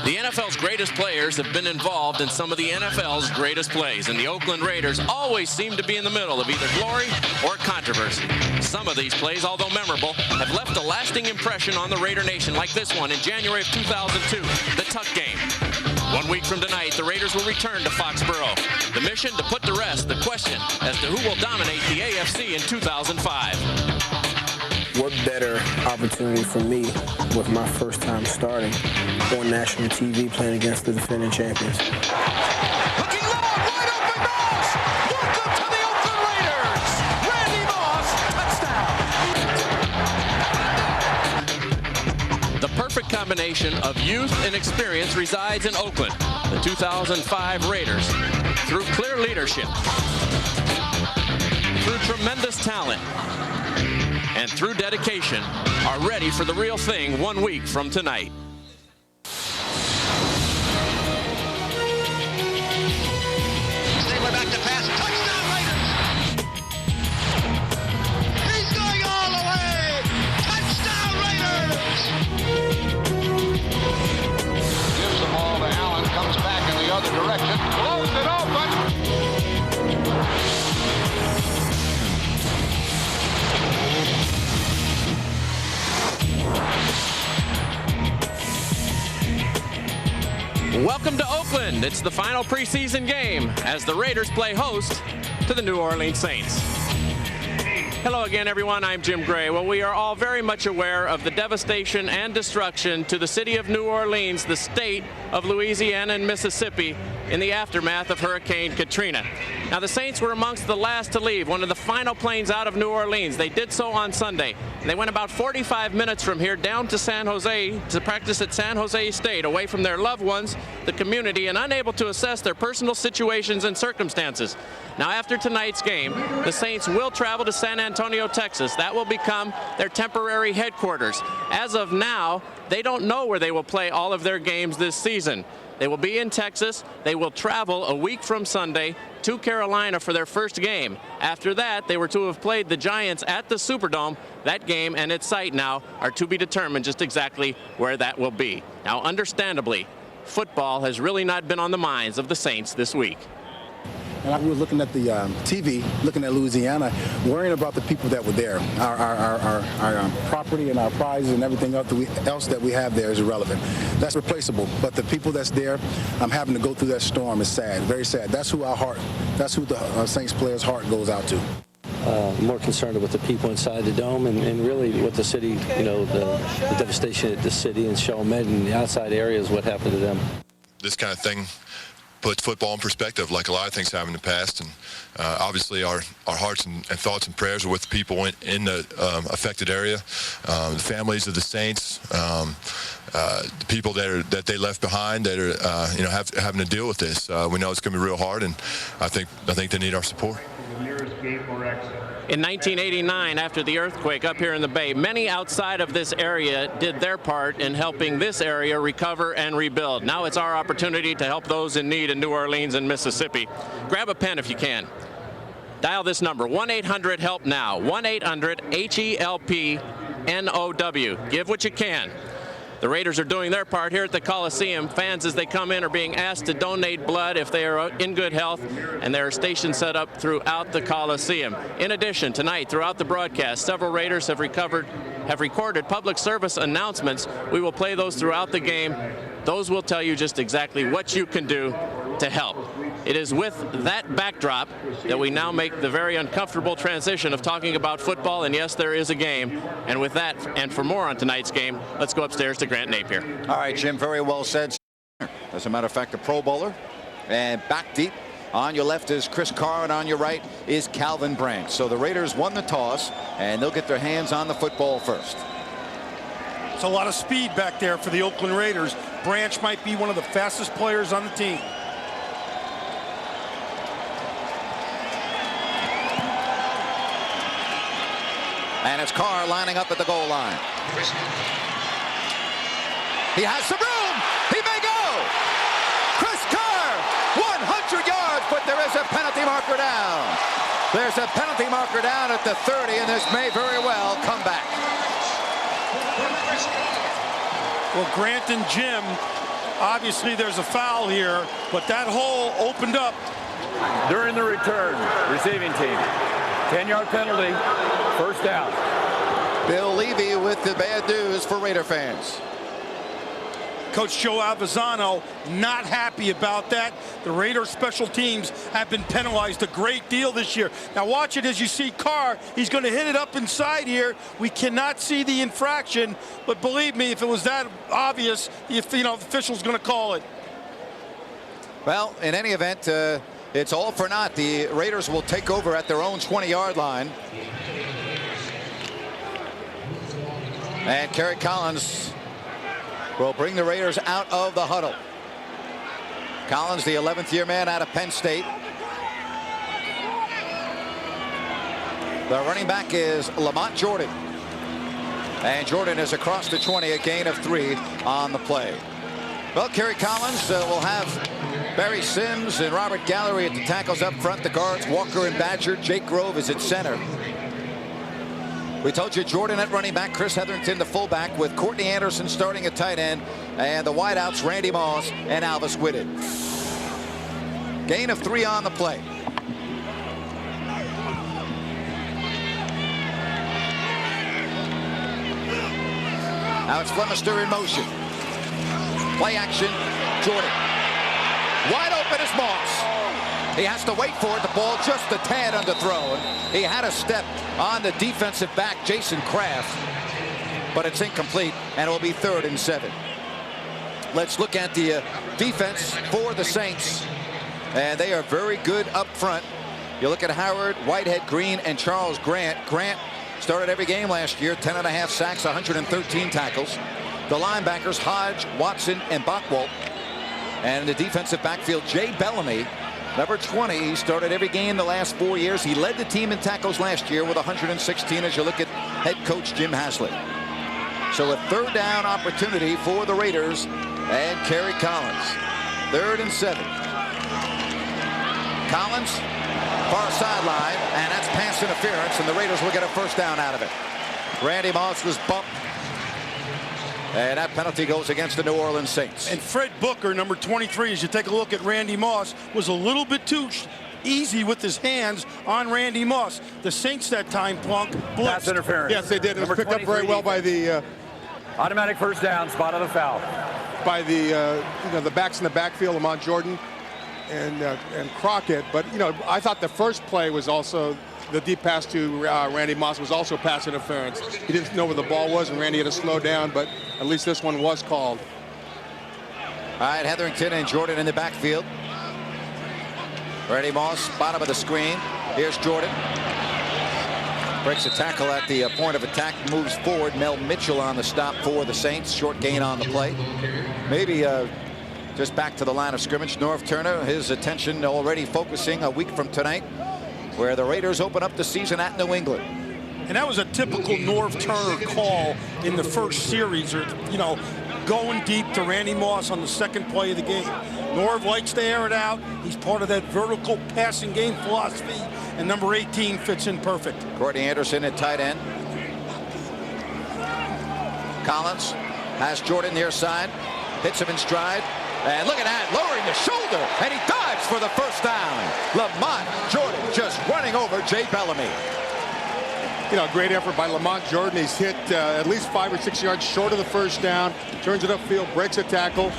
The NFL's greatest players have been involved in some of the NFL's greatest plays, and the Oakland Raiders always seem to be in the middle of either glory or controversy. Some of these plays, although memorable, have left a lasting impression on the Raider Nation, like this one in January of 2002, the Tuck game. 1 week from tonight, the Raiders will return to Foxborough. The mission to put to rest the question as to who will dominate the AFC in 2005. What better opportunity for me with my first time starting on national TV playing against the defending champions. Looking long, wide open Moss! Welcome to the Oakland Raiders! Randy Moss, touchdown! The perfect combination of youth and experience resides in Oakland. The 2005 Raiders, through clear leadership, through tremendous talent, and through dedication, are ready for the real thing 1 week from tonight. Stabler back to pass. Touchdown Raiders! He's going all the way! Touchdown Raiders! Gives the ball to Allen. Comes back in the other direction. Blows it open. Welcome to Oakland. It's the final preseason game as the Raiders play host to the New Orleans Saints. Hello again, everyone. I'm Jim Gray. Well, we are all very much aware of the devastation and destruction to the city of New Orleans, the state of Louisiana and Mississippi, in the aftermath of Hurricane Katrina. Now, the Saints were amongst the last to leave, one of the final planes out of New Orleans. They did so on Sunday. And they went about 45 minutes from here down to San Jose to practice at San Jose State, away from their loved ones, the community, and unable to assess their personal situations and circumstances. Now, after tonight's game, the Saints will travel to San Antonio, Texas. That will become their temporary headquarters. As of now, they don't know where they will play all of their games this season. They will be in Texas. They will travel a week from Sunday to Carolina for their first game. After that, they were to have played the Giants at the Superdome. That game and its site now are to be determined just exactly where that will be. Now, understandably, football has really not been on the minds of the Saints this week. And we were looking at the TV, looking at Louisiana, worrying about the people that were there. Our property and our prizes and everything else that we have there is irrelevant. That's replaceable. But the people that's there, having to go through that storm is sad, very sad. That's who the Saints players' heart goes out to. More concerned with the people inside the dome and really what the city, the devastation at the city and Chalmette and the outside areas, what happened to them. This kind of thing puts football in perspective, like a lot of things have in the past, and obviously our hearts and thoughts and prayers are with the people in the affected area, the families of the Saints, the people that they left behind that are having to deal with this. We know it's going to be real hard, and I think they need our support. In 1989, after the earthquake up here in the Bay, many outside of this area did their part in helping this area recover and rebuild. Now it's our opportunity to help those in need in New Orleans and Mississippi. Grab a pen if you can. Dial this number, 1-800-HELP-NOW, 1-800-HELP-NOW. Give what you can. The Raiders are doing their part here at the Coliseum. Fans, as they come in, are being asked to donate blood if they are in good health, and there are stations set up throughout the Coliseum. In addition, tonight, throughout the broadcast, several Raiders have recorded public service announcements. We will play those throughout the game. Those will tell you just exactly what you can do to help. It is with that backdrop that we now make the very uncomfortable transition of talking about football, and yes, there is a game. And with that, and for more on tonight's game, let's go upstairs to Grant Napier. All right, Jim, very well said. As a matter of fact, a Pro Bowler. And back deep on your left is Chris Carr, and on your right is Calvin Branch. So the Raiders won the toss, and they'll get their hands on the football first. It's a lot of speed back there for the Oakland Raiders. Branch might be one of the fastest players on the team. And it's Carr lining up at the goal line. He has some room. He may go. Chris Carr, 100 yards, but there is a penalty marker down. There's a penalty marker down at the 30, and this may very well come back. Well, Grant and Jim, Obviously, there's a foul here, but that hole opened up. During the return, receiving team, 10-yard penalty, first down. Bill Levy with the bad news for Raider fans. Coach Joe Avizano not happy about that. The Raiders special teams have been penalized a great deal this year. Now watch it as you see Carr. He's going to hit it up inside here. We cannot see the infraction, but believe me, if it was that obvious, the official's going to call it. Well, in any event, it's all for naught. The Raiders will take over at their own 20-yard line. And Kerry Collins will bring the Raiders out of the huddle. Collins, the 11th year man out of Penn State. The running back is Lamont Jordan. And Jordan is across the 20, a gain of 3 on the play. Well, Kerry Collins will have Barry Sims and Robert Gallery at the tackles up front. The guards, Walker and Badger. Jake Grove is at center. We told you Jordan at running back, Chris Hetherington the fullback, with Courtney Anderson starting at tight end, and the wideouts Randy Moss and Alvis Whitted. Gain of 3 on the play. Now it's Flemister in motion. Play action, Jordan. Wide open is Moss. He has to wait for it. The ball just a tad underthrown. He had a step on the defensive back, Jason Kraft, but it's incomplete, and it will be 3rd and 7. Let's look at the defense for the Saints, and they are very good up front. You look at Howard, Whitehead, Green, and Charles Grant. Grant started every game last year, 10.5 sacks, 113 tackles. The linebackers, Hodge, Watson, and Bockwalt. And in the defensive backfield, Jay Bellamy, number 20. He started every game the last 4 years. He led the team in tackles last year with 116 as you look at head coach Jim Haslett. So a 3rd down opportunity for the Raiders and Kerry Collins. 3rd and 7. Collins, far sideline, and that's pass interference, and the Raiders will get a 1st down out of it. Randy Moss was bumped. And that penalty goes against the New Orleans Saints. And Fred Booker, number 23, as you take a look at Randy Moss, was a little bit too easy with his hands on Randy Moss. The Saints that time, Plunk, blitzed. Pass interference. Yes, they did. It was picked up very well by the automatic 1st down, spot on the foul. By the the backs in the backfield, Lamont Jordan and Crockett. But I thought the first play was also the deep pass to Randy Moss was also pass interference. He didn't know where the ball was, and Randy had to slow down, but at least this one was called. All right, Hetherington and Jordan in the backfield. Randy Moss, bottom of the screen. Here's Jordan. Breaks a tackle at the point of attack, moves forward. Mel Mitchell on the stop for the Saints. Short gain on the play. Maybe just back to the line of scrimmage. Norv Turner, his attention already focusing a week from tonight, where the Raiders open up the season at New England. And that was a typical Norv Turner call in the first series, or going deep to Randy Moss on the 2nd play of the game. Norv likes to air it out. He's part of that vertical passing game philosophy, and number 18 fits in perfect. Courtney Anderson at tight end. Collins has Jordan near side, hits him in stride, and look at that, lowering the shoulder, and he dives for the 1st down. Lamont Jordan just running over Jay Bellamy. Great effort by Lamont Jordan. He's hit at least 5 or 6 yards short of the 1st down, turns it upfield, breaks a tackle.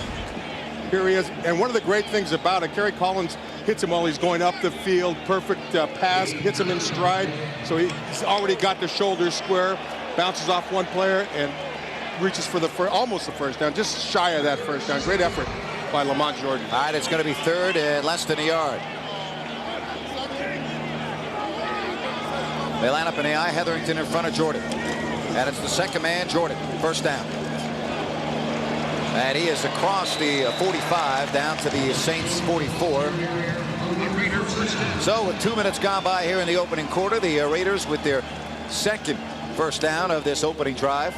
Here he is. And one of the great things about it, Kerry Collins hits him while he's going up the field. Perfect pass, hits him in stride. So he's already got the shoulders square, bounces off one player, and reaches for almost the 1st down, just shy of that 1st down. Great effort by Lamont Jordan. All right, it's going to be 3rd and less than a yard. They line up in the I. Hetherington in front of Jordan. And it's the 2nd man, Jordan. 1st down. And he is across the 45 down to the Saints 44. So with 2 minutes gone by here in the opening quarter, the Raiders with their 2nd 1st down of this opening drive.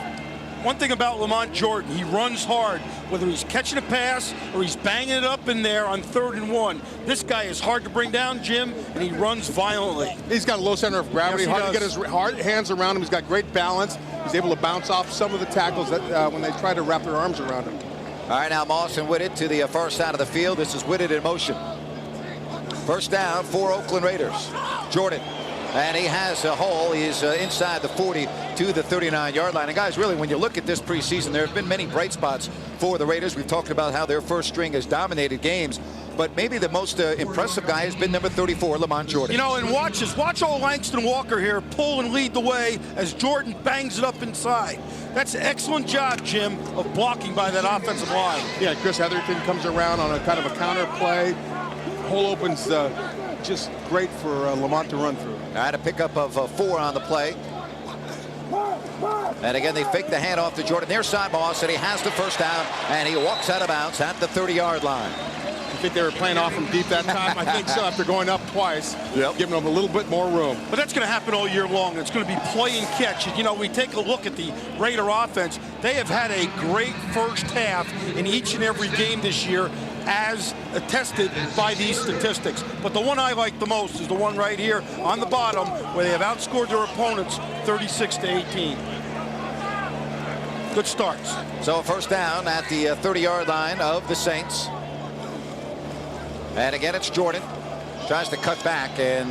One thing about Lamont Jordan, he runs hard, whether he's catching a pass or he's banging it up in there on 3rd and 1. This guy is hard to bring down, Jim, and he runs violently. He's got a low center of gravity. Yes, hard to get his hands around him. He's got great balance. He's able to bounce off some of the tackles that when they try to wrap their arms around him. All right, now Moss and Whitted to the far side of the field. This is Whitted in motion. First down for Oakland Raiders. Jordan. And he has a hole. He's inside the 40 to the 39-yard line. And guys, really, when you look at this preseason, there have been many bright spots for the Raiders. We've talked about how their first string has dominated games. But maybe the most impressive guy has been number 34, Lamont Jordan. You know, and watch old Langston Walker here pull and lead the way as Jordan bangs it up inside. That's an excellent job, Jim, of blocking by that offensive line. Yeah, Chris Heatherton comes around on a kind of a counter play. Hole opens just great for Lamont to run through. All right, a pickup of 4 on the play. And again, they fake the handoff to Jordan. Near side, Moss, and he has the first down, and he walks out of bounds at the 30-yard line. I think they were playing off from deep that time. I think so, after going up twice, giving them a little bit more room. But that's going to happen all year long. It's going to be play and catch. You know, we take a look at the Raider offense. They have had a great first half in each and every game this year, as attested by these statistics. But the one I like the most is the one right here on the bottom, where they have outscored their opponents 36-18. Good starts. So first down at the 30-yard line of the Saints. And again, it's Jordan. Tries to cut back, and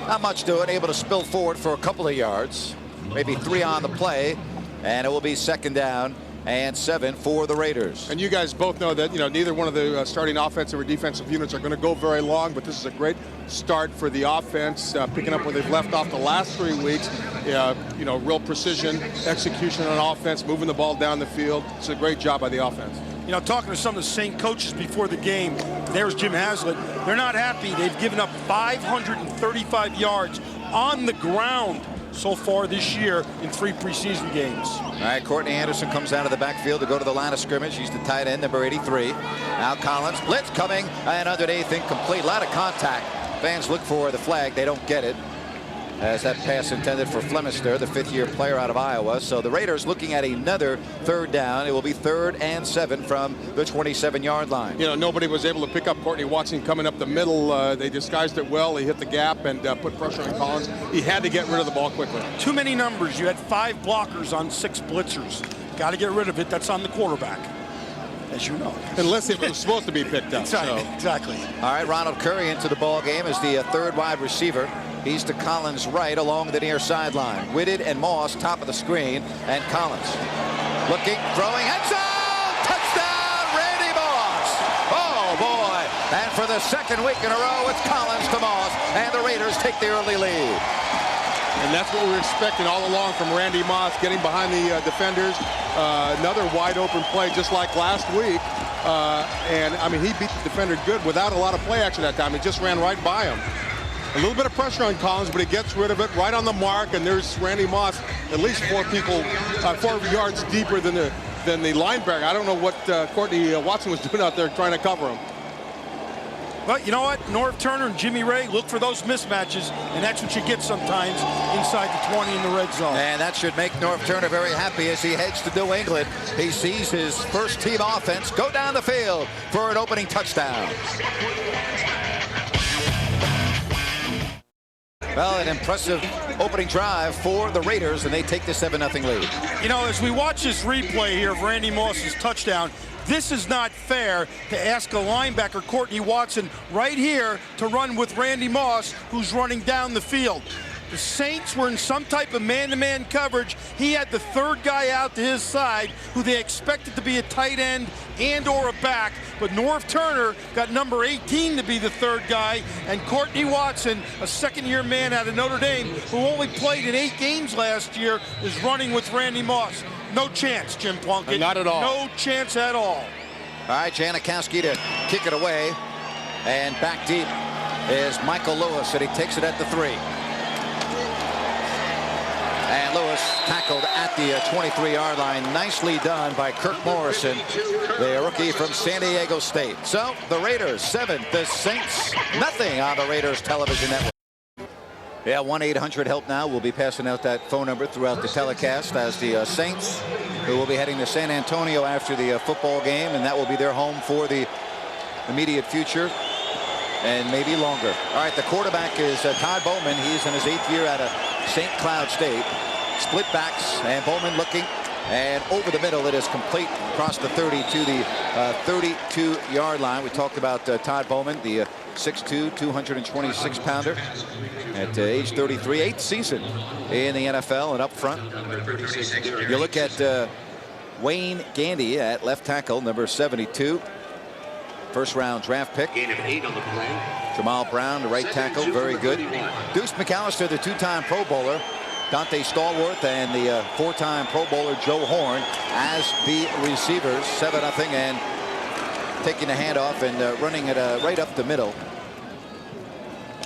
not much to it. Able to spill forward for a couple of yards. Maybe 3 on the play. And it will be second down and 7 for the Raiders. And you guys both know that, you know, neither one of the starting offensive or defensive units are going to go very long, but this is a great start for the offense, picking up where they've left off the last 3 weeks. You know, real precision, execution on offense, moving the ball down the field. It's a great job by the offense. You know, talking to some of the Saint coaches before the game, there's Jim Haslett. They're not happy. They've given up 535 yards on the ground so far this year in 3 preseason games. All right, Courtney Anderson comes out of the backfield to go to the line of scrimmage. He's the tight end, number 83. Now Collins, blitz coming, and underneath, incomplete. A lot of contact. Fans look for the flag. They don't get it, as that pass intended for Flemister, the 5th-year player out of Iowa. So the Raiders looking at another third down. It will be 3rd and 7 from the 27-yard line. You know, nobody was able to pick up Courtney Watson coming up the middle. They disguised it well. He hit the gap and put pressure on Collins. He had to get rid of the ball quickly. Too many numbers. You had 5 blockers on 6 blitzers. Got to get rid of it. That's on the quarterback, as you know. Unless it was supposed to be picked up. Exactly. All right, Ronald Curry into the ball game as the 3rd wide receiver. He's to Collins' right along the near sideline. Whitted and Moss top of the screen, and Collins looking, throwing, end zone, touchdown, Randy Moss. Oh boy! And for the 2nd week in a row, it's Collins to Moss, and the Raiders take the early lead. And that's what we were expecting all along from Randy Moss, getting behind the defenders. Another wide open play, just like last week. And I mean, he beat the defender good without a lot of play action that time. He just ran right by him. A little bit of pressure on Collins, but he gets rid of it right on the mark, and there's Randy Moss, at least 4 yards deeper than the linebacker. I don't know what Courtney Watson was doing out there trying to cover him. But you know what? Norv Turner and Jimmy Ray look for those mismatches, and that's what you get sometimes inside the 20 in the red zone. And that should make Norv Turner very happy as he heads to New England. He sees his first team offense go down the field for an opening touchdown. Well, an impressive opening drive for the Raiders, and they take the 7-0 lead. You know, as we watch this replay here of Randy Moss's touchdown, this is not fair to ask a linebacker, Courtney Watson, right here to run with Randy Moss, who's running down the field. The Saints were in some type of man-to-man coverage. He had the 3rd guy out to his side, who they expected to be a tight end and or a back. But Norv Turner got number 18 to be the 3rd guy. And Courtney Watson, a 2nd-year man out of Notre Dame, who only played in 8 games last year, is running with Randy Moss. No chance, Jim Plunkett. Not at all. No chance at all. All right, Janikowski to kick it away. And back deep is Michael Lewis, and he takes it at the 3. And Lewis tackled at the 23-yard line. Nicely done by Kirk Morrison, the rookie from San Diego State. So the Raiders 7, the Saints nothing on the Raiders television network. Yeah, 1-800-HELP now. We'll be passing out that phone number throughout the telecast as the Saints, who will be heading to San Antonio after the football game, and that will be their home for the immediate future and maybe longer. All right, the quarterback is Todd Bowman. He's in his 8th year out of St. Cloud State. Split backs, and Bowman looking, And over the middle, it is complete across the 30 to the 32-yard line. We talked about Todd Bowman, the 6'2", 226-pounder at age 33, 8th season in the NFL and up front. You look at Wayne Gandy at left tackle, number 72. First-round draft pick. Gain of 8 on the play. Jamal Brown, the right tackle, very good. Deuce McAllister, the 2-time Pro Bowler. Dante Stallworth and the 4-time Pro Bowler Joe Horn as the receivers. 7-0, and taking the handoff and running it right up the middle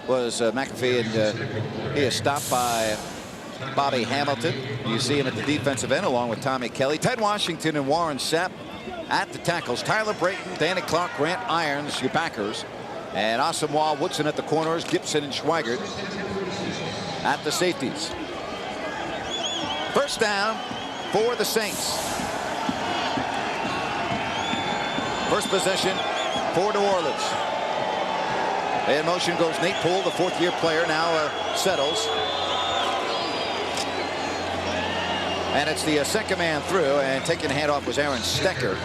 was McAfee, and he is stopped by Bobby Hamilton. You see him at the defensive end along with Tommy Kelly. Ted Washington and Warren Sapp at the tackles. Tyler Brayton, Danny Clark, Grant Irons, your backers. And Asamoah Woodson at the corners. Gibson and Schweigert at the safeties. First down for the Saints. First possession for New Orleans. In motion goes Nate Poole, the 4th-year player, now settles. And it's the second man through, and taking the handoff was Aaron Stecker.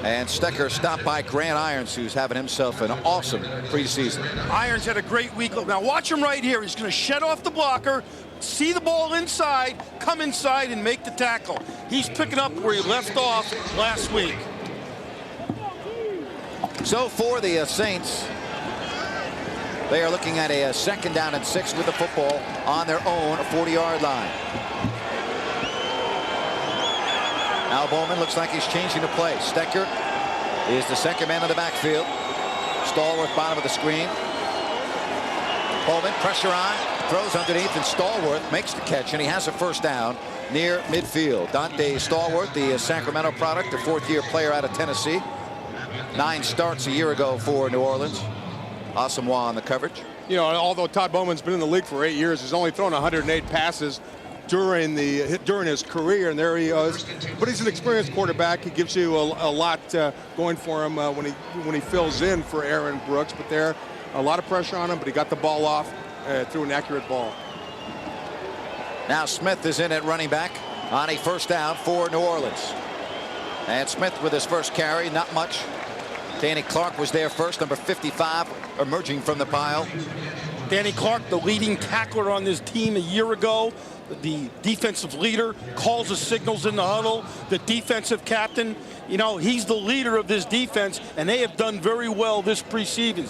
And Stecker stopped by Grant Irons, who's having himself an awesome preseason. Irons had a great week. Now watch him right here. He's going to shed off the blocker, see the ball inside, come inside, and make the tackle. He's picking up where he left off last week. So for the Saints, they are looking at a 2nd down and 6 with the football on their own 40-yard line. Al Bowman looks like he's changing the play. Stecker is the second man in the backfield. Stallworth bottom of the screen. Bowman pressure on, throws underneath, and Stallworth makes the catch, and he has a first down near midfield. Dante Stallworth, the Sacramento product, the 4th-year player out of Tennessee. 9 starts a year ago for New Orleans. Asamoah on the coverage. You know, although Todd Bowman's been in the league for 8 years, he's only thrown 108 passes during his career, and there he is. But he's an experienced quarterback. He gives you a lot going for him when he fills in for Aaron Brooks. But there, a lot of pressure on him, but he got the ball off, threw an accurate ball. Now Smith is in at running back on a first down for New Orleans. And Smith with his first carry, not much. Danny Clark was there first, number 55, emerging from the pile. Danny Clark, the leading tackler on this team a year ago. The defensive leader, calls the signals in the huddle. The defensive captain, you know, he's the leader of this defense, and they have done very well this preseason.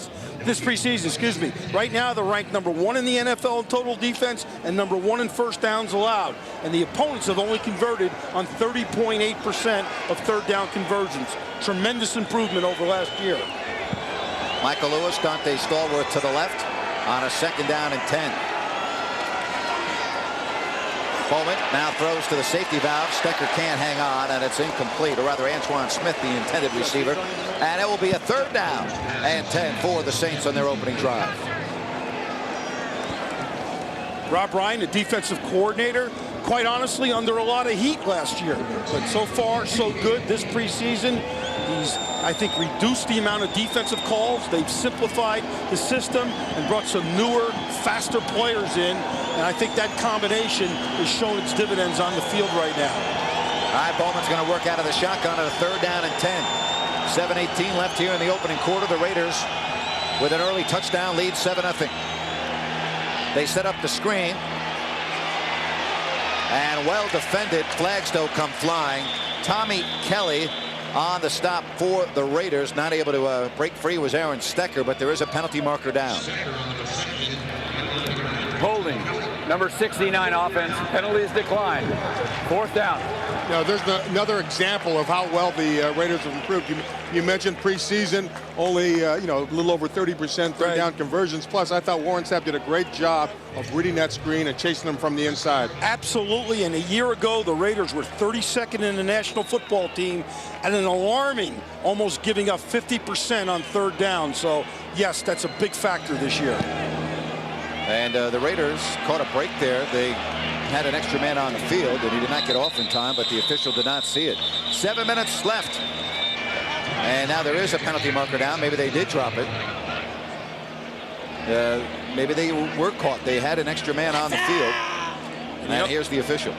Excuse me. Right now, they're ranked number 1 in the NFL in total defense and number 1 in first downs allowed. And the opponents have only converted on 30.8% of third down conversions. Tremendous improvement over last year. Michael Lewis, Dante Stallworth to the left on a 2nd down and 10. Bowman now throws to the safety valve. Stecker can't hang on, and it's incomplete, or rather Antoine Smith, the intended receiver. And it will be a 3rd down and 10 for the Saints on their opening drive. Rob Ryan, the defensive coordinator, quite honestly under a lot of heat last year. But so far, so good this preseason. He's, I think, reduced the amount of defensive calls. They've simplified the system and brought some newer, faster players in. And I think that combination is showing its dividends on the field right now. All right, Bowman's going to work out of the shotgun at a 3rd down and 10. 7:18 left here in the opening quarter. The Raiders with an early touchdown lead, 7-0. They set up the screen. And well defended. Flags don't come flying. Tommy Kelly on the stop for the Raiders. Not able to break free was Aaron Stecker, but there is a penalty marker down. Holding. Number 69 offense. Penalties declined. 4th down. Now, there's another example of how well the Raiders have improved. You mentioned preseason, only a little over 30% third down conversions. Plus, I thought Warren Sapp did a great job of reading that screen and chasing them from the inside. Absolutely, and a year ago, the Raiders were 32nd in the National Football Team at an alarming, almost giving up 50% on 3rd down. So, yes, that's a big factor this year. And the Raiders caught a break there. They had an extra man on the field, and he did not get off in time, but the official did not see it. 7 minutes left. And now there is a penalty marker down. Maybe they did drop it. Maybe they were caught. They had an extra man on the field. And here's the official.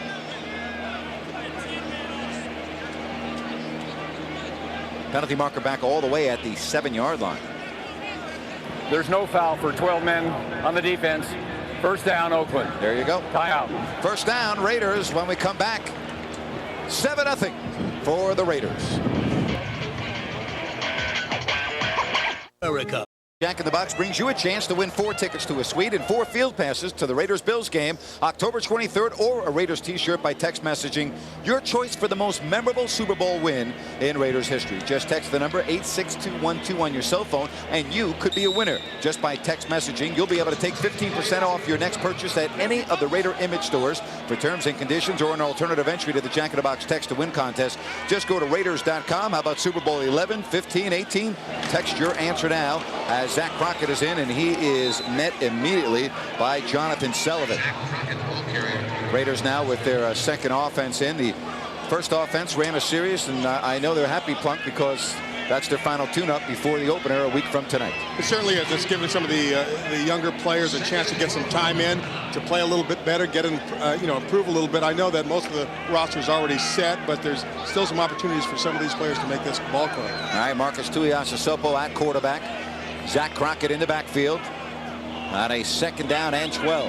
Penalty marker back all the way at the 7-yard line. There's no foul for 12 men on the defense. First down, Oakland. There you go. Timeout. First down, Raiders. When we come back, 7-0 for the Raiders. America. Jack in the Box brings you a chance to win 4 tickets to a suite and 4 field passes to the Raiders-Bills game October 23rd, or a Raiders t-shirt by text messaging your choice for the most memorable Super Bowl win in Raiders history. Just text the number 86212 on your cell phone and you could be a winner. Just by text messaging, you'll be able to take 15% off your next purchase at any of the Raider image stores. For terms and conditions or an alternative entry to the Jack in the Box text to win contest, just go to Raiders.com. How about Super Bowl 11, 15, 18? Text your answer now as Zach Crockett is in, and he is met immediately by Jonathan Sullivan. Raiders now with their second offense in. The first offense ran a series, and I know they're happy, Plunk, because that's their final tune-up before the opener a week from tonight. It certainly is. It's giving some of the younger players a chance to get some time in, to play a little bit better, get in, improve a little bit. I know that most of the roster is already set, but there's still some opportunities for some of these players to make this ball club. All right, Marcus Tuiasosopo at quarterback. Zach Crockett in the backfield on a 2nd down and 12.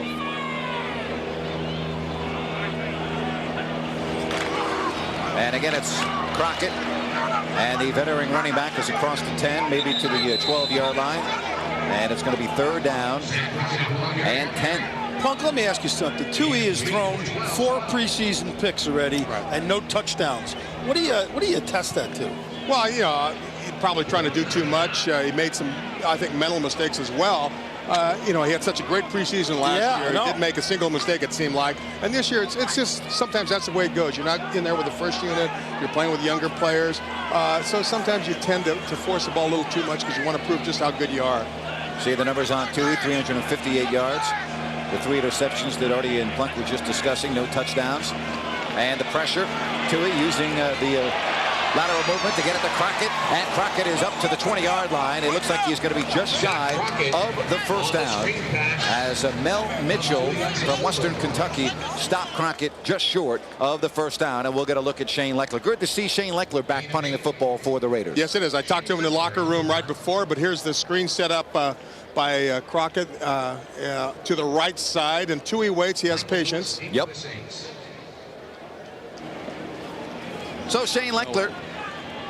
And again, it's Crockett, and the veteran running back is across the 10, maybe to the 12-yard line, and it's going to be 3rd down and 10. Punk, let me ask you something. Tui has thrown 4 preseason picks already, and no touchdowns. What do you attest that to? Well, he's probably trying to do too much. He made some, I think, mental mistakes as well. He had such a great preseason last year. He didn't make a single mistake, it seemed like. And this year, it's just sometimes that's the way it goes. You're not in there with the first unit. You're playing with younger players. So sometimes you tend to force the ball a little too much because you want to prove just how good you are. See the numbers on Tui, 358 yards. The 3 interceptions that Artie and Plunk were just discussing, no touchdowns. And the pressure, Tui using the lateral movement to get it to Crockett, and Crockett is up to the 20-yard line. It looks like he's going to be just shy of the first down as Mel Mitchell from Western Kentucky stopped Crockett just short of the first down. And we'll get a look at Shane Lechler. Good to see Shane Lechler back punting the football for the Raiders. Yes, it is. I talked to him in the locker room right before, but here's the screen set up by Crockett to the right side, and Tui waits. He has patience. Yep. So Shane Lechler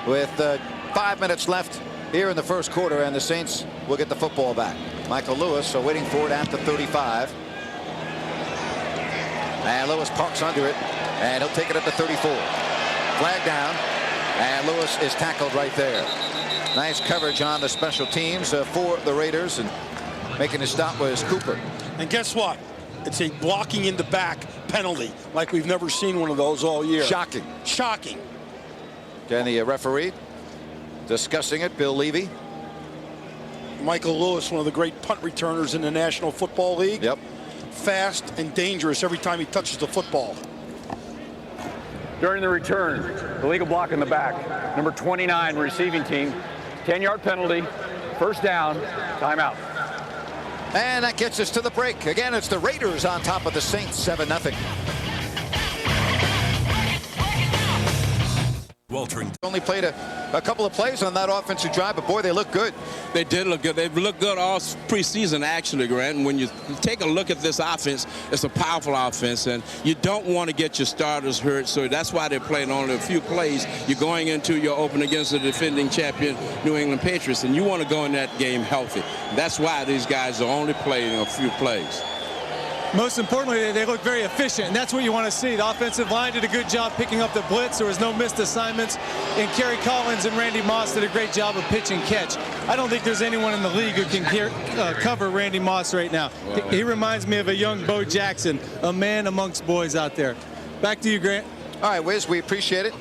with 5 minutes left here in the first quarter, and the Saints will get the football back. Michael Lewis waiting for it at the 35. And Lewis parks under it, and he'll take it at the 34. Flag down, and Lewis is tackled right there. Nice coverage on the special teams for the Raiders, and making the stop was Cooper. And guess what? It's a blocking in the back penalty, like we've never seen one of those all year. Shocking. Shocking. And the referee discussing it, Bill Levy. Michael Lewis, one of the great punt returners in the National Football League. Yep. Fast and dangerous every time he touches the football. During the return, illegal block in the back. Number 29 receiving team. 10-yard penalty. First down. Timeout. And that gets us to the break. Again, it's the Raiders on top of the Saints, 7-0. Waltering. Only played a couple of plays on that offensive drive, but boy, they look good. They did look good. They've looked good all preseason, actually, Grant. And when you take a look at this offense, it's a powerful offense, and you don't want to get your starters hurt, so that's why they're playing only a few plays. You're going into your open against the defending champion New England Patriots, and you want to go in that game healthy. That's why these guys are only playing a few plays. Most importantly, they look very efficient, and that's what you want to see. The offensive line did a good job picking up the blitz. There was no missed assignments, and Kerry Collins and Randy Moss did a great job of pitch and catch. I don't think there's anyone in the league who can cover Randy Moss right now. He reminds me of a young Bo Jackson, a man amongst boys out there. Back to you, Grant. All right, Wiz, we appreciate it.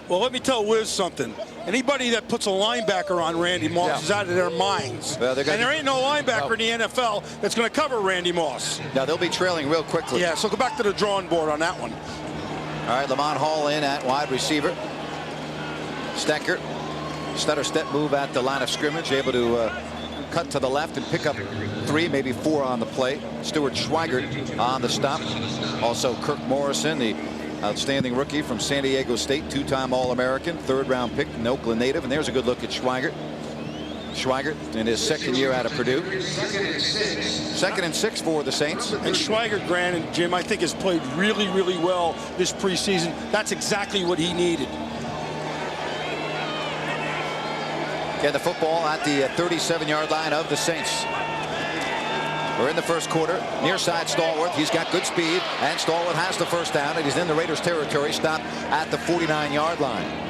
Well, let me tell Wiz something. Anybody that puts a linebacker on Randy Moss is out of their minds. And there ain't no linebacker in the NFL that's going to cover Randy Moss. Now, they'll be trailing real quickly. Yeah, so go back to the drawing board on that one. All right, Lamont Hall in at wide receiver. Stecker, stutter step move at the line of scrimmage, able to cut to the left and pick up 3, maybe 4 on the play. Stuart Schweigert on the stop. Also Kirk Morrison, the outstanding rookie from San Diego State, two-time All-American, third-round pick, an Oakland native. And there's a good look at Schweigert. Schweigert in his second year out of Purdue. 2nd and 6 for the Saints. And Schweigert, Grant and Jim, I think has played really, really well this preseason. That's exactly what he needed. Get the football at the 37-yard line of the Saints. We're in the first quarter. Near side Stallworth. He's got good speed. And Stallworth has the first down. And he's in the Raiders territory. Stopped at the 49-yard line.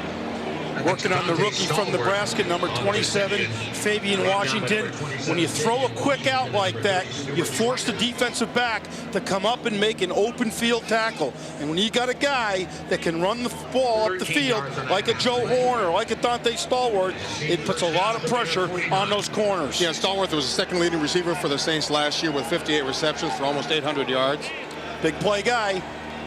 Working on the rookie from Nebraska, number 27, Fabian Washington. When you throw a quick out like that, you force the defensive back to come up and make an open field tackle. And when you got a guy that can run the ball up the field, like a Joe Horn or like a Dante Stallworth, it puts a lot of pressure on those corners. Yeah, Stallworth was the second leading receiver for the Saints last year with 58 receptions for almost 800 yards. Big play guy.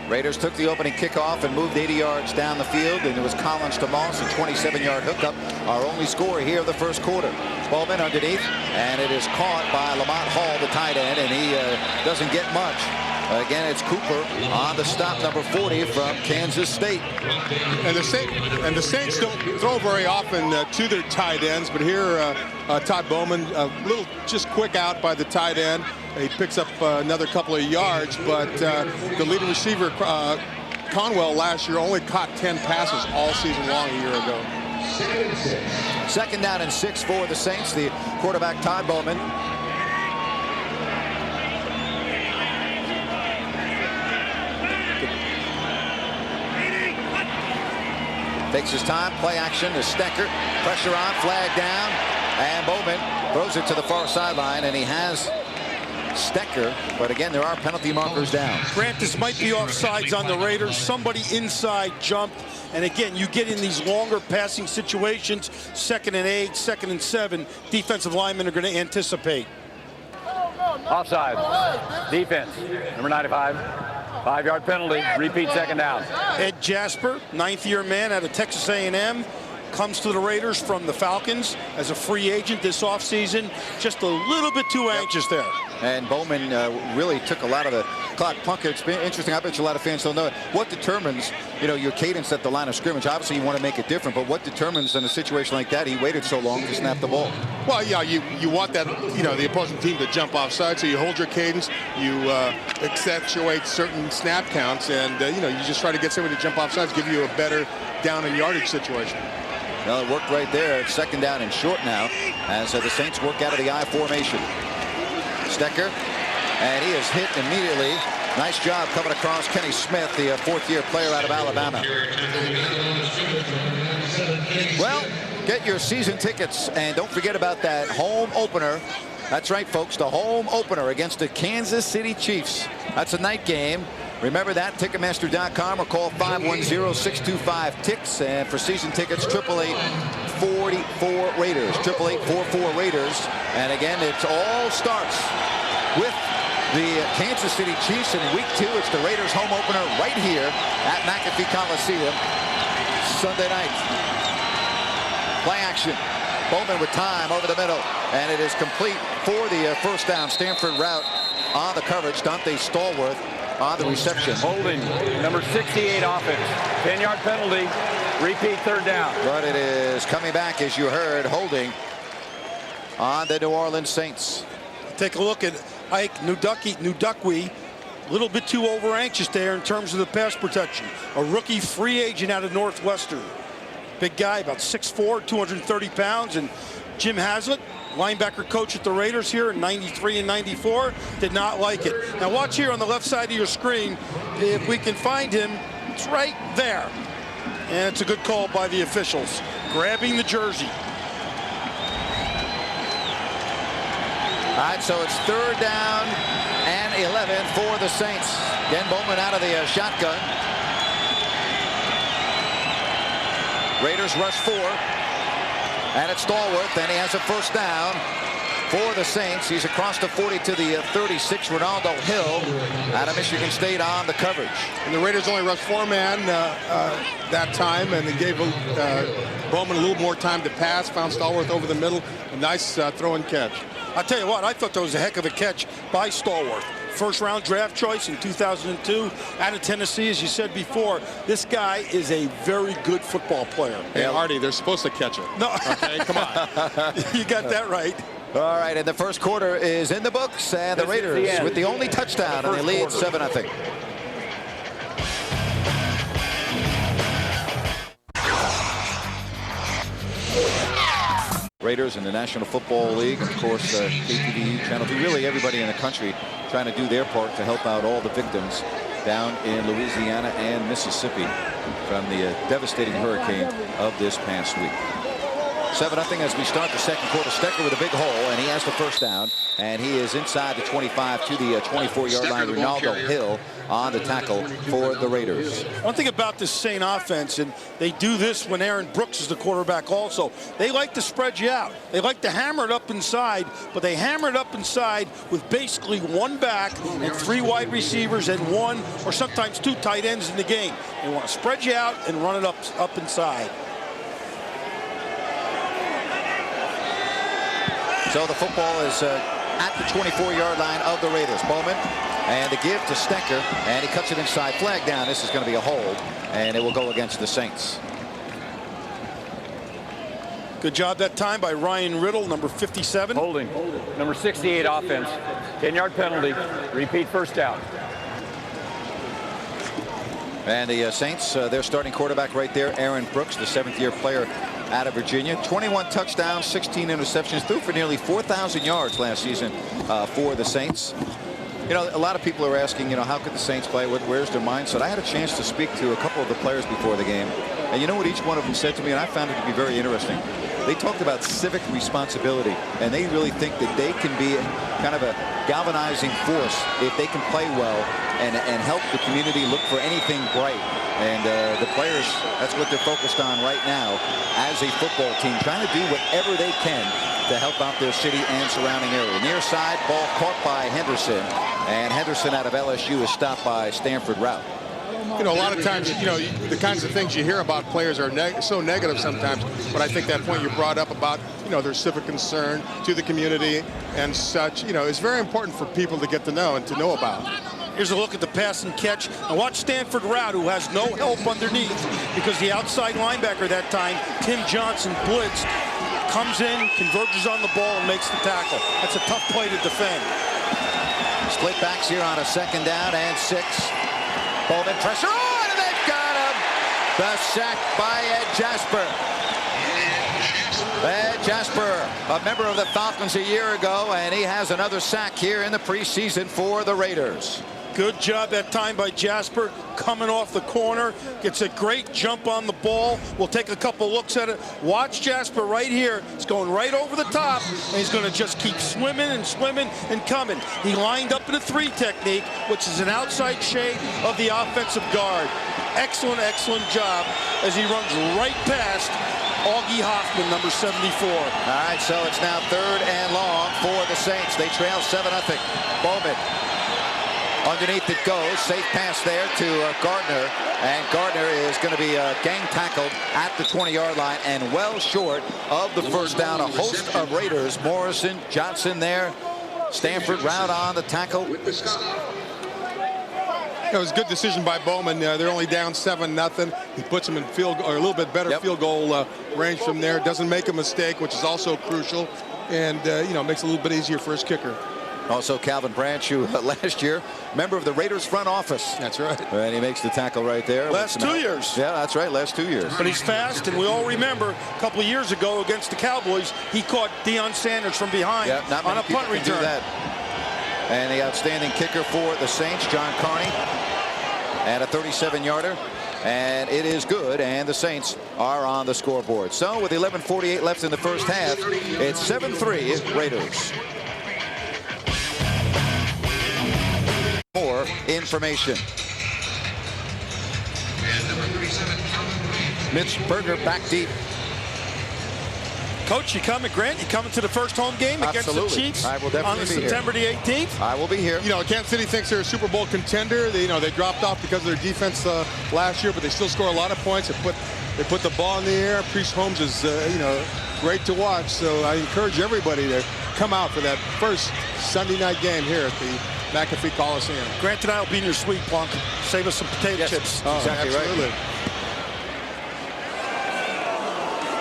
Raiders took the opening kickoff and moved 80 yards down the field, and it was Collins to Moss, a 27-yard hookup, our only score here of the first quarter. Bowman underneath, and it is caught by Lamont Hall, the tight end, and he doesn't get much. Again, it's Cooper on the stop, number 40 from Kansas State. And the Saints don't throw very often to their tight ends, but here Todd Bowman, a little just quick out by the tight end. He picks up another couple of yards, but the leading receiver, Conwell, last year only caught 10 passes all season long a year ago. 2nd down and 6 for the Saints. The quarterback, Todd Bowman. Takes his time, play action to Stecker. Pressure on, flag down, and Bowman throws it to the far sideline, and he has Stecker, but again, there are penalty markers down. Grant, this might be offsides on the Raiders. Somebody inside jumped, and again, you get in these longer passing situations, 2nd and 8, 2nd and 7, defensive linemen are going to anticipate. Offside. Defense, number 95. 5-yard penalty, repeat 2nd down. Ed Jasper, 9th-year man out of Texas A&M, comes to the Raiders from the Falcons as a free agent this offseason. Just a little bit too anxious there. And Bowman really took a lot of the clock. Punk, it's been interesting. I bet you a lot of fans don't know it. What determines, your cadence at the line of scrimmage? Obviously, you want to make it different, but what determines in a situation like that? He waited so long to snap the ball. Well, yeah, you want that, the opposing team to jump offside, so you hold your cadence, you accentuate certain snap counts, and you just try to get somebody to jump offsides, give you a better down and yardage situation. Well, it worked right there. 2nd down and short now as the Saints work out of the I formation. Stecker, and he is hit immediately. Nice job coming across. Kenny Smith, the 4th-year player out of Alabama. Well, get your season tickets, and don't forget about that home opener. That's right, folks, the home opener against the Kansas City Chiefs. That's a night game. Remember that, Ticketmaster.com, or call 510-625-TICKS. And for season tickets, 888-44 Raiders, 888-44 Raiders. And again, it all starts with the Kansas City Chiefs in week 2. It's the Raiders home opener right here at McAfee Coliseum Sunday night. Play action. Bowman with time over the middle, and it is complete for the first down. Stanford route on the coverage. Dante Stallworth on the reception. Holding, number 68 offense. 10-yard penalty, repeat 3rd down. But it is coming back, as you heard, holding on the New Orleans Saints. Take a look at Ike Nudukwe. A little bit too over anxious there in terms of the pass protection. A rookie free agent out of Northwestern. Big guy, about 6'4", 230 pounds, and Jim Haslett, linebacker coach at the Raiders here in 93 and 94, did not like it. Now watch here on the left side of your screen. If we can find him, it's right there. And it's a good call by the officials. Grabbing the jersey. All right, so it's 3rd down and 11 for the Saints. Again, Bowman out of the shotgun. Raiders rush 4. And it's Stallworth, and he has a first down for the Saints. He's across the 40 to the 36. Ronaldo Hill out of Michigan State on the coverage. And the Raiders only rushed 4-man that time, and they gave Bowman a little more time to pass. Found Stallworth over the middle. A nice throw and catch. I'll tell you what, I thought that was a heck of a catch by Stallworth. first-round draft choice in 2002 out of Tennessee. As you said before, this guy is a very good football player. Hey, Artie, they're supposed to catch it. No. Okay, come on. You got that right. All right, and the first quarter is in the books, and the Raiders with the only touchdown, and they lead 7-0. Raiders in the National Football League, of course, KTVE, Channel 2, really everybody in the country trying to do their part to help out all the victims down in Louisiana and Mississippi from the devastating hurricane of this past week. 7-0 as we start the second quarter. Stecker with a big hole, and he has the first down, and he is inside the 25 to the 24-yard line. Ronaldo Hill on the tackle for the Raiders. One thing about this Saint offense, and they do this when Aaron Brooks is the quarterback also, they like to spread you out. They like to hammer it up inside, but they hammer it up inside with basically one back and 3 wide receivers and 1 or sometimes 2 tight ends in the game. They want to spread you out and run it up inside. So the football is at the 24-yard line of the Raiders. Bowman, and the give to Stecker, and he cuts it inside. Flag down. This is going to be a hold, and it will go against the Saints. Good job that time by Ryan Riddle, number 57. Holding. Number 68 offense. 10-yard penalty. Repeat first down. And the Saints, their starting quarterback right there, Aaron Brooks, the 7th-year player out of Virginia. 21 touchdowns, 16 interceptions, threw for nearly 4,000 yards last season for the Saints. You know, a lot of people are asking, you know, how could the Saints play? Where's their mindset? I had a chance to speak to a couple of the players before the game. And you know what each one of them said to me, and I found it to be very interesting. They talked about civic responsibility, and they really think that they can be kind of a galvanizing force if they can play well and help the community look for anything bright. And the players, that's what they're focused on right now as a football team, trying to do whatever they can to help out their city and surrounding area. Near side, ball caught by Henderson, and Henderson out of LSU is stopped by Stanford Route. You know, a lot of times, you know, the kinds of things you hear about players are so negative sometimes, but I think that point you brought up about, you know, their civic concern to the community and such, you know, is very important for people to get to know and to know about. Here's a look at the pass and catch. And watch Stanford Route, who has no help underneath because the outside linebacker that time, Tim Johnson, blitzed, comes in, converges on the ball, and makes the tackle. That's a tough play to defend. Split backs here on a 2nd down and 6. Bowman pressure on, and they've got him. The sack by Ed Jasper. Ed Jasper, a member of the Falcons a year ago, and he has another sack here in the preseason for the Raiders. Good job that time by Jasper, coming off the corner, gets a great jump on the ball. We'll take a couple looks at it. Watch Jasper right here. It's going right over the top, and he's going to just keep swimming and swimming and coming. He lined up in a 3 technique, which is an outside shade of the offensive guard. Excellent, excellent job as he runs right past Augie Hoffman, number 74. All right, so it's now 3rd and long for the Saints. They trail 7-0. Bowman. Underneath it goes. Safe pass there to Gardner. And Gardner is going to be gang tackled at the 20-yard line and well short of the first down. A host of Raiders. Morrison, Johnson there. Stanford Route on the tackle. It was a good decision by Bowman. They're only down 7-0. He puts them in field or a little bit better field goal range from there. Doesn't make a mistake, which is also crucial, and you know, makes it a little bit easier for his kicker. Also Calvin Branch, who last year, member of the Raiders front office. That's right. And he makes the tackle right there. Last 2 years. Yeah, that's right, last 2 years. But he's fast, and we all remember a couple of years ago against the Cowboys, he caught Deion Sanders from behind on a punt return. Do that. And the outstanding kicker for the Saints, John Carney, and a 37-yarder. And it is good, and the Saints are on the scoreboard. So with 11:48 left in the first half, it's 7-3 Raiders. More information. Mitch Berger back deep. Coach, you coming, Grant? You coming to the first home game against the Chiefs? I will definitely on September the 18th? I will be here. You know, Kansas City thinks they're a Super Bowl contender. They dropped off because of their defense last year, but they still score a lot of points and put They put the ball in the air. Priest Holmes is, great to watch. So I encourage everybody to come out for that first Sunday night game here at the McAfee Coliseum. Grant and I will be in your suite, Plunk. Save us some potato chips. Oh, exactly right.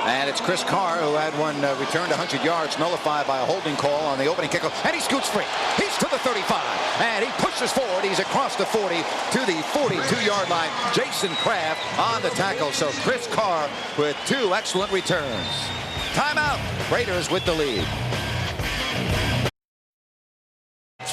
And it's Chris Carr who had one returned 100 yards, nullified by a holding call on the opening kickoff. And he scoots free. He's to the 35. And he pushes forward. He's across the 40 to the 42-yard line. Jason Kraft on the tackle. So Chris Carr with 2 excellent returns. Timeout. Raiders with the lead.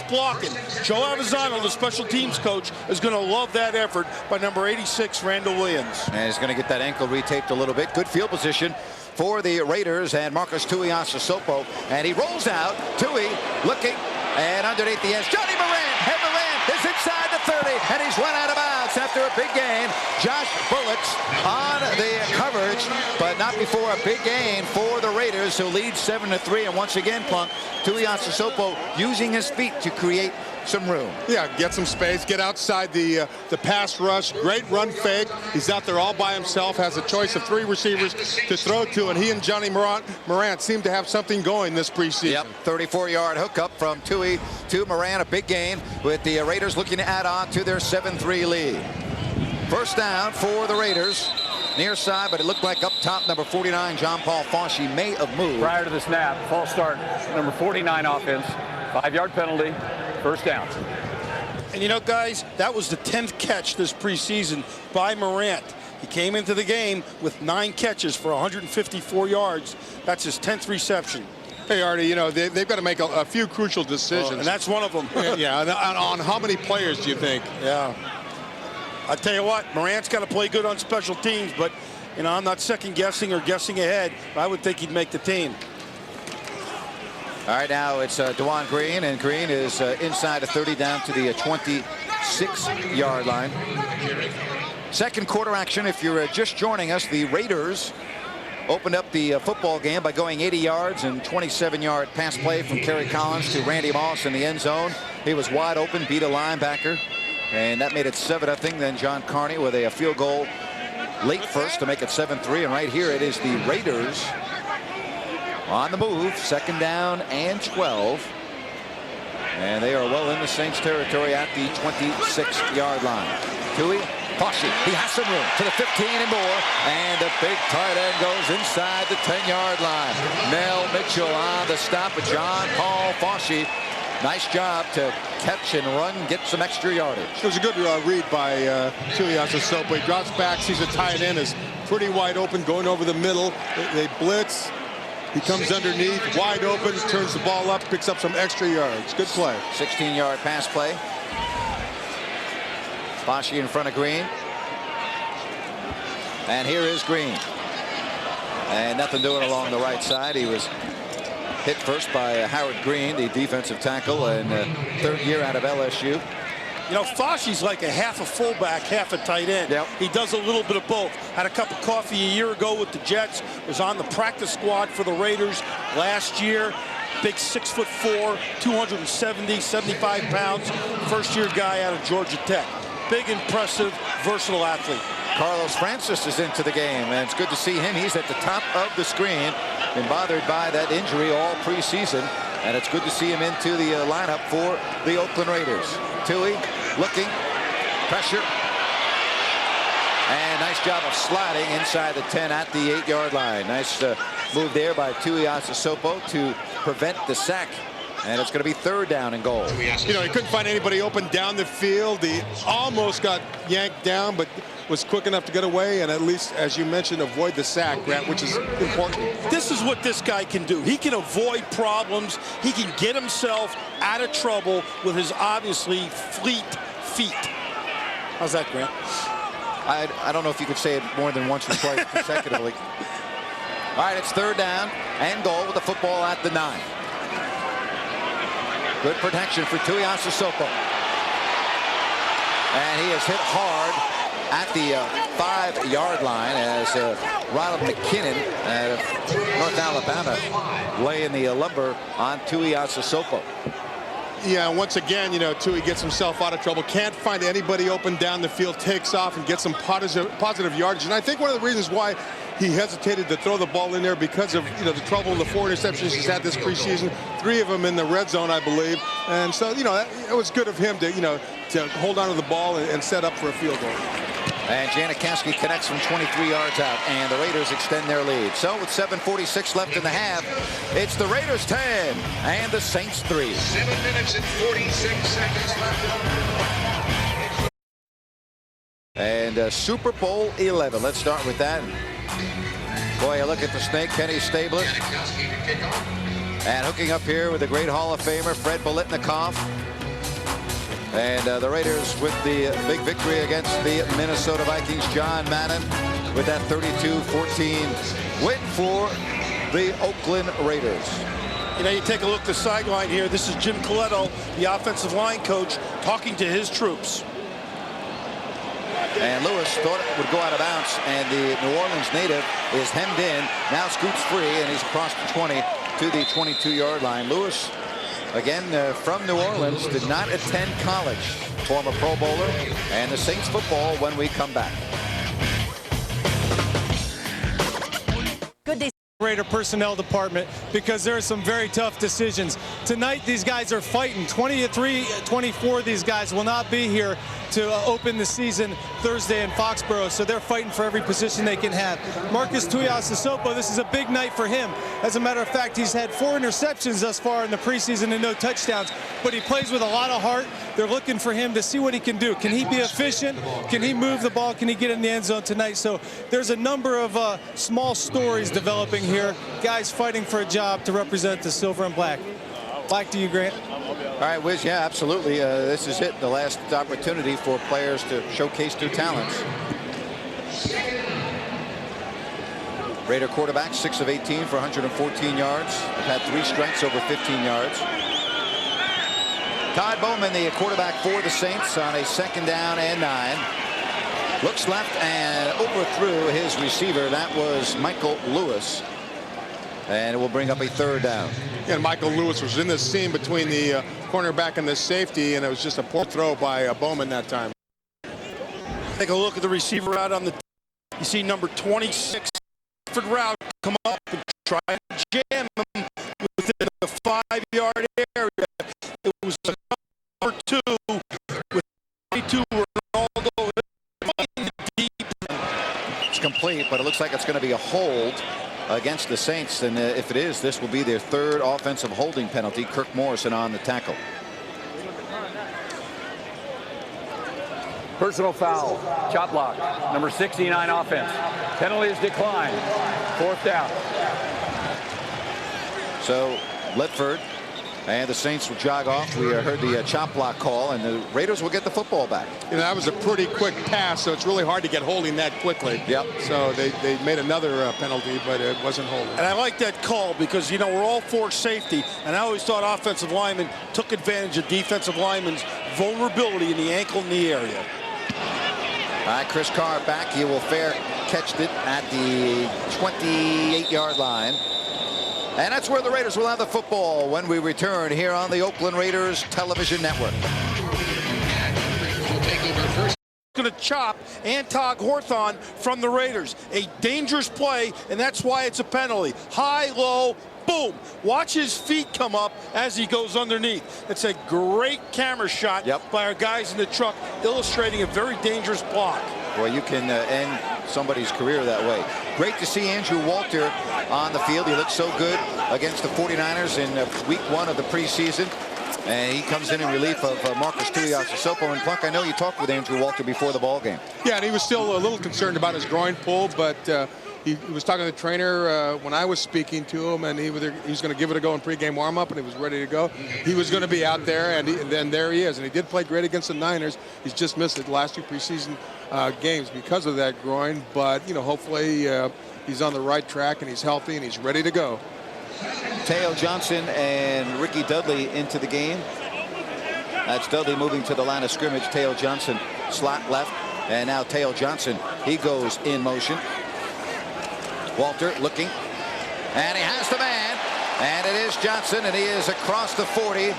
Blocking. Joe Avizano, the special teams coach, is going to love that effort by number 86, Randall Williams. And he's going to get that ankle retaped a little bit. Good field position for the Raiders and Marcus Tuiasosopo. And he rolls out. Tui looking and underneath the edge. Johnny Morant. And Morant is inside the 30 and he's run out of bounds after a big gain. Josh Bullets on the coverage, but not before a big gain for the Raiders, who lead 7-3. And once again, Plunk, Tuiasosopo using his feet to create some room. Yeah, get some space, get outside the pass rush. Great run fake. He's out there all by himself, has a choice of 3 receivers to throw to, and he and Johnny Morant seem to have something going this preseason. Yep, 34-yard hookup from Tui to Morant, a big gain, with the Raiders looking to add on to their 7-3 lead. First down for the Raiders. Near side, but it looked like up top, number 49, John Paul Fauci may have moved. Prior to the snap, false start, number 49 offense, 5-yard penalty, first down. And you know, guys, that was the 10th catch this preseason by Morant. He came into the game with 9 catches for 154 yards. That's his 10th reception. Hey, Artie, they've got to make a few crucial decisions. And that's one of them. Yeah, on how many players do you think? Yeah. I tell you what, Morant's got to play good on special teams, but, I'm not second-guessing or guessing ahead. I would think he'd make the team. All right, now it's DeJuan Green, and Green is inside the 30 down to the 26-yard line. Second quarter action. If you're just joining us, the Raiders opened up the football game by going 80 yards and 27-yard pass play from Kerry Collins to Randy Moss in the end zone. He was wide open, beat a linebacker, and that made it 7-0. Then John Carney with a field goal late first to make it 7-3. And right here it is the Raiders on the move, second down and 12. And they are well in the Saints territory at the 26-yard line. Tui, Fauci, he has some room to the 15 and more. And the big tight end goes inside the 10-yard line. Mel Mitchell on the stop of John Paul Fauci. Nice job to catch and run, get some extra yardage. It was a good read by Tuiasosopo. He drops back, sees a tight end is pretty wide open, going over the middle. They blitz. He comes underneath, wide open, turns the ball up, picks up some extra yards. Good play. 16-yard pass play. Fauci in front of Green. And here is Green. And nothing doing along the right side. He was hit first by Howard Green, the defensive tackle, and third year out of LSU. Fauci's like a half a fullback, half a tight end. Yep. He does a little bit of both. Had a cup of coffee a year ago with the Jets. Was on the practice squad for the Raiders last year. Big 6'4", 270, 75 pounds. First-year guy out of Georgia Tech. Big, impressive, versatile athlete. Carlos Francis is into the game, and it's good to see him. He's at the top of the screen. Been bothered by that injury all preseason, and it's good to see him into the lineup for the Oakland Raiders. Tui looking, pressure, and nice job of sliding inside the 10 at the 8-yard line. Nice move there by Tuiasosopo to prevent the sack. And it's going to be third down and goal. He couldn't find anybody open down the field. He almost got yanked down, but was quick enough to get away and at least, as you mentioned, avoid the sack, Grant, which is important. This is what this guy can do. He can avoid problems. He can get himself out of trouble with his obviously fleet feet. How's that, Grant? I don't know if you could say it more than once or twice consecutively. All right, it's third down and goal with the football at the 9. Good protection for Tuiasosopo. And he is hit hard at the 5-yard line as Ronald McKinnon out of North Alabama laying the lumber on Tuiasosopo. Yeah, once again, you know, Tui gets himself out of trouble. Can't find anybody open down the field, takes off and gets some positive yardage. And I think one of the reasons why he hesitated to throw the ball in there because of, you know, the trouble, the 4 interceptions he's had this preseason, 3 of them in the red zone, I believe. And so, you know, it was good of him to, you know, to hold on to the ball and set up for a field goal. And Janikowski connects from 23 yards out, and the Raiders extend their lead. So with 7:46 left in the half, it's the Raiders 10 and the Saints 3. 7 minutes and 46 seconds left. And Super Bowl 11. Let's start with that. Boy, you look at the snake, Kenny Stabler. And hooking up here with the great Hall of Famer, Fred Biletnikoff. And the Raiders with the big victory against the Minnesota Vikings. John Madden with that 32-14 win for the Oakland Raiders. You know, you take a look at the sideline here. This is Jim Coletto, the offensive line coach, talking to his troops. And Lewis thought it would go out of bounds, and the New Orleans native is hemmed in. Now scoots free, and he's across the 20 to the 22-yard line. Lewis, again, from New Orleans, did not attend college. Former Pro Bowler, and the Saints football when we come back. Good day. Raider personnel department, because there are some very tough decisions. Tonight, these guys are fighting. 23, 24, these guys will not be here to open the season Thursday in Foxborough, so they're fighting for every position they can have. Marcus Tuiasosopo, this is a big night for him. As a matter of fact, he's had 4 interceptions thus far in the preseason and no touchdowns, but he plays with a lot of heart. They're looking for him to see what he can do. Can he be efficient? Can he move the ball? Can he get in the end zone tonight? So there's a number of small stories developing here. Guys fighting for a job to represent the silver and black. Back to you, Grant. All right, Wiz, yeah, absolutely. This is it, the last opportunity for players to showcase their talents. Raider quarterback, 6 of 18 for 114 yards. Had 3 strikes over 15 yards. Todd Bowman, the quarterback for the Saints, on a 2nd down and 9. Looks left and overthrew his receiver. That was Michael Lewis. And it will bring up a 3rd down. And Michael Lewis was in the seam between the cornerback and the safety, and it was just a poor throw by Bowman that time. Take a look at the receiver out on the. You see number 26 route come up and try to jam him within the 5-yard area. It was number 2 with 22 Ronaldo in the deep. It's complete, but it looks like it's going to be a hold against the Saints, and if it is, this will be their 3rd offensive holding penalty. Kirk Morrison on the tackle. Personal foul, chop block, number 69 offense. Penalty is declined. 4th down. So Ledford and the Saints will jog off. We heard the chop block call, and the Raiders will get the football back. You know, that was a pretty quick pass, so it's really hard to get holding that quickly. Yep. So they made another penalty, but it wasn't holding. And I like that call because, you know, we're all for safety, and I always thought offensive linemen took advantage of defensive linemen's vulnerability in the ankle and knee area. All right, Chris Carr back. He will fair catch it at the 28-yard line. And that's where the Raiders will have the football when we return here on the Oakland Raiders television network. Going to chop Antog Horthon from the Raiders. A dangerous play, and that's why it's a penalty. High, low, boom. Watch his feet come up as he goes underneath. It's a great camera shot by our guys in the truck, illustrating a very dangerous block. Well, you can end somebody's career that way. Great to see Andrew Walter on the field. He looked so good against the 49ers in week 1 of the preseason. And he comes in relief of Marcus Tuiasosopo. And Plunk, I know you talked with Andrew Walter before the ball game. Yeah, and he was still a little concerned about his groin pull, but he was talking to the trainer when I was speaking to him, and he was going to give it a go in pregame warm-up, and he was ready to go. He was going to be out there, and then there he is. And he did play great against the Niners. He's just missed the last 2 preseason games because of that groin, but, you know, hopefully he's on the right track, and he's healthy, and he's ready to go. Teo Johnson and Ricky Dudley into the game. That's Dudley moving to the line of scrimmage. Teo Johnson slot left, and now Teo Johnson, he goes in motion. Walter looking, and he has the man, and it is Johnson, and he is across the 40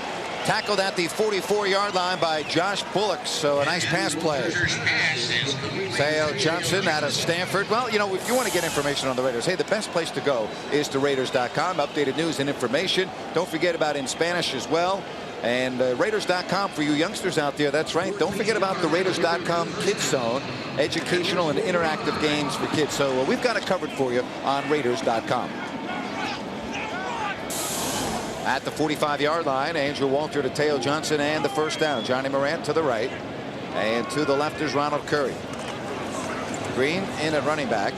Tackled at the 44-yard line by Josh Bullock. So a nice pass play. Theo Johnson out of Stanford. Well, you know, if you want to get information on the Raiders, hey, the best place to go is to Raiders.com. Updated news and information. Don't forget about In Spanish as well. And Raiders.com for you youngsters out there. That's right. Don't forget about the Raiders.com Kids Zone, educational and interactive games for kids. So we've got it covered for you on Raiders.com. At the 45-yard line, Andrew Walter to Theo Johnson and the first down. Johnny Morant to the right. And to the left is Ronald Curry. Green in at running back.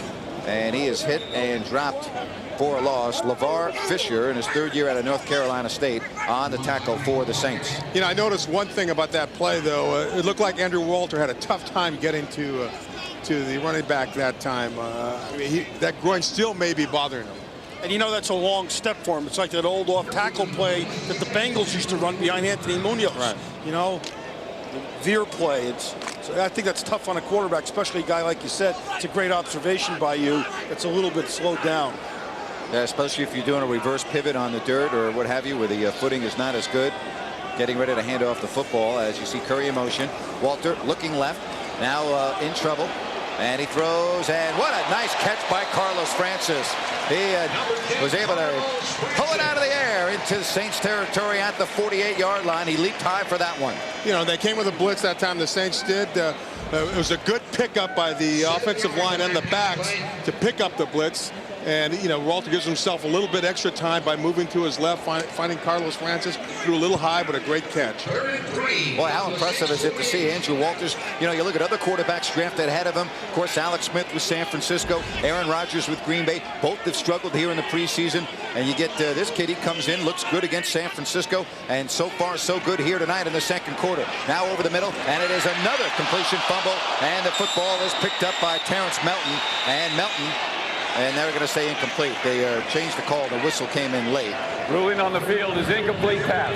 And he is hit and dropped for a loss. LeVar Fisher in his third year out of North Carolina State on the tackle for the Saints. You know, I noticed one thing about that play, though. It looked like Andrew Walter had a tough time getting to the running back that time. I mean, that groin still may be bothering him. And you know that's a long step for him. It's like that old off-tackle play that the Bengals used to run behind Anthony Munoz. Right. You know, the veer play. So I think that's tough on a quarterback, especially a guy like you said. It's a great observation by you. It's a little bit slowed down. Yeah, especially if you're doing a reverse pivot on the dirt or what have you, where the footing is not as good. Getting ready to hand off the football as you see Curry in motion. Walter looking left. Now in trouble. And he throws, and what a nice catch by Carlos Francis. He was able to pull it out of the air into Saints territory at the 48-yard line. He leaped high for that one. You know, they came with a blitz that time, the Saints did. It was a good pickup by the offensive line and the backs to pick up the blitz. And, you know, Walter gives himself a little bit extra time by moving to his left, finding Carlos Francis. Threw a little high, but a great catch. Boy, how impressive is it to see Andrew Walters. You know, you look at other quarterbacks drafted ahead of him. Of course, Alex Smith with San Francisco. Aaron Rodgers with Green Bay. Both have struggled here in the preseason. And you get this kid, he comes in, looks good against San Francisco. And so far, so good here tonight in the second quarter. Now over the middle, and it is another completion fumble. And the football is picked up by Terrence Melton. And Melton... and they're going to say incomplete. They changed the call. The whistle came in late. Ruling on the field is incomplete pass.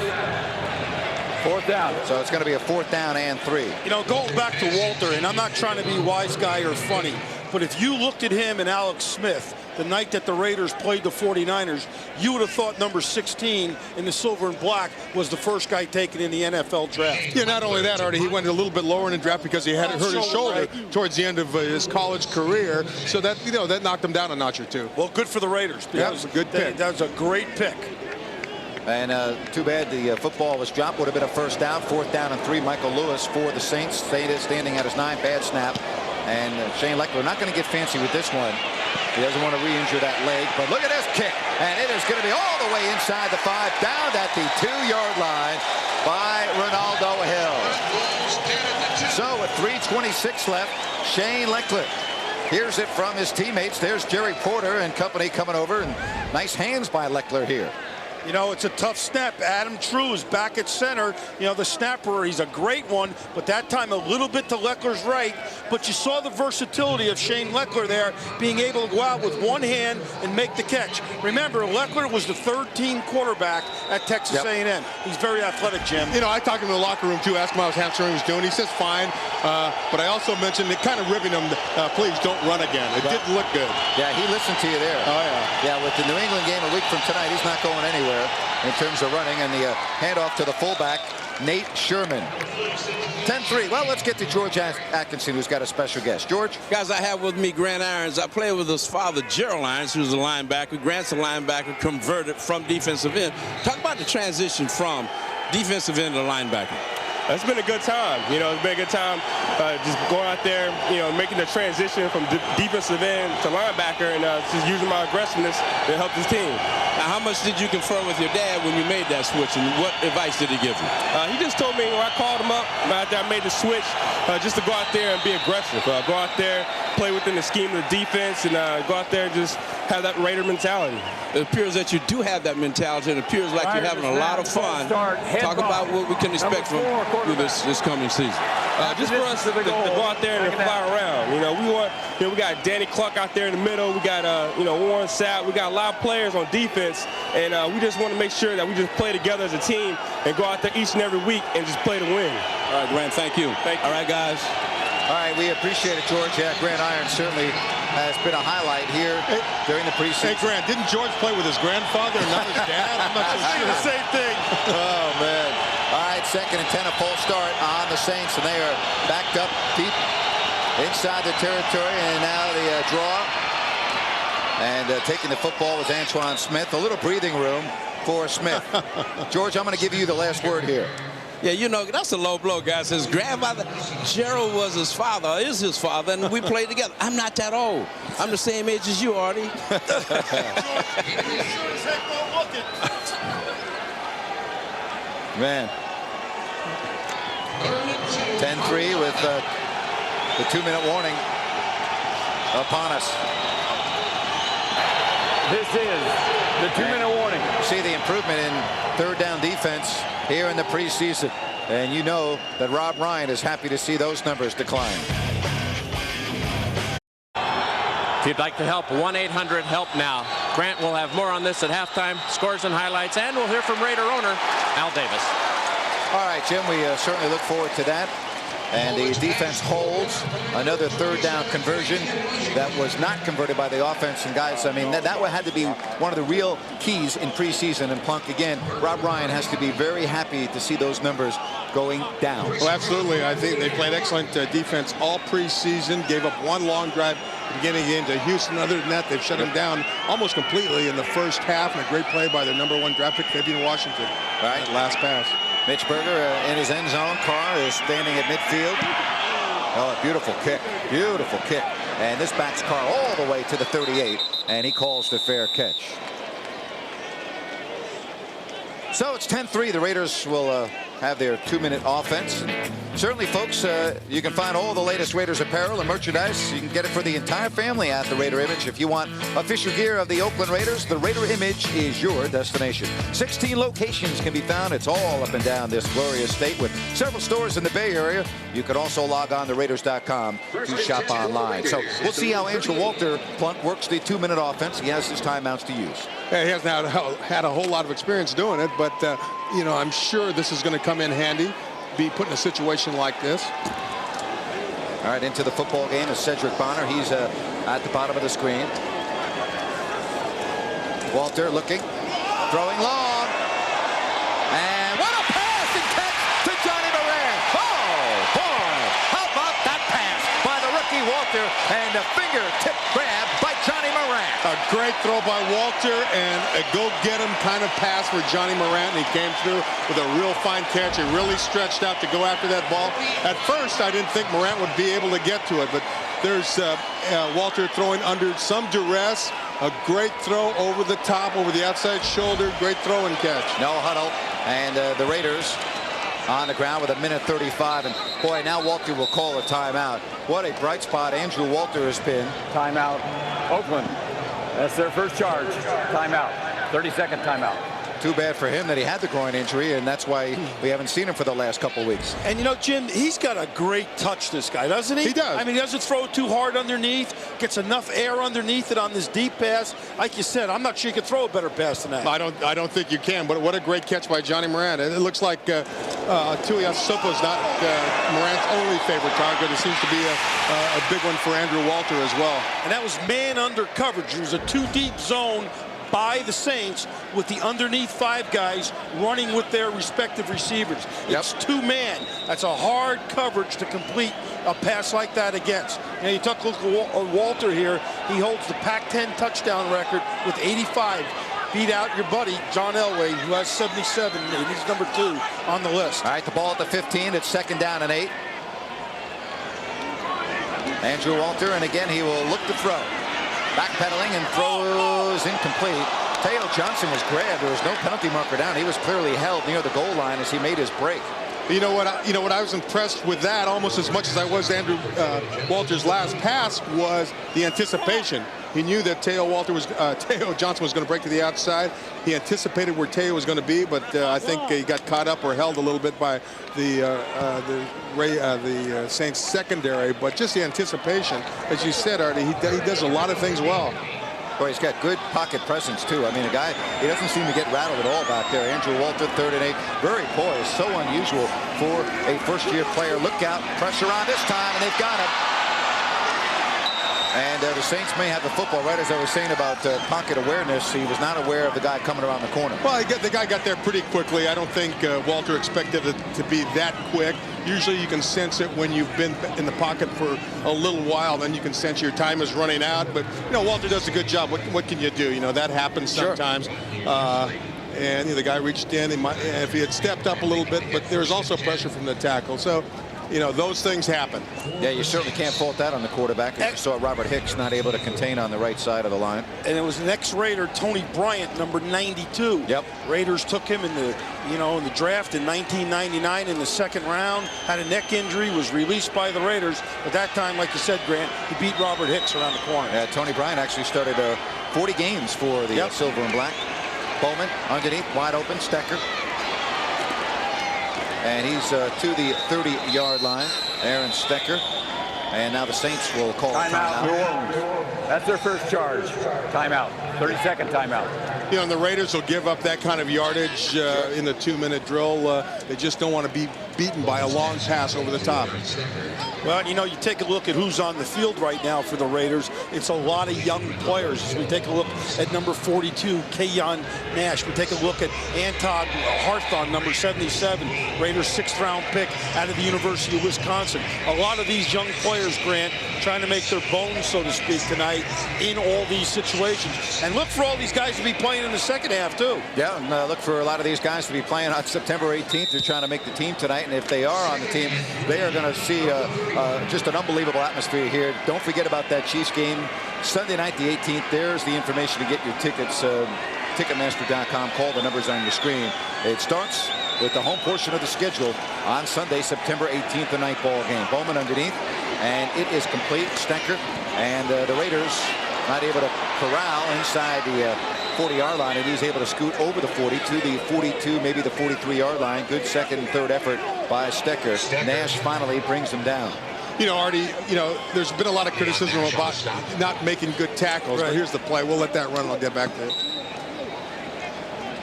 Fourth down. So it's going to be a 4th down and 3. You know, going back to Walter, and I'm not trying to be wise guy or funny, but if you looked at him and Alex Smith the night that the Raiders played the 49ers, you would have thought number 16 in the silver and black was the first guy taken in the NFL draft. Yeah, not only that, Artie, he went a little bit lower in the draft because he had hurt his shoulder towards the end of his college career. So that, you know, that knocked him down a notch or two. Well, good for the Raiders. Yeah, it was a good pick. That was a great pick. And too bad the football was dropped. Would have been a first down. 4th down and 3. Michael Lewis for the Saints, standing at his 9. Bad snap. And Shane Leckler not going to get fancy with this one. He doesn't want to re-injure that leg. But look at this kick. And it is going to be all the way inside the 5, down at the 2-yard line by Ronaldo Hill. So with 3:26 left, Shane Leckler hears it from his teammates. There's Jerry Porter and company coming over. And nice hands by Leckler here. You know, it's a tough snap. Adam Thru is back at center. You know, the snapper, he's a great one, but that time a little bit to Leckler's right. But you saw the versatility of Shane Leckler there, being able to go out with one hand and make the catch. Remember, Leckler was the 3rd-team quarterback at Texas A&M. He's very athletic, Jim. You know, I talked to him in the locker room, too, asked him how his hamstring was doing. He says fine, but I also mentioned it, kind of ribbing him, please don't run again. It didn't look good. Yeah, he listened to you there. Oh, yeah. Yeah, with the New England game a week from tonight, he's not going anywhere in terms of running. And the handoff to the fullback, Nate Sherman. 10-3. Well, let's get to George Atkinson, who's got a special guest. George? Guys, I have with me Grant Irons. I played with his father, Gerald Irons, who's a linebacker. Grant's a linebacker converted from defensive end. Talk about the transition from defensive end to linebacker. It's been a good time. You know, it's been a good time just going out there, you know, making the transition from defensive end to linebacker and just using my aggressiveness to help this team. Now, how much did you confer with your dad when you made that switch, and what advice did he give you? He just told me when I called him up after I made the switch just to go out there and be aggressive. Go out there, play within the scheme of the defense, and go out there and just have that Raider mentality. It appears that you do have that mentality. It appears like you're having a lot of fun. Talk about what we can expect from you this coming season. Just for us to go out there and fly around. You know, we got Danny Clark out there in the middle. We got Warren Sapp. We got a lot of players on defense, and we just want to make sure that we just play together as a team and go out there each and every week and just play to win. All right, Grant. Thank you. All right, guys. All right, we appreciate it, George. Yeah, Grant Irons certainly has been a highlight here during the preseason. Hey, Grant, didn't George play with his grandfather and not his dad? I'm not so sure. The same thing. Oh, man. All right, 2nd and 10, a false start on the Saints, and they are backed up deep inside the territory, and now the draw. And taking the football was Antoine Smith. A little breathing room for Smith. George, I'm going to give you the last word here. Yeah, you know, that's a low blow, guys. His grandfather, Gerald, was his father, is his father, and we played together. I'm not that old. I'm the same age as you, Artie. Man. 10-3 with the 2-minute warning upon us. This is the 2-minute warning. See the improvement in 3rd down defense here in the preseason. And you know that Rob Ryan is happy to see those numbers decline. If you'd like to help, 1-800-HELP now. Grant will have more on this at halftime, scores and highlights, and we'll hear from Raider owner Al Davis. All right, Jim, we certainly look forward to that. And the defense holds another 3rd down conversion that was not converted by the offense. And guys, I mean, that had to be one of the real keys in preseason. And Plunk, again, Rob Ryan has to be very happy to see those numbers going down. Well, absolutely. I think they played excellent defense all preseason, gave up one long drive beginning into Houston. Other than that, they've shut him down almost completely in the first half. And a great play by their #1 draft pick, Fabian Washington. Right. That last pass. Mitch Berger in his end zone. Carr is standing at midfield. Oh, a beautiful kick. Beautiful kick. And this backs Carr all the way to the 38. And he calls the fair catch. So it's 10-3. The Raiders will have their 2-minute offense. And certainly, folks, you can find all the latest Raiders apparel and merchandise. You can get it for the entire family at the Raider Image. If you want official gear of the Oakland Raiders, the Raider Image is your destination. 16 locations can be found. It's all up and down this glorious state with several stores in the Bay Area. You can also log on to Raiders.com to shop online. So we'll see how Andrew Walter Plunk works the 2-minute offense. He has his timeouts to use. Yeah, he hasn't had a whole lot of experience doing it, but you know, I'm sure this is going to come in handy, be put in a situation like this. All right, into the football game is Cedric Bonner. He's at the bottom of the screen. Walter looking, throwing long, and what a pass and catch to Johnny Moran. Oh boy, how about that pass by the rookie Walter, and a fingertip grab by Johnny Moran. A great throw by Walter and a go-get-him kind of pass for Johnny Moran. He came through with a real fine catch. He really stretched out to go after that ball. At first, I didn't think Moran would be able to get to it, but there's Walter throwing under some duress. A great throw over the top, over the outside shoulder. Great throw and catch. No huddle, and the Raiders on the ground with 1:35. And boy, now Walter will call a timeout. What a bright spot Andrew Walter has been. Timeout, Oakland. That's their first charge. Timeout. 30-second timeout. Too bad for him that he had the groin injury, and that's why we haven't seen him for the last couple weeks. And you know, Jim, he's got a great touch, this guy, doesn't he? He does. I mean, he doesn't throw too hard underneath, gets enough air underneath it on this deep pass. Like you said, I'm not sure you could throw a better pass than that. I don't think you can, but what a great catch by Johnny Moran. It looks like Tuiasosopo is not Moran's only favorite target. It seems to be a big one for Andrew Walter as well. And that was man under coverage. It was a 2-deep zone by the Saints with the underneath 5 guys running with their respective receivers. It's 2-man. That's a hard coverage to complete a pass like that against. You know, you took a look at Walter here. He holds the Pac-10 touchdown record with 85. Beat out your buddy, John Elway, who has 77, and he's number 2 on the list. All right, the ball at the 15. It's 2nd down and 8. Andrew Walter, and again, he will look to throw. Backpedaling and throws incomplete. Teo Johnson was grabbed. There was no penalty marker down. He was clearly held near the goal line as he made his break. You know what? I was impressed with that almost as much as I was Andrew Walter's last pass was the anticipation. He knew that Teo Johnson was going to break to the outside. He anticipated where Teo was going to be, but I think he got caught up or held a little bit by the Saints secondary. But just the anticipation, as you said, Artie, he does a lot of things well. Boy, he's got good pocket presence, too. I mean, a guy, he doesn't seem to get rattled at all back there. Andrew Walter, 3rd and 8. Very poised. So unusual for a first-year player. Look out. Pressure on this time, and they've got him. And the Saints may have the football, right as I was saying about pocket awareness. He was not aware of the guy coming around the corner. Well, the guy got there pretty quickly. I don't think Walter expected it to be that quick. Usually you can sense it when you've been in the pocket for a little while. Then you can sense your time is running out. But, Walter does a good job. What can you do? That happens sometimes. And the guy reached in. If he had stepped up a little bit, but there's also pressure from the tackle. So, those things happen. Yeah, you certainly can't fault that on the quarterback. As you saw Robert Hicks not able to contain on the right side of the line. And it was an ex-Raider, Tony Bryant, number 92. Yep. Raiders took him in the, in the draft in 1999 in the second round. Had a neck injury, was released by the Raiders. At that time, like you said, Grant, he beat Robert Hicks around the corner. Yeah, Tony Bryant actually started 40 games for the Silver and Black. Bowman underneath, wide open, Stecker. And he's to the 30-yard line, Aaron Stecker. And now the Saints will call timeout. New Orleans. That's their first charge. Timeout. 30-second timeout. And the Raiders will give up that kind of yardage in the 2-minute drill. They just don't want to be beaten by a long pass over the top. Well, you take a look at who's on the field right now for the Raiders. It's a lot of young players. As we take a look at number 42, Keyon Nash. We take a look at Anton Harthon, number 77, Raiders 6th-round pick out of the University of Wisconsin. A lot of these young players, Grant, trying to make their bones, so to speak, tonight in all these situations. And look for all these guys to be playing in the second half, too. Yeah, and look for a lot of these guys to be playing on September 18th. They're trying to make the team tonight. And if they are on the team, they are going to see just an unbelievable atmosphere here. Don't forget about that Chiefs game Sunday night, the 18th. There's the information to get your tickets. Ticketmaster.com. Call the numbers on your screen. It starts with the home portion of the schedule on Sunday, September 18th, the night ball game. Bowman underneath, and it is complete. Stecker and the Raiders not able to corral inside the 40-yard line, and he's able to scoot over the 40 to the 42, maybe the 43-yard line. Good second and third effort by Stecker. Nash finally brings him down. Artie, there's been a lot of criticism about not making good tackles. But here's the play. We'll let that run. I'll get back to it.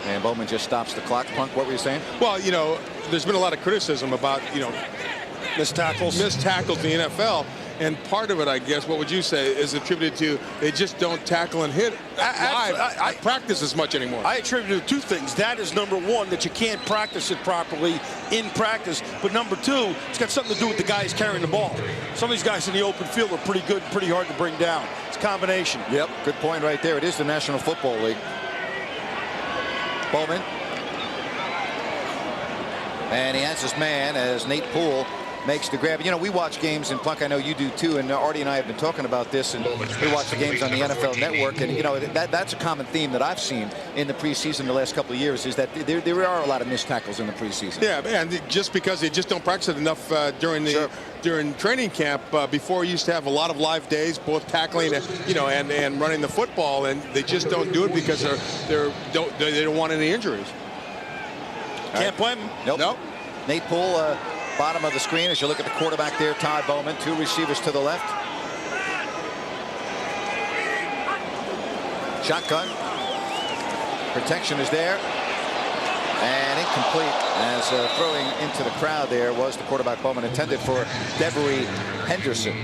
And Bowman just stops the clock. Punk, what were you saying? Well, there's been a lot of criticism about, missed tackles in the NFL. And part of it, I guess, what would you say, is attributed to they just don't tackle and hit live. I practice as much anymore. I attribute it to two things. That is number one, that you can't practice it properly in practice. But number two, it's got something to do with the guys carrying the ball. Some of these guys in the open field are pretty good, pretty hard to bring down. It's a combination. Yep, good point right there. It is the National Football League. Bowman. And he has his man as Nate Poole makes the grab. We watch games, and Plunk, I know you do too, and Artie and I have been talking about this, and we watch the games on the NFL Network, and that's a common theme that I've seen in the preseason the last couple of years, is that there are a lot of missed tackles in the preseason. Yeah, and just because they just don't practice it enough during training camp. Before, you used to have a lot of live days, both tackling and running the football, and they just don't do it because they don't want any injuries. Can't blame them. Nope. Nate Poole, bottom of the screen as you look at the quarterback there, Todd Bowman. Two receivers to the left. Shotgun. Protection is there. And incomplete, as throwing into the crowd there was the quarterback Bowman intended for Devery Henderson.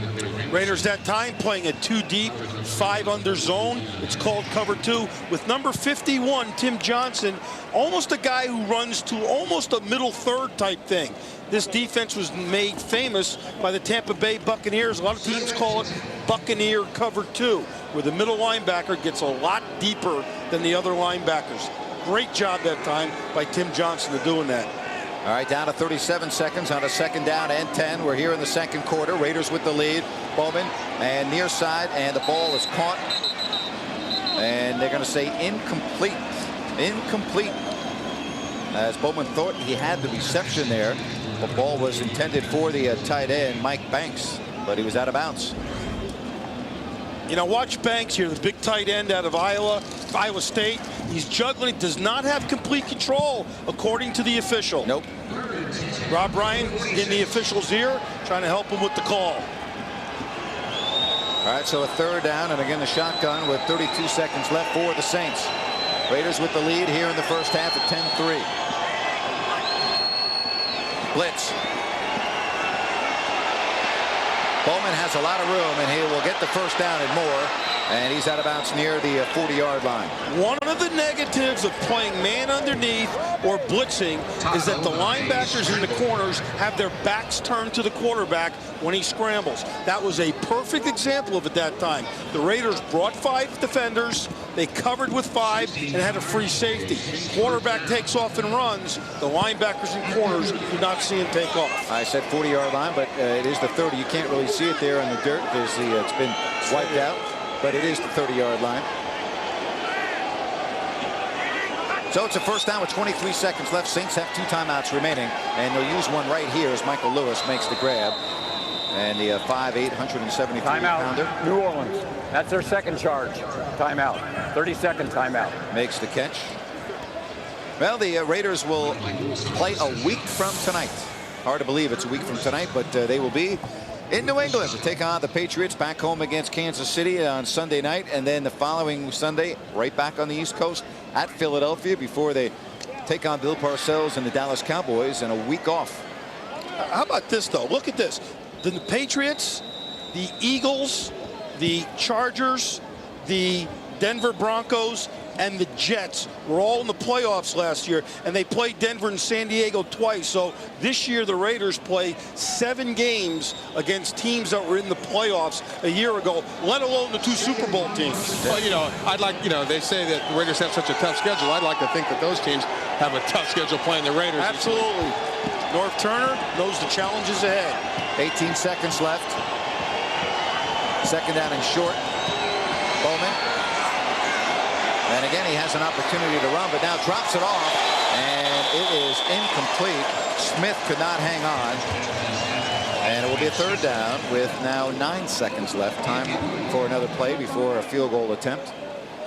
Raiders that time playing a 2 deep, 5 under zone. It's called cover 2 with number 51, Tim Johnson, almost a guy who runs to almost a middle third type thing. This defense was made famous by the Tampa Bay Buccaneers. A lot of teams call it Buccaneer cover 2, where the middle linebacker gets a lot deeper than the other linebackers. Great job that time by Tim Johnson of doing that. All right, down to 37 seconds on a second down and 10. We're here in the second quarter. Raiders with the lead. Bowman and near side, and the ball is caught. And they're going to say incomplete. Incomplete. As Bowman thought he had the reception there. The ball was intended for the tight end, Mike Banks, but he was out of bounds. Watch Banks here, the big tight end out of Iowa State. He's juggling, does not have complete control, according to the official. Nope. Rob Ryan in the official's ear, trying to help him with the call. All right, so a third down, and again the shotgun with 32 seconds left for the Saints. Raiders with the lead here in the first half at 10-3. Blitz. Bowman has a lot of room, and he will get the first down and more. And he's out of bounds near the 40-yard line. One of the negatives of playing man underneath or blitzing is that the linebackers in the corners have their backs turned to the quarterback when he scrambles. That was a perfect example of it that time. The Raiders brought 5 defenders. They covered with 5 and had a free safety. Quarterback takes off and runs. The linebackers and corners do not see him take off. I said 40-yard line, but it is the 30. You can't really see it there in the dirt. It's been wiped out. But it is the 30-yard line. So it's a first down with 23 seconds left. Saints have 2 timeouts remaining, and they'll use one right here as Michael Lewis makes the grab. And the 5'8", 173-pounder. Timeout, New Orleans. That's their second charge. Timeout. 30-second timeout. Makes the catch. Well, the Raiders will play a week from tonight. Hard to believe it's a week from tonight, but they will be in New England to take on the Patriots back home against Kansas City on Sunday night, and then the following Sunday right back on the East Coast at Philadelphia before they take on Bill Parcells and the Dallas Cowboys and a week off. How about this, though? Look at this. The Patriots, the Eagles, the Chargers, the Denver Broncos, and the Jets were all in the playoffs last year, and they played Denver and San Diego twice. So this year the Raiders play 7 games against teams that were in the playoffs a year ago, let alone the 2 Super Bowl teams. Well, they say that the Raiders have such a tough schedule. I'd like to think that those teams have a tough schedule playing the Raiders. Absolutely. North Turner knows the challenges ahead. 18 seconds left. Second down and short. Bowman. And again, he has an opportunity to run, but now drops it off, and it is incomplete. Smith could not hang on. And it will be a third down with now 9 seconds left. Time for another play before a field goal attempt.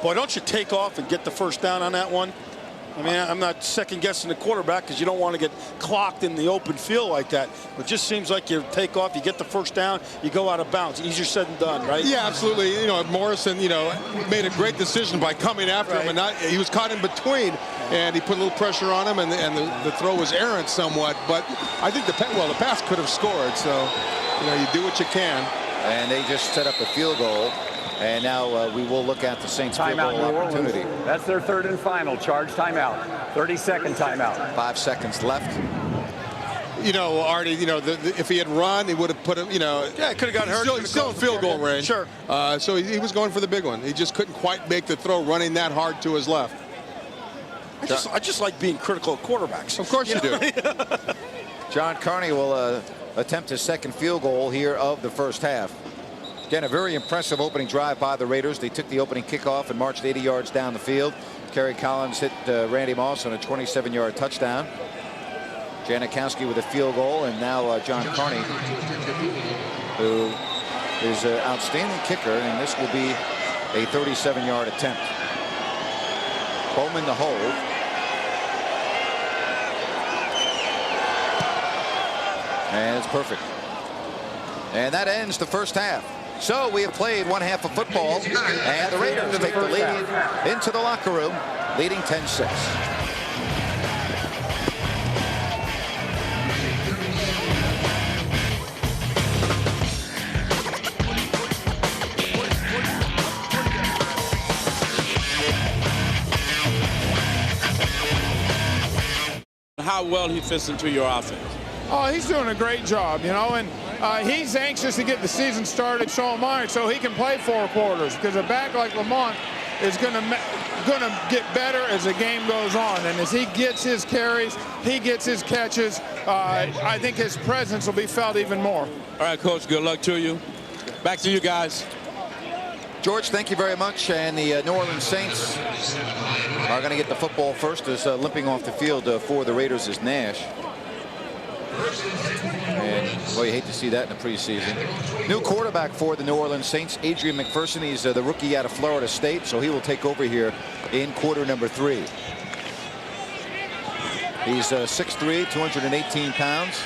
Boy, don't you take off and get the first down on that one? I mean, I'm not second guessing the quarterback because you don't want to get clocked in the open field like that. It just seems like you take off, you get the first down, you go out of bounds. Easier said than done, right? Yeah, absolutely. Morrison, made a great decision by coming after him, and he was caught in between, and he put a little pressure on him, and the throw was errant somewhat. But I think the pass could have scored. So, you do what you can. And they just set up a field goal. And now we will look at the Saints field goal opportunity. That's their third and final charge timeout. 30-second timeout. 5 seconds left. Artie, if he had run, he would have put him, Yeah, could have got hurt. Still in field goal range. Sure. So he was going for the big one. He just couldn't quite make the throw running that hard to his left. I just like being critical of quarterbacks. Of course you do. John Carney will attempt his second field goal here of the first half. Again, a very impressive opening drive by the Raiders. They took the opening kickoff and marched 80 yards down the field. Kerry Collins hit Randy Moss on a 27-yard touchdown. Janikowski with a field goal, and now John Carney, who is an outstanding kicker, and this will be a 37-yard attempt. Bowman the hold. And it's perfect. And that ends the first half. So we have played one half of football, and the Raiders take the lead into the locker room, leading 10-6. How well he fits into your offense. Oh, he's doing a great job, and he's anxious to get the season started, so am I, so he can play 4 quarters, because a back like Lamont is going to get better as the game goes on, and as he gets his carries, he gets his catches, I think his presence will be felt even more. All right, Coach, good luck to you. Back to you guys. George, thank you very much. And the New Orleans Saints are going to get the football first, as limping off the field for the Raiders is Nash. And boy, you hate to see that in the preseason. New quarterback for the New Orleans Saints, Adrian McPherson. He's the rookie out of Florida State, so he will take over here in quarter number 3. He's 6'3", 218 pounds.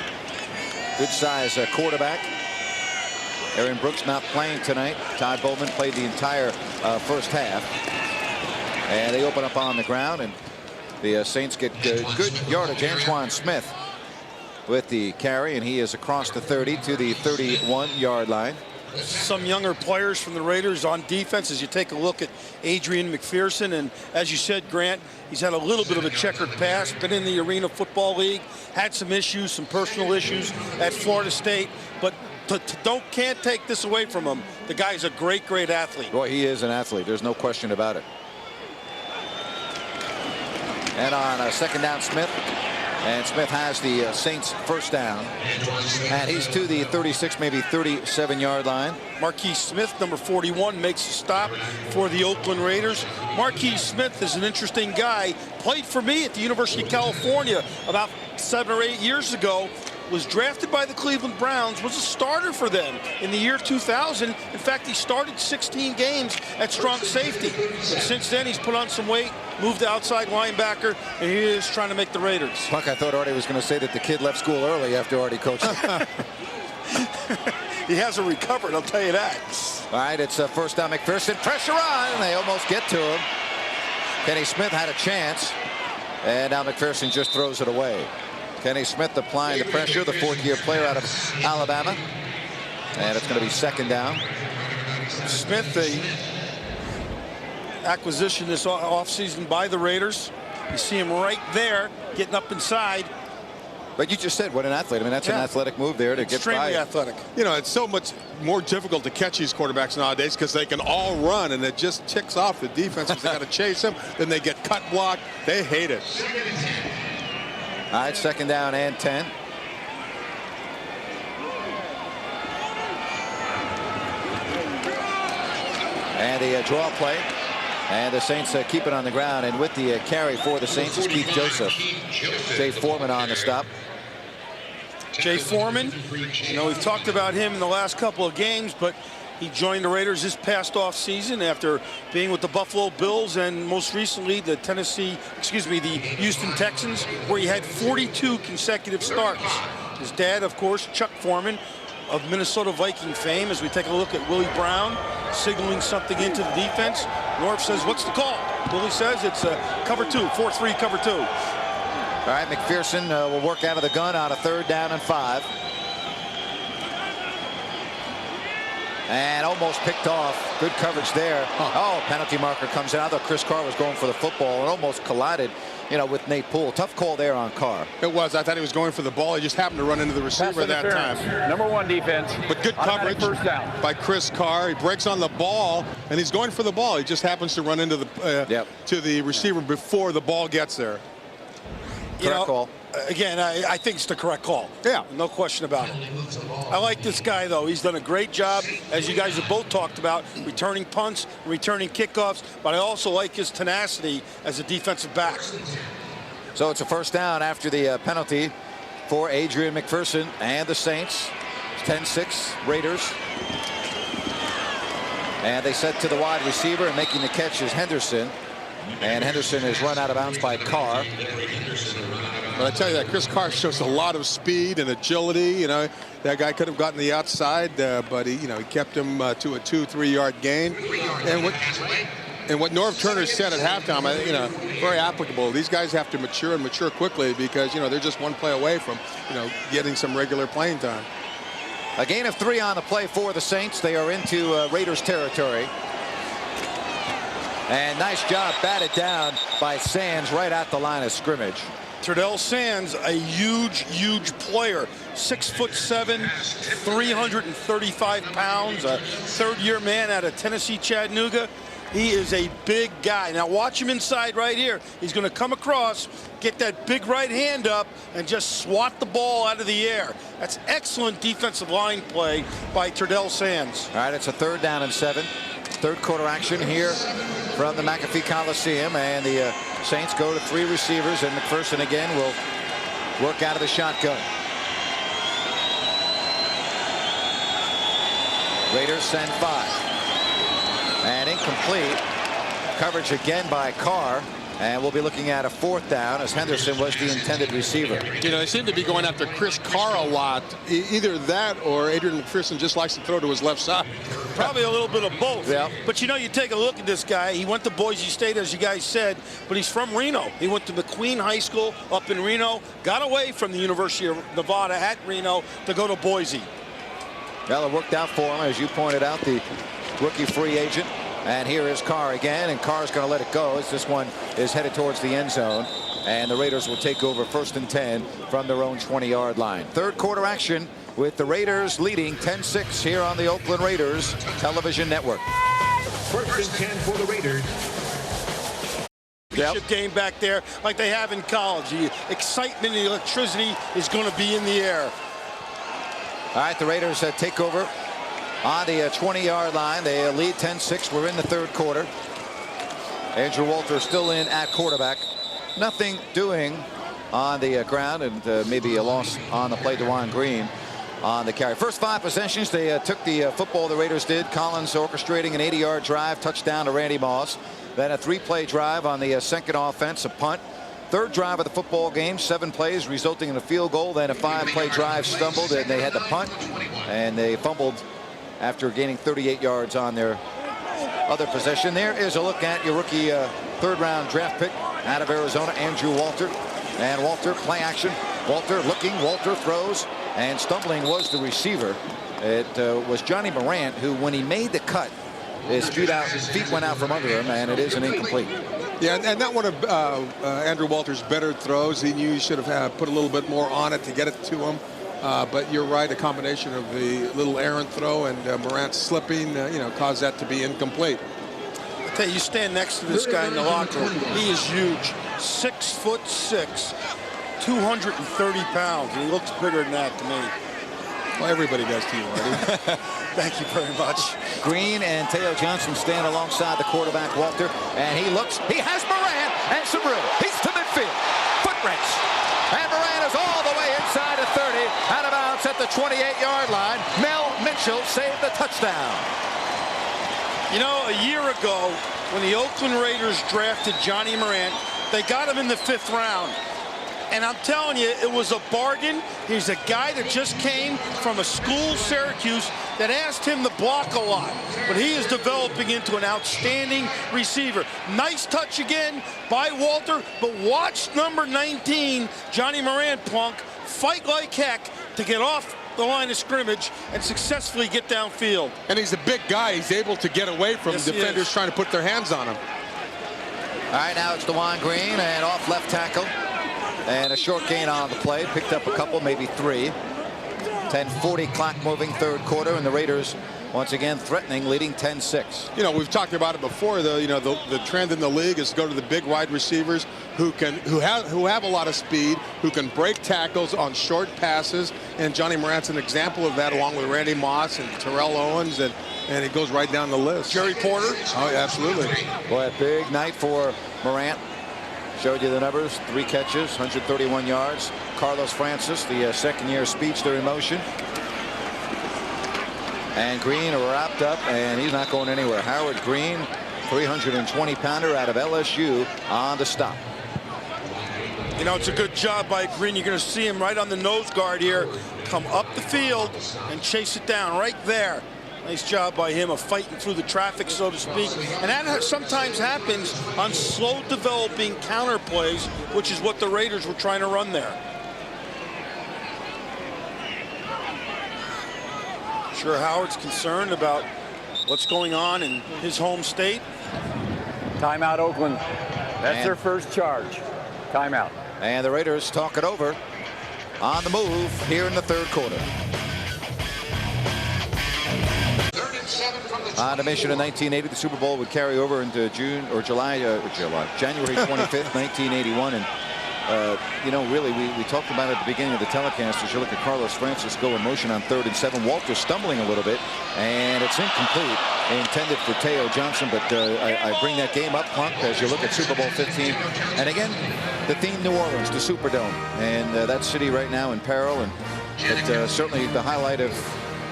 Good size quarterback. Aaron Brooks not playing tonight. Todd Bowman played the entire first half. And they open up on the ground, and the Saints get good yardage. Antoine Smith with the carry, and he is across the 30 to the 31-yard line. Some younger players from the Raiders on defense as you take a look at Adrian McPherson. And as you said, Grant, he's had a little bit of a checkered past, been in the Arena Football League, had some issues, some personal issues at Florida State, but can't take this away from him. The guy's a great athlete. Boy, he is an athlete. There's no question about it. And on a second down, Smith. And Smith has the Saints first down. And he's to the 36, maybe 37-yard line. Marquise Smith, number 41, makes a stop for the Oakland Raiders. Marquise Smith is an interesting guy. Played for me at the University of California about 7 or 8 years ago. Was drafted by the Cleveland Browns, was a starter for them in the year 2000. In fact, he started 16 games at strong safety. But since then, he's put on some weight, moved to outside linebacker, and he is trying to make the Raiders. Puck, I thought Artie was going to say that the kid left school early after Artie coached. He hasn't recovered, I'll tell you that. All right, it's first down, McPherson. Pressure on, and they almost get to him. Kenny Smith had a chance, and now McPherson just throws it away. Kenny Smith applying the pressure, the fourth-year player out of Alabama. And it's going to be second down. Smith, the acquisition this offseason by the Raiders. You see him right there, getting up inside. But you just said what an athlete. I mean, that's an athletic move there to get by. Extremely athletic. You know, it's so much more difficult to catch these quarterbacks nowadays because they can all run, and it just ticks off the defense because they got to chase them. Then they get cut blocked. They hate it. All right, second down and 10. And the draw play. And the Saints keep it on the ground. And with the carry for the Saints is Keith Joseph. Jay Foreman on the stop. Jay Foreman, you know, we've talked about him in the last couple of games, but he joined the Raiders this past off season after being with the Buffalo Bills and most recently the the Houston Texans, where he had 42 consecutive starts. His dad, of course, Chuck Foreman of Minnesota Viking fame. As we take a look at Willie Brown signaling something into the defense, Norv says, what's the call? Willie says it's a cover 2, 4-3 cover 2. All right, McPherson will work out of the gun on a third down and 5. And almost picked off. Good coverage there. Oh, penalty marker comes in. I thought Chris Carr was going for the football and almost collided, you know, with Nate Poole. Tough call there on Carr. It was. I thought he was going for the ball. He just happened to run into the receiver that time. Number 1 defense. But good coverage first down by Chris Carr. He breaks on the ball, and he's going for the ball. He just happens to run into the to the receiver before the ball gets there. Correct call. Again, I think it's the correct call. Yeah. No question about it. I like this guy, though. He's done a great job, as you guys have both talked about, returning punts, returning kickoffs, but I also like his tenacity as a defensive back. So it's a first down after the penalty for Adrian McPherson and the Saints. 10-6 Raiders. And they set to the wide receiver, and making the catch is Henderson. And Henderson is run out of bounds by Carr. But I tell you that Chris Carr shows a lot of speed and agility. You know, that guy could have gotten the outside, but he kept him to a 2-3 yard gain. And what Norv Turner said at halftime, very applicable. These guys have to mature and mature quickly because they're just one play away from getting some regular playing time. A gain of 3 on the play for the Saints. They are into Raiders territory. And nice job batted down by Sands right at the line of scrimmage. Turdell Sands, a huge player. 6'7", 335 pounds, a third-year man out of Tennessee, Chattanooga. He is a big guy. Now watch him inside right here. He's going to come across, get that big right hand up, and just swat the ball out of the air. That's excellent defensive line play by Turdell Sands. All right, it's a third down and 7. Third quarter action here from the McAfee Coliseum, and the Saints go to 3 receivers, and McPherson again will work out of the shotgun. Raiders send 5. And incomplete. Coverage again by Carr, And we'll be looking at a 4th down as Henderson was the intended receiver. You know, they seem to be going after Chris Carr a lot. Either that or Adrian McPherson just likes to throw to his left side. Probably a little bit of both. Yeah. But, you know, you take a look at this guy. He went to Boise State, as you guys said, but he's from Reno. He went to McQueen High School up in Reno, got away from the University of Nevada at Reno to go to Boise. Well, it worked out for him, as you pointed out, the rookie free agent. And here is Carr again, and Carr's going to let it go as this one is headed towards the end zone. And the Raiders will take over 1st and 10 from their own 20-yard line. 3rd quarter action with the Raiders leading 10-6 here on the Oakland Raiders television network. 1st and 10 for the Raiders. Yep. Game back there like they have in college. The excitement and the electricity is going to be in the air. All right, the Raiders take over on the 20-yard line. They lead 10-6. We're in the 3rd quarter. Andrew Walter still in at quarterback. Nothing doing on the ground, and maybe a loss on the play. DeJuan Green on the carry. First 5 possessions, they took the football, the Raiders did. Collins orchestrating an 80-yard drive, touchdown to Randy Moss. Then a 3-play drive on the 2nd offense, a punt. 3rd drive of the football game, 7 plays resulting in a field goal. Then a 5-play drive stumbled, and they had the punt, and they fumbled after gaining 38 yards on their other possession. There is a look at your rookie 3rd-round draft pick out of Arizona, Andrew Walter. And Walter, play action. Walter looking, Walter throws, and stumbling was the receiver. It was Johnny Morant, who, when he made the cut, his feet went out from under him, and it is an incomplete. Yeah, and not one of Andrew Walter's better throws. He knew he should have put a little bit more on it to get it to him. But you're right, a combination of the little errant throw and Morant slipping, you know, caused that to be incomplete. I tell you, stand next to this guy in the locker room. He is huge, 6'6", 230 pounds, and he looks bigger than that to me. Well, everybody does to you, Marty. Thank you very much. Green and Teo Johnson stand alongside the quarterback, Walter, and he looks. He has Morant and some room. He's to midfield. Foot wrench. And Morant is all the way inside the 30, out of bounds at the 28-yard line. Mel Mitchell saved the touchdown. You know, a year ago, when the Oakland Raiders drafted Johnny Morant, they got him in the 5th round. And I'm telling you, it was a bargain. He's a guy that just came from a school, Syracuse, that asked him to block a lot. But he is developing into an outstanding receiver. Nice touch again by Walter, but watch number 19, Johnny Morant Plunk, fight like heck to get off the line of scrimmage and successfully get downfield. And he's a big guy. He's able to get away from defenders trying to put their hands on him. All right, now it's DeJuan Green and off left tackle. And a short gain on the play. Picked up a couple, maybe 3. 10:40 clock moving, 3rd quarter, and the Raiders once again threatening, leading 10-6. You know, we've talked about it before. The trend in the league is to go to the big wide receivers who have a lot of speed, who can break tackles on short passes. And Johnny Morant's an example of that, along with Randy Moss and Terrell Owens, and it goes right down the list. Jerry Porter. Oh, yeah, absolutely. Boy, a big night for Morant. Showed you the numbers, 3 catches, 131 yards. Carlos Francis, the 2nd-year speedster in motion. And Green wrapped up, and he's not going anywhere. Howard Green, 320-pounder out of LSU on the stop. You know, it's a good job by Green. You're going to see him right on the nose guard here, come up the field and chase it down right there. Nice job by him of fighting through the traffic, so to speak. And that sometimes happens on slow developing counter plays, which is what the Raiders were trying to run there. Sure, Howard's concerned about what's going on in his home state. Timeout, Oakland. That's their first charge. Timeout. And the Raiders talk it over on the move here in the 3rd quarter. On a mission in 1980, the Super Bowl would carry over into January 25th, 1981. And, you know, really, we talked about it at the beginning of the telecast. As you look at Carlos Francis go in motion on 3rd and 7. Walter stumbling a little bit, and it's incomplete. Intended for Teo Johnson, but I bring that game up, Plunk, as you look at Super Bowl 15. And again, the theme New Orleans, the Superdome. And that city right now in peril. And certainly the highlight of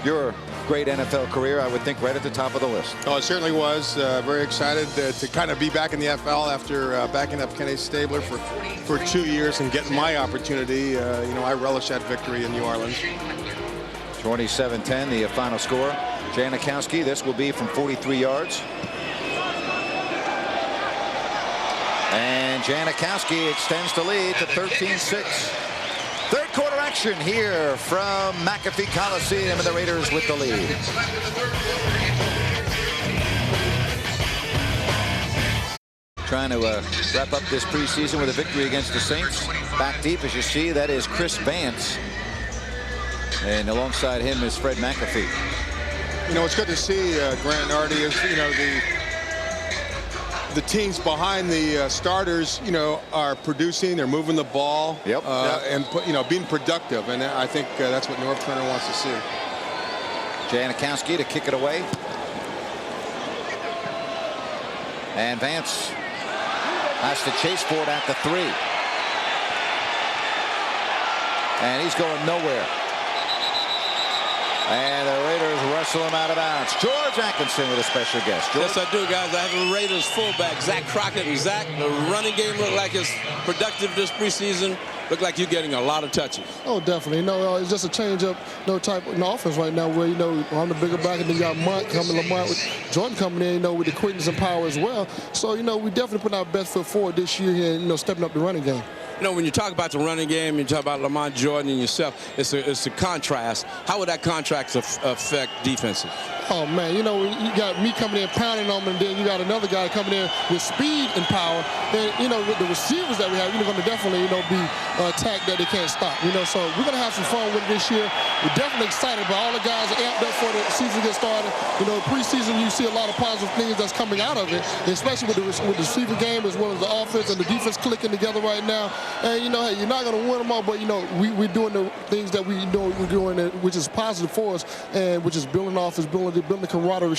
your great NFL career, I would think right at the top of the list. Oh, it certainly was. Very excited to kind of be back in the NFL after backing up Kenny Stabler for 2 years and getting my opportunity. I relish that victory in New Orleans. 27-10, the final score. Janikowski, this will be from 43 yards. And Janikowski extends the lead to 13-6. Third quarter action here from McAfee Coliseum, and the Raiders with the lead. Trying to wrap up this preseason with a victory against the Saints. Back deep, as you see, that is Chris Vance. And alongside him is Fred McAfee. It's good to see, Grant and Artie, is, the teams behind the starters, are producing, they're moving the ball, and being productive, and I think that's what Norv Turner wants to see. Janikowski to kick it away, and Vance has to chase for it at the 3, and he's going nowhere. And the Raiders wrestle him out of bounds. George Atkinson with a special guest. George? Yes, I do, guys. I have the Raiders fullback, Zach Crockett. And Zach, the running game looked like it's productive this preseason. Looked like you're getting a lot of touches. Oh, definitely. It's just a change-up type in offense right now where, I'm the bigger back, and then you got Lamont with Jordan coming in, with the quickness and power as well. So, we definitely put our best foot forward this year here and, stepping up the running game. When you talk about the running game, you talk about Lamont Jordan and yourself, it's a contrast. How would that contrast affect defenses? Oh, man, you got me coming in pounding on them, and then you got another guy coming in with speed and power. And, with the receivers that we have, going to definitely, be attacked that they can't stop. So we're going to have some fun with it this year. We're definitely excited, but all the guys are amped up for the season to get started. Preseason, you see a lot of positive things that's coming out of it, especially with the receiver game as well as the offense and the defense clicking together right now. And, hey, you're not going to win them all, but, we're doing the things that we know we're doing, which is positive for us, and which is building offense, building the camaraderie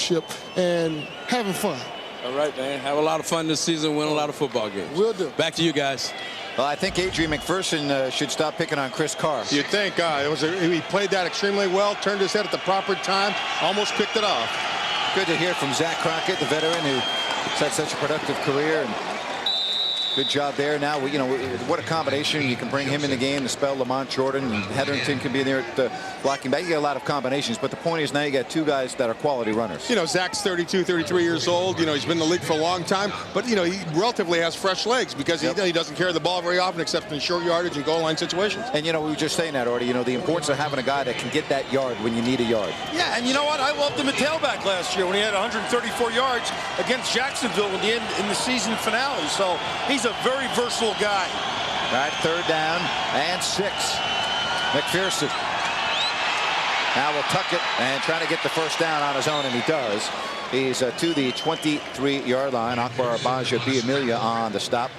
and having fun. All right, man. Have a lot of fun this season, win a lot of football games. Will do. Back to you guys. Well, I think Adrian McPherson should stop picking on Chris Carr. You'd think. He played that extremely well, turned his head at the proper time, almost picked it off. Good to hear from Zach Crockett, the veteran who's had such a productive career. And good job there. Now, what a combination. You can bring him in the game to spell Lamont Jordan, and Hetherington can be there at the blocking back. You get a lot of combinations, but the point is now you got two guys that are quality runners. Zach's 32, 33 years old. He's been in the league for a long time, but, he relatively has fresh legs because he doesn't carry the ball very often except in short yardage and goal line situations. And, we were just saying that, Artie, the importance of having a guy that can get that yard when you need a yard. Yeah, and you know what? I loved him at tailback last year when he had 134 yards against Jacksonville in the season finale. So he's a very versatile guy. All right, 3rd down and 6. McPherson now will tuck it and trying to get the first down on his own, and he does. He's to the 23-yard line. Akbar Abaja-Biamilia on the stop.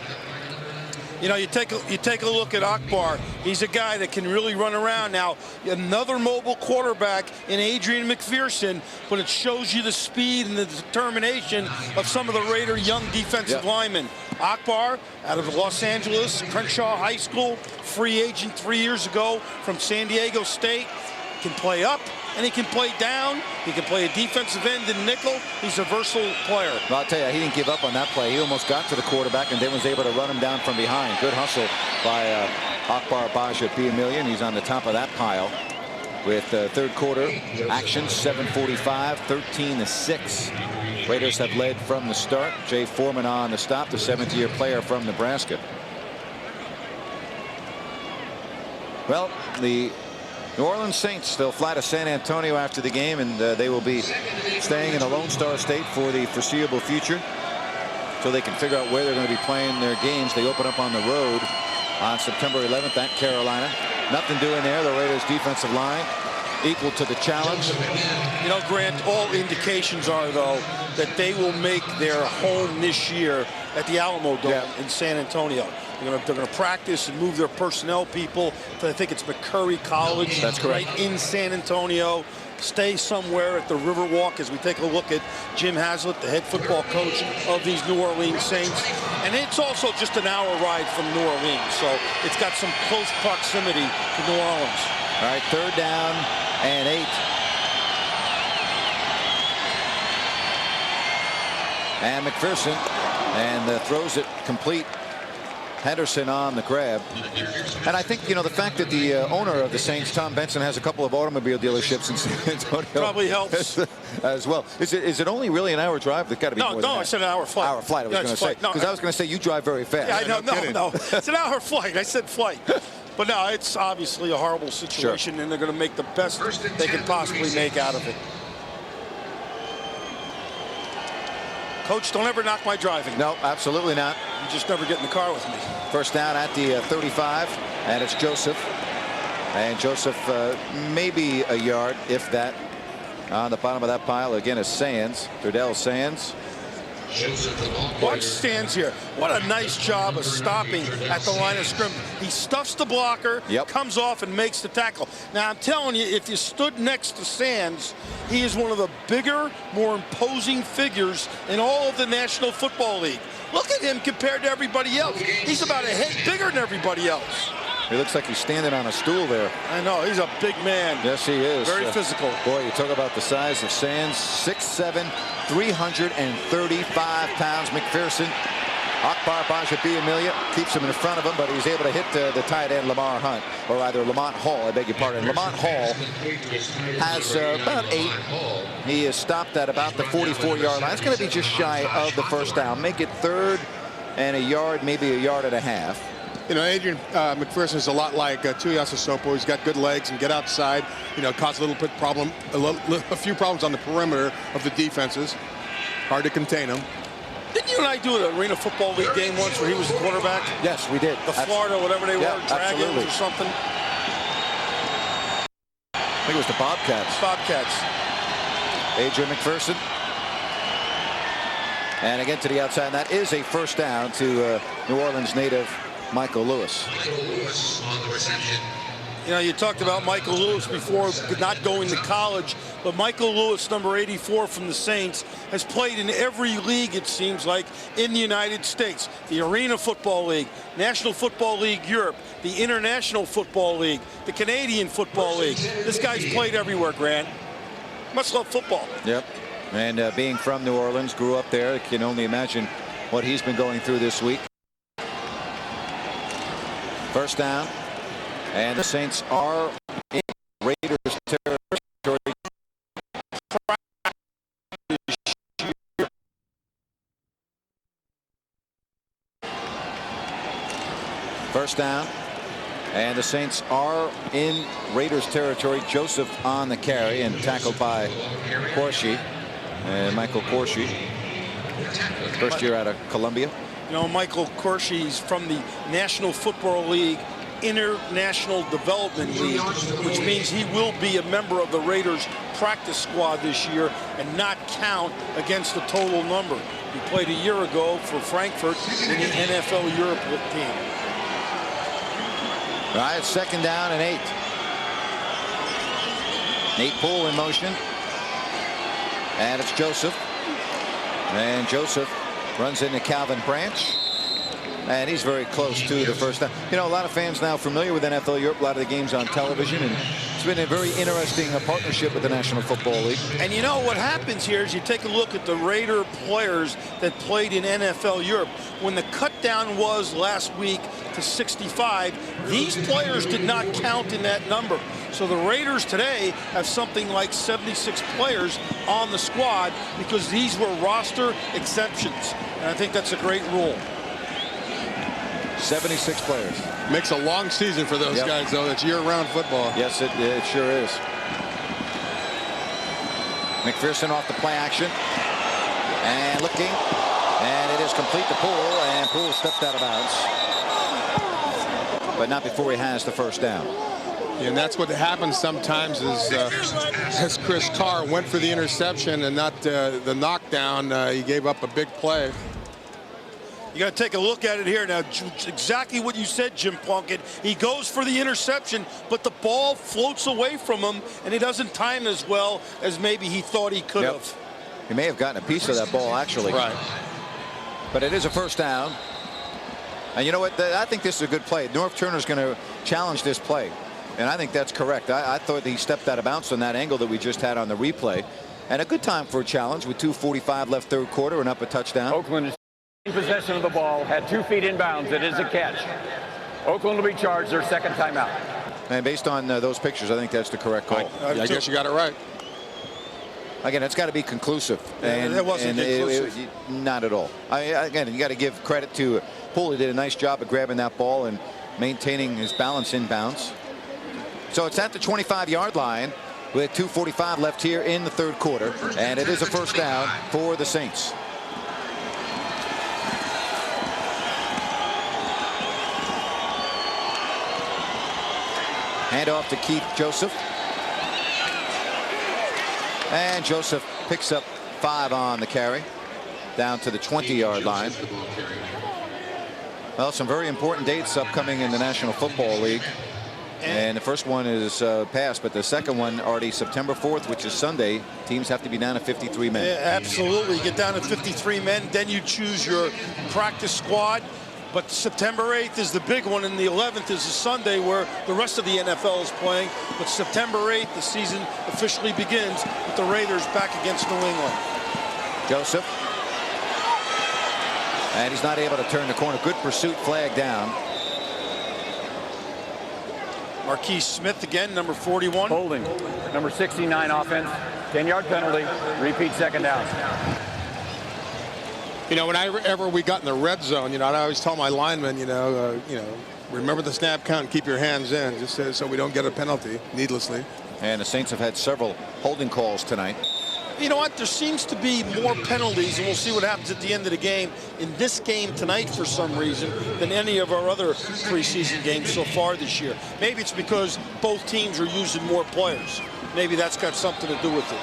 You take a look at Akbar. He's a guy that can really run around. Now, another mobile quarterback in Adrian McPherson, but it shows you the speed and the determination of some of the Raider young defensive linemen. Akbar, out of Los Angeles, Crenshaw High School, free agent 3 years ago from San Diego State, can play up and he can play down. He can play a defensive end and nickel. He's a versatile player. Well, I'll tell you, he didn't give up on that play. He almost got to the quarterback and then was able to run him down from behind. Good hustle by Akbar Abaja-Biamilia. He's on the top of that pile with third quarter action, 7:45, 13-6. Raiders have led from the start. Jay Foreman on the stop, the 7th-year player from Nebraska. Well, the New Orleans Saints, they'll fly to San Antonio after the game, and they will be staying in the Lone Star State for the foreseeable future so they can figure out where they're going to be playing their games. They open up on the road on September 11th at Carolina. Nothing doing there. The Raiders defensive line equal to the challenge. Grant, all indications are, though, that they will make their home this year at the Alamo Dome in San Antonio. They're going to practice and move their personnel people to, I think it's McCurry College. That's correct. Right in San Antonio. Stay somewhere at the Riverwalk as we take a look at Jim Haslett, the head football coach of these New Orleans Saints. And it's also just an hour ride from New Orleans, so it's got some close proximity to New Orleans. All right, 3rd down and 8. And McPherson, and throws it complete. Henderson on the grab. And I think, you know, the fact that the owner of the Saints, Tom Benson, has a couple of automobile dealerships in San Antonio probably helps as well. Is it only really an hour drive? There's got to be more than that. I said an hour flight. Hour flight, I was going to say. Because I was going to say you drive very fast. Yeah, I know. No. It's an hour flight. I said flight. But no, it's obviously a horrible situation, and they're going to make the best they can possibly make out of it. Coach, don't ever knock my driving. No, absolutely not. You just never get in the car with me. First down at the 35, and it's Joseph. And Joseph maybe a yard, if that. On the bottom of that pile again is Sands, Turdell Sands. Watch Sands here. What a nice job of stopping at the line of scrimmage. He stuffs the blocker, comes off and makes the tackle. Now I'm telling you, if you stood next to Sands, he is one of the bigger, more imposing figures in all of the National Football League. Look at him compared to everybody else. He's about a head bigger than everybody else. He looks like he's standing on a stool there. I know, he's a big man. Yes, he is. Very physical. Boy, you talk about the size of Sands, 6'7", 335 pounds. McPherson, Akbar Bajabi-Amelia keeps him in front of him, but he's able to hit the tight end Lamar Hunt, or rather Lamont Hall, I beg your pardon. Lamont Hall has about 8. He is stopped at about the 44-yard line. It's going to be just shy of the first down. Make it 3rd and a yard, maybe a yard and a half. You know, Adrian McPherson is a lot like Tuiasosopo. He's got good legs and get outside. You know, cause a little bit problem, a few problems on the perimeter of the defenses. Hard to contain him. Didn't you and I do an Arena Football League game once where he was the quarterback? Yes, we did. The Florida, whatever they were, Dragons absolutely. or something. I think it was the Bobcats. Bobcats. Adrian McPherson. And again to the outside. And that is a first down to New Orleans native Michael Lewis. Michael Lewis on the reception. You know, you talked about Michael Lewis before not going to college, but Michael Lewis, number 84 from the Saints, has played in every league, it seems like, in the United States. The Arena Football League, National Football League Europe, the International Football League, the Canadian Football League. This guy's played everywhere, Grant. Must love football. Yep. And being from New Orleans, grew up there, can only imagine what he's been going through this week. First down, and the Saints are in Raiders territory. First down, and the Saints are in Raiders territory. Joseph on the carry and tackled by Corsi, Michael Corsi, first year out of Columbia. You know, Michael Corsi's from the National Football League International Development League, which means he will be a member of the Raiders practice squad this year and not count against the total number. He played a year ago for Frankfurt in the NFL Europe team. All right, 2nd down and 8. Nate Poole in motion. And it's Joseph. And Joseph runs into Calvin Branch. And he's very close to the first down. You know, a lot of fans now familiar with NFL Europe, a lot of the games on television, and it's been a very interesting partnership with the National Football League. And you know what happens here is you take a look at the Raider players that played in NFL Europe. When the cut down was last week to 65, these players did not count in that number. So the Raiders today have something like 76 players on the squad because these were roster exceptions. And I think that's a great rule. 76 players. Makes a long season for those guys, though. It's year-round football. Yes, it sure is. McPherson off the play action. And looking. And it is complete to Poole. And Poole stepped out of bounds. But not before he has the first down. And that's what happens sometimes is as Chris Carr went for the interception and not the knockdown, he gave up a big play. You got to take a look at it here now. Exactly what you said, Jim Plunkett. He goes for the interception, but the ball floats away from him, and he doesn't time as well as maybe he thought he could have. He may have gotten a piece of that ball, actually. Right. But it is a first down. And you know what? I think this is a good play. North Turner's going to challenge this play. And I think that's correct. I thought he stepped out of bounds on that angle that we just had on the replay. And a good time for a challenge with 2:45 left third quarter and up a touchdown. Oakland is in possession of the ball, had 2 feet inbounds. It is a catch. Oakland will be charged their second timeout. And based on those pictures, I think that's the correct call. I guess you got it right. Again, it's got to be conclusive. And it wasn't conclusive. Not at all. Again, you got to give credit to Poole. He did a nice job of grabbing that ball and maintaining his balance inbounds. So it's at the 25-yard line with 2:45 left here in the third quarter. And it is a first down for the Saints. Hand off to Keith Joseph. And Joseph picks up 5 on the carry. Down to the 20-yard line. Well, some very important dates upcoming in the National Football League. And the first one is passed, but the second one already September 4th, which is Sunday. Teams have to be down to 53 men. Yeah, absolutely. You get down to 53 men, then you choose your practice squad. But September 8th is the big one, and the 11th is a Sunday where the rest of the NFL is playing. But September 8th, the season officially begins with the Raiders back against New England. Joseph. And he's not able to turn the corner. Good pursuit, flag down. Marquise Smith again, number 41. Holding, number 69 offense, 10-yard penalty, repeat second down. You know, whenever we got in the red zone, I always tell my linemen, remember the snap count and keep your hands in, just so we don't get a penalty needlessly. And the Saints have had several holding calls tonight. You know what? There seems to be more penalties, and we'll see what happens at the end of the game in this game tonight for some reason than any of our other preseason games so far this year. Maybe it's because both teams are using more players. Maybe that's got something to do with it.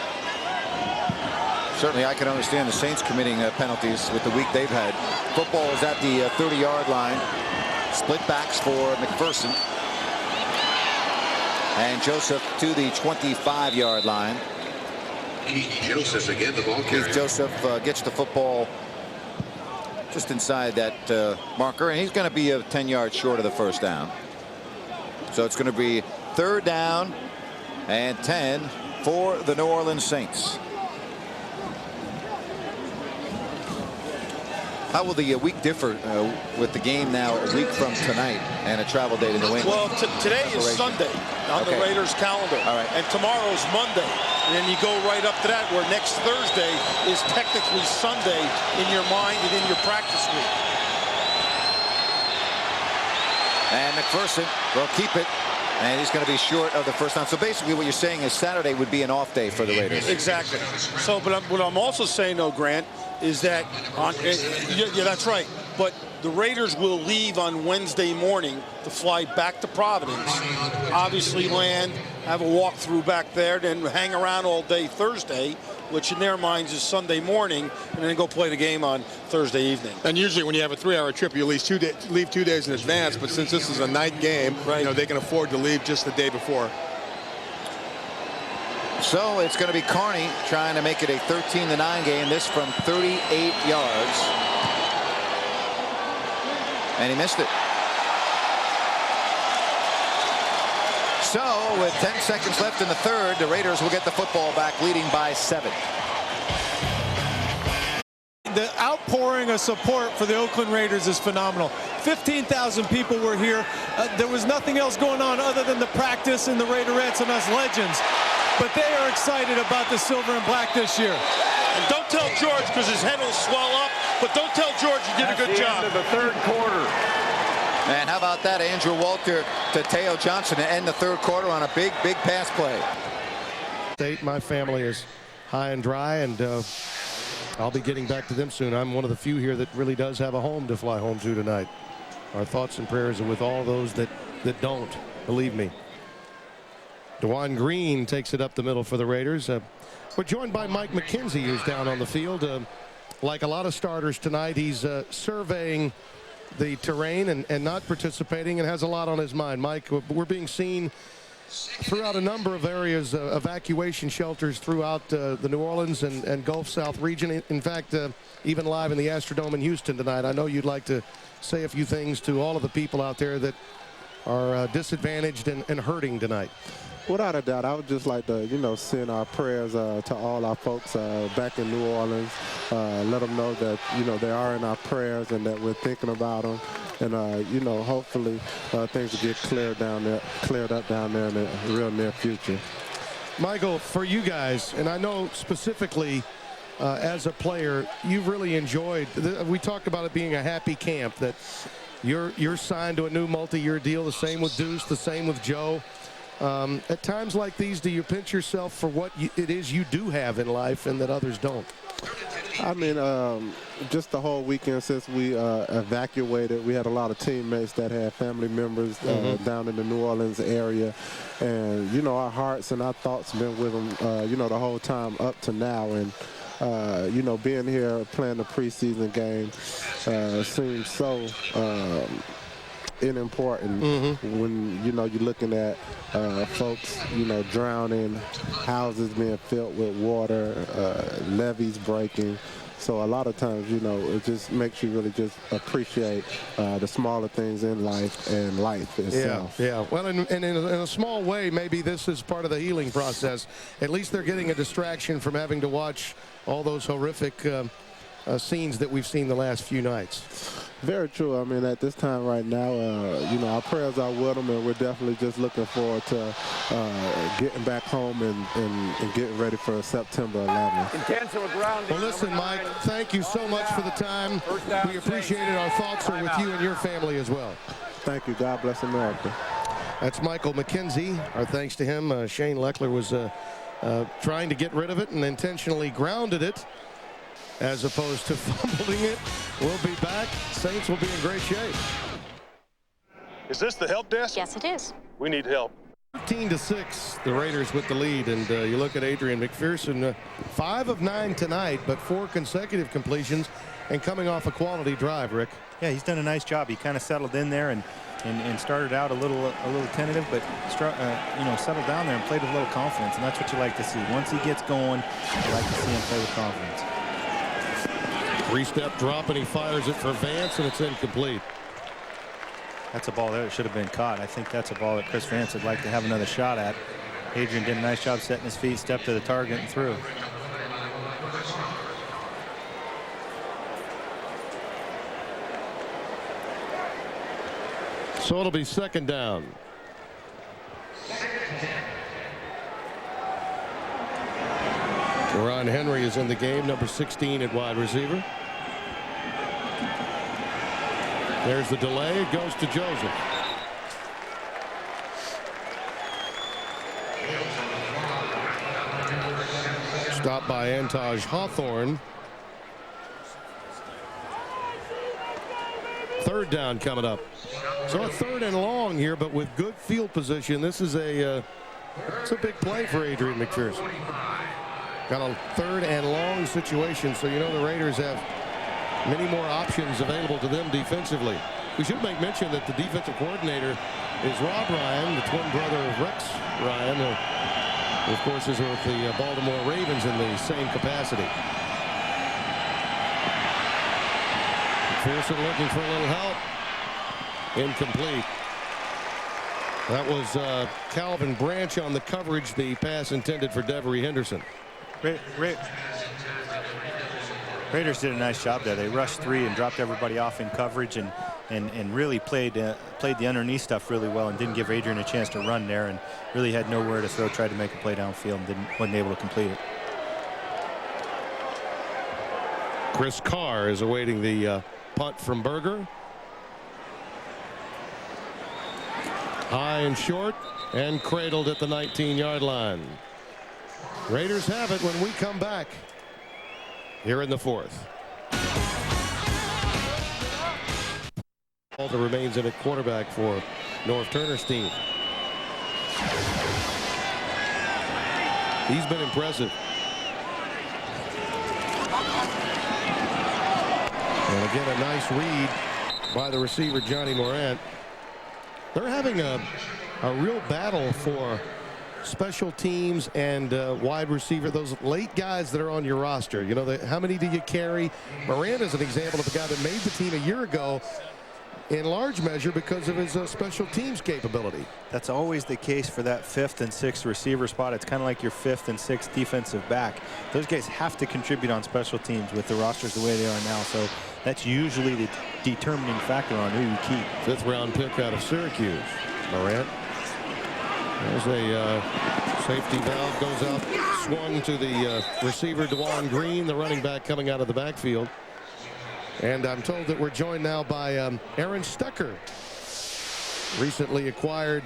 Certainly, I can understand the Saints committing penalties with the week they've had. Football is at the 30-yard line. Split backs for McPherson. And Joseph to the 25-yard line. Keith Joseph again, the ball carrier. Keith Joseph gets the football just inside that marker, and he's going to be a 10 yards short of the first down. So it's going to be third down and 10 for the New Orleans Saints. How will the week differ with the game now a week from tonight and a travel day to New England? Well, today is Sunday on the Raiders calendar. All right. And tomorrow's Monday. And then you go right up to that, where next Thursday is technically Sunday in your mind and in your practice week. And McPherson will keep it. And he's going to be short of the first down. So basically what you're saying is Saturday would be an off day for the Raiders. Exactly. So, but what I'm also saying, though, Grant, is that, yeah, that's right. But the Raiders will leave on Wednesday morning to fly back to Providence. Obviously land, have a walkthrough back there, then hang around all day Thursday, which in their minds is Sunday morning, and then go play the game on Thursday evening. And usually when you have a 3-hour trip, you leave 2 days in advance. But since this is a night game, they can afford to leave just the day before. So it's going to be Carney trying to make it a 13-9 game. This from 38 yards. And he missed it. So with 10 seconds left in the third, the Raiders will get the football back, leading by 7. The outpouring of support for the Oakland Raiders is phenomenal. 15,000 people were here. There was nothing else going on other than the practice and the Raiderettes and us legends. But they are excited about the silver and black this year. And don't tell George, because his head will swell up, but don't tell George you did a good job. End of the third quarter. And how about that, Andrew Walter to Teo Johnson to end the third quarter on a big pass play. My family is high and dry, and I'll be getting back to them soon. I'm one of the few here that really does have a home to fly home to tonight. Our thoughts and prayers are with all those that don't, believe me. DeJuan Green takes it up the middle for the Raiders. We're joined by Mike McKenzie, who's down on the field. Like a lot of starters tonight, he's surveying the terrain and not participating, and has a lot on his mind. Mike, we're being seen throughout a number of areas, evacuation shelters throughout the New Orleans and Gulf South region. In fact, even live in the Astrodome in Houston tonight. I know you'd like to say a few things to all of the people out there that disadvantaged and hurting tonight? Without a doubt, I would just like to, send our prayers to all our folks back in New Orleans. Let them know that, they are in our prayers and that we're thinking about them. And, hopefully things will get cleared up down there in the real near future. Michael, for you guys, and I know specifically as a player, you've really enjoyed, we talked about it being a happy camp, that you're signed to a new multi-year deal, the same with Deuce, the same with Joe. At times like these, do you pinch yourself for what it is you do have in life and that others don't? I mean, just the whole weekend since we evacuated, we had a lot of teammates that had family members down in the New Orleans area. And, our hearts and our thoughts been with them, the whole time up to now. And, being here playing the preseason game seems so important when, you're looking at folks, drowning, houses being filled with water, levees breaking. So a lot of times, it just makes you really just appreciate the smaller things in life and life itself. Yeah. Well, and in a small way, maybe this is part of the healing process. At least they're getting a distraction from having to watch all those horrific scenes that we've seen the last few nights. Very true. I mean, at this time right now, our prayers are with them, and we're definitely just looking forward to getting back home and getting ready for September 11th. Well, listen, Mike, thank you so much for the time. We appreciate it. Our thoughts are with you and your family as well. Thank you. God bless America. That's Michael McKenzie. Our thanks to him. Shane Leckler was trying to get rid of it and intentionally grounded it, as opposed to fumbling it. We'll be back. Saints will be in great shape. Is this the help desk? Yes, it is. We need help. 15-6, the Raiders with the lead. And you look at Adrian McPherson, 5 of 9 tonight, but 4 consecutive completions and coming off a quality drive, Rick. Yeah, he's done a nice job. He kind of settled in there and started out a little tentative, but settled down there and played with a little confidence, and that's what you like to see. Once he gets going, you like to see him play with confidence. 3-step drop, and he fires it for Vance, and it's incomplete. That's a ball there that should have been caught. I think that's a ball that Chris Vance would like to have another shot at. Adrian did a nice job setting his feet, stepped to the target, and threw. So it'll be second down. Ron Henry is in the game, number 16 at wide receiver. There's the delay. It goes to Joseph. Stopped by Antaj Hawthorne. Third down coming up. So a third and long here, but with good field position. This is it's a big play for Adrian McPherson. Got a third and long situation, so the Raiders have many more options available to them defensively. We should make mention that the defensive coordinator is Rob Ryan, the twin brother of Rex Ryan, who of course is with the Baltimore Ravens in the same capacity. McPherson looking for a little help. Incomplete. That was Calvin Branch on the coverage. The pass intended for Devery Henderson. Raiders did a nice job there. They rushed 3 and dropped everybody off in coverage and really played the underneath stuff really well and didn't give Adrian a chance to run there and really had nowhere to throw. Tried to make a play downfield and wasn't able to complete it. Chris Carr is awaiting the punt from Berger. High and short and cradled at the 19-yard line. Raiders have it when we come back here in the 4th. Walter remains in at quarterback for North Turner's team. He's been impressive. And again, a nice read by the receiver, Johnny Morant. They're having a real battle for special teams and wide receiver, those late guys that are on your roster. How many do you carry? Morant is an example of a guy that made the team a year ago in large measure because of his special teams capability. That's always the case for that 5th and 6th receiver spot. It's kind of like your 5th and 6th defensive back. Those guys have to contribute on special teams with the rosters the way they are now. So that's usually the determining factor on who you keep. 5th round pick out of Syracuse. Morant. There's a safety valve goes out, swung to the receiver DeJuan Green, the running back coming out of the backfield. And I'm told that we're joined now by Aaron Stecker, recently acquired,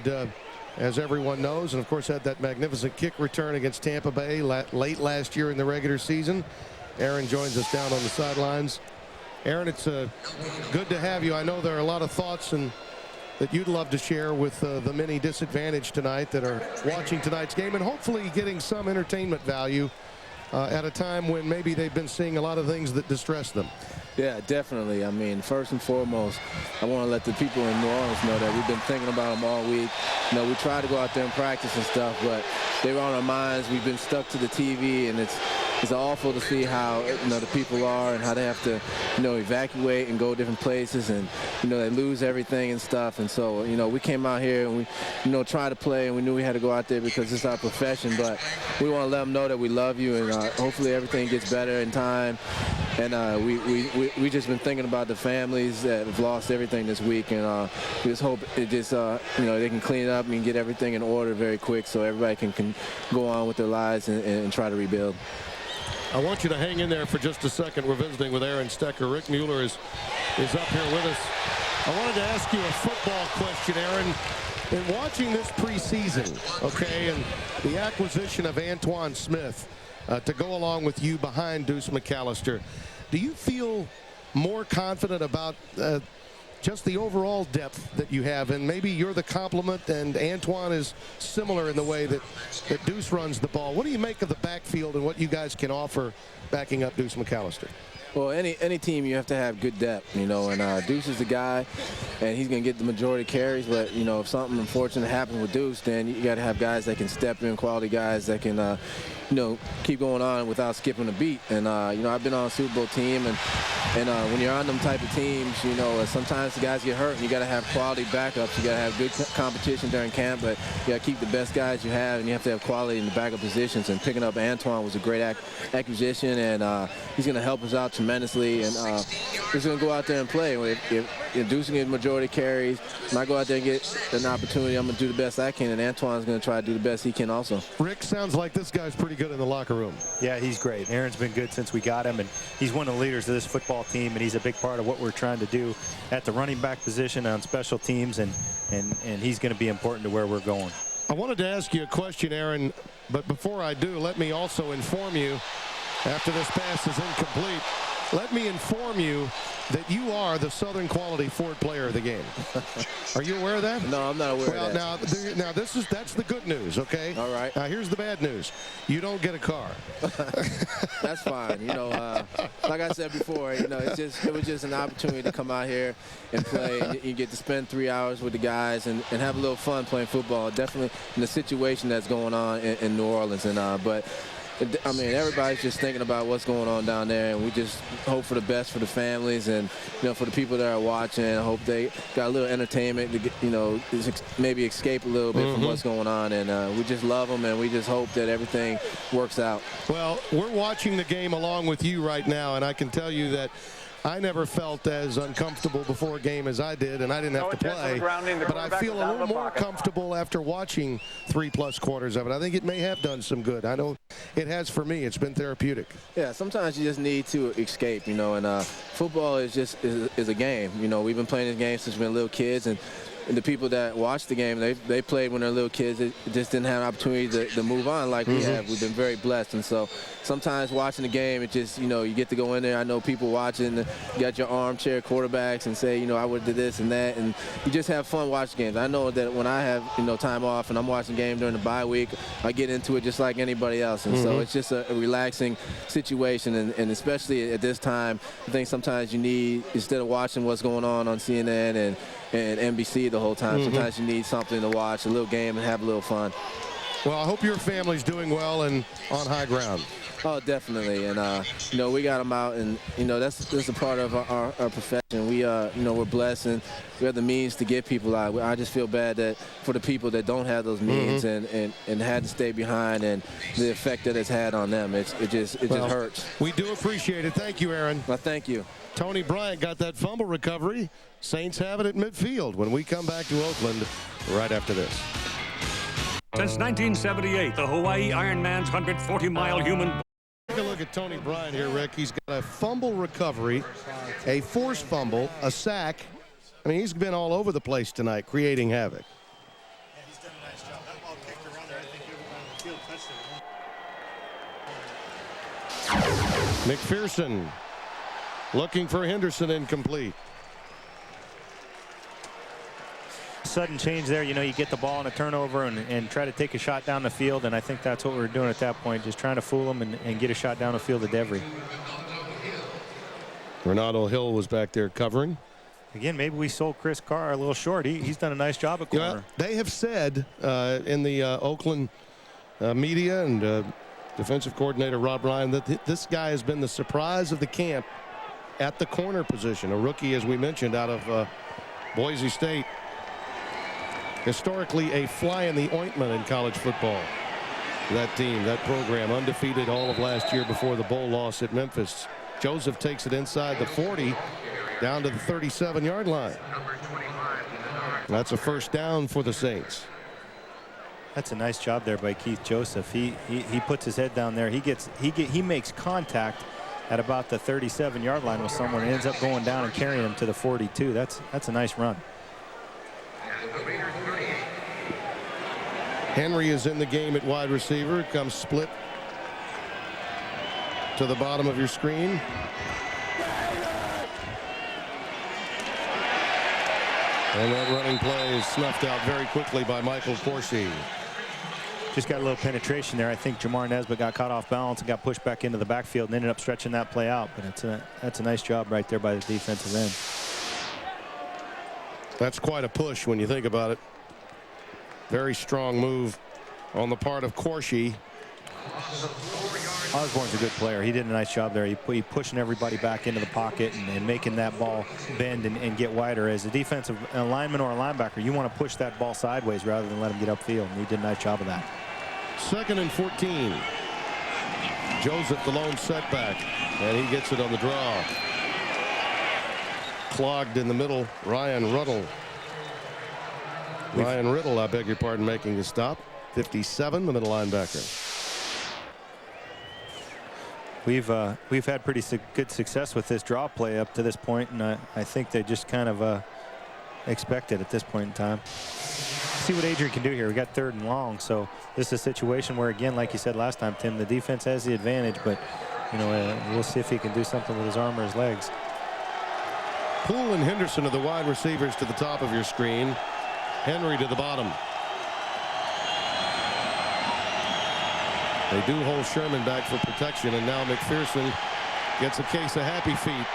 as everyone knows, and of course had that magnificent kick return against Tampa Bay late last year in the regular season. Aaron joins us down on the sidelines. Aaron, it's good to have you. I know there are a lot of thoughts that you'd love to share with the many disadvantaged tonight that are watching tonight's game and hopefully getting some entertainment value at a time when maybe they've been seeing a lot of things that distress them. Yeah, definitely. I mean, first and foremost, I want to let the people in New Orleans know that we've been thinking about them all week. You know, we try to go out there and practice and stuff, but they were on our minds. We've been stuck to the TV, and it's awful to see how, you know, the people are and how they have to, you know, evacuate and go different places, and, you know, they lose everything and stuff. And so, you know, we came out here and we, you know, tried to play, and we knew we had to go out there because it's our profession, but we want to let them know that we love you, and hopefully everything gets better in time. And we just been thinking about the families that have lost everything this week, and we just hope it just, you know, they can clean it up and get everything in order very quick so everybody can go on with their lives and try to rebuild. I want you to hang in there for just a second. We're visiting with Aaron Stecker. Rick Mueller is up here with us. I wanted to ask you a football question, Aaron. In watching this preseason, okay, and the acquisition of Antoine Smith to go along with you behind Deuce McAllister, do you feel more confident about just the overall depth that you have? And maybe you're the complement and Antoine is similar in the way that Deuce runs the ball. What do you make of the backfield and what you guys can offer backing up Deuce McAllister? Well, any team, you have to have good depth, you know, and Deuce is the guy, and he's going to get the majority of carries, but, you know, if something unfortunate happens with Deuce, then you got to have guys that can step in, quality guys that can, you know, keep going on without skipping a beat. And, you know, I've been on a Super Bowl team, and when you're on them type of teams, you know, sometimes the guys get hurt, and you got to have quality backups. You got to have good competition during camp, but you got to keep the best guys you have, and you have to have quality in the backup positions. And picking up Antoine was a great acquisition, and he's going to help us out tremendously, and he's going to go out there and play. If Deuce can get majority carries, when I go out there and get an opportunity, I'm going to do the best I can, and Antoine's going to try to do the best he can also. Rick, sounds like this guy's pretty good in the locker room. Yeah, he's great. Aaron's been good since we got him, and he's one of the leaders of this football team, and he's a big part of what we're trying to do at the running back position on special teams, and he's going to be important to where we're going. I wanted to ask you a question, Aaron, but before I do, let me also inform you, after this pass is incomplete, let me inform you that you are the Southern Quality Ford Player of the game. Are you aware of that? No, I'm not aware of that. Now that's the good news, okay? All right. Now here's the bad news. You don't get a car. That's fine. You know, like I said before, you know, it was just an opportunity to come out here and play. And you get to spend 3 hours with the guys and have a little fun playing football. Definitely in the situation that's going on in New Orleans, but I mean, everybody's just thinking about what's going on down there, and we just hope for the best for the families and, you know, for the people that are watching. I hope they got a little entertainment to get, you know, maybe escape a little bit from what's going on, and we just love them, and we just hope that everything works out. Well, we're watching the game along with you right now, and I can tell you that I never felt as uncomfortable before a game as I did, and I didn't have to play. But I feel a little more comfortable after watching 3+ quarters of it. I think it may have done some good. I know it has for me. It's been therapeutic. Yeah, sometimes you just need to escape, you know, and football is just is a game. You know, we've been playing this game since we've been little kids, and the people that watch the game, they played when they're little kids. They just didn't have an opportunity to move on like we have. We've been very blessed. And so sometimes watching the game, it just, you know, you get to go in there. I know people watching, you got your armchair quarterbacks and say, you know, I would do this and that. And you just have fun watching games. I know that when I have, you know, time off and I'm watching games during the bye week, I get into it just like anybody else. And so it's just a relaxing situation. And especially at this time, I think sometimes you need, instead of watching what's going on CNN and NBC the whole time, sometimes you need something to watch, a little game, and have a little fun. Well, I hope your family's doing well and on high ground. Oh, definitely, and you know, we got them out, and you know, that's a part of our profession. We you know, we're blessed, and we have the means to get people out. I just feel bad that for the people that don't have those means and had to stay behind, and the effect that it's had on them. It just hurts. We do appreciate it. Thank you, Aaron. Well, thank you. Tony Bryant got that fumble recovery. Saints have it at midfield when we come back to Oakland right after this. Since 1978, the Hawaii Ironman's 140-mile human. Take a look at Tony Bryant here, Rick. He's got a fumble recovery, a forced fumble, a sack. I mean, he's been all over the place tonight, creating havoc. Yeah, he's done a nice job. That ball kicked around there. I think everyone on the field touched it. McPherson looking for Henderson, incomplete. Sudden change there. You know, you get the ball on a turnover and try to take a shot down the field, and I think that's what we were doing at that point, just trying to fool them and get a shot down the field to Devry. Ronaldo Hill was back there covering. Again, maybe we sold Chris Carr a little short. He's done a nice job at corner. Yeah, they have said in the Oakland media and defensive coordinator Rob Ryan that this guy has been the surprise of the camp at the corner position. A rookie, as we mentioned, out of Boise State. Historically a fly in the ointment in college football. That team, that program, undefeated all of last year before the bowl loss at Memphis. Joseph takes it inside the 40 down to the 37-yard line. That's a first down for the Saints. That's a nice job there by Keith Joseph. He puts his head down there. He makes contact at about the 37-yard line with someone and ends up going down and carrying him to the 42. That's a nice run. Henry is in the game at wide receiver. Comes split to the bottom of your screen. And that running play is snuffed out very quickly by Michael Corsi. Just got a little penetration there. I think Jamar Nesbitt got caught off balance and got pushed back into the backfield and ended up stretching that play out. But that's a nice job right there by the defensive end. That's quite a push when you think about it. Very strong move on the part of Corsi. Osborne's a good player. He did a nice job there. He pushing everybody back into the pocket and making that ball bend and get wider. As a defensive lineman or a linebacker, you want to push that ball sideways rather than let him get upfield, and he did a nice job of that. 2nd and 14. Joseph, the lone setback, and he gets it on the draw. Clogged in the middle, Ryan Riddle, I beg your pardon, making the stop. 57, the middle linebacker. We've had pretty good success with this draw play up to this point, and I think they just kind of expect it at this point in time. See what Adrian can do here. We got 3rd and long, so this is a situation where, again, like you said last time, Tim, the defense has the advantage, but you know, we'll see if he can do something with his arm or his legs. Poole and Henderson are the wide receivers to the top of your screen. Henry to the bottom. They do hold Sherman back for protection, and now McPherson gets a case of happy feet.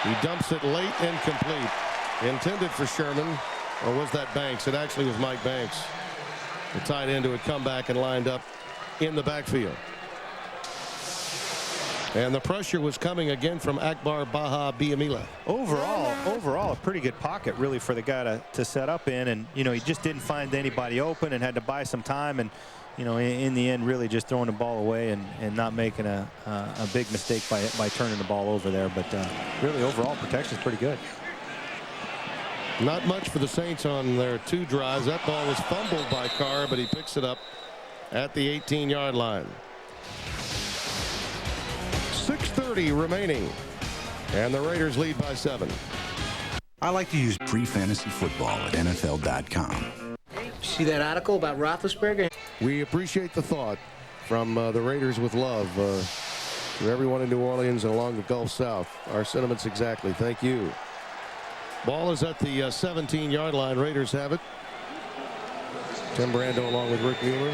He dumps it late, incomplete. Intended for Sherman, or was that Banks? It actually was Mike Banks. The tight end who had come back and lined up in the backfield. And the pressure was coming again from Akbar Baha Biamila. Overall, a pretty good pocket, really, for the guy to set up in. And, you know, he just didn't find anybody open and had to buy some time. And, you know, in the end, really just throwing the ball away and not making a big mistake by turning the ball over there. But really, overall, protection is pretty good. Not much for the Saints on their 2 drives. That ball was fumbled by Carr, but he picks it up at the 18-yard line. 6:30 remaining, and the Raiders lead by 7. I like to use pre-fantasy football at NFL.com. See that article about Roethlisberger? We appreciate the thought from the Raiders with love to everyone in New Orleans and along the Gulf South. Our sentiments exactly. Thank you. Ball is at the 17-yard line. Raiders have it. Tim Brando along with Rick Mueller.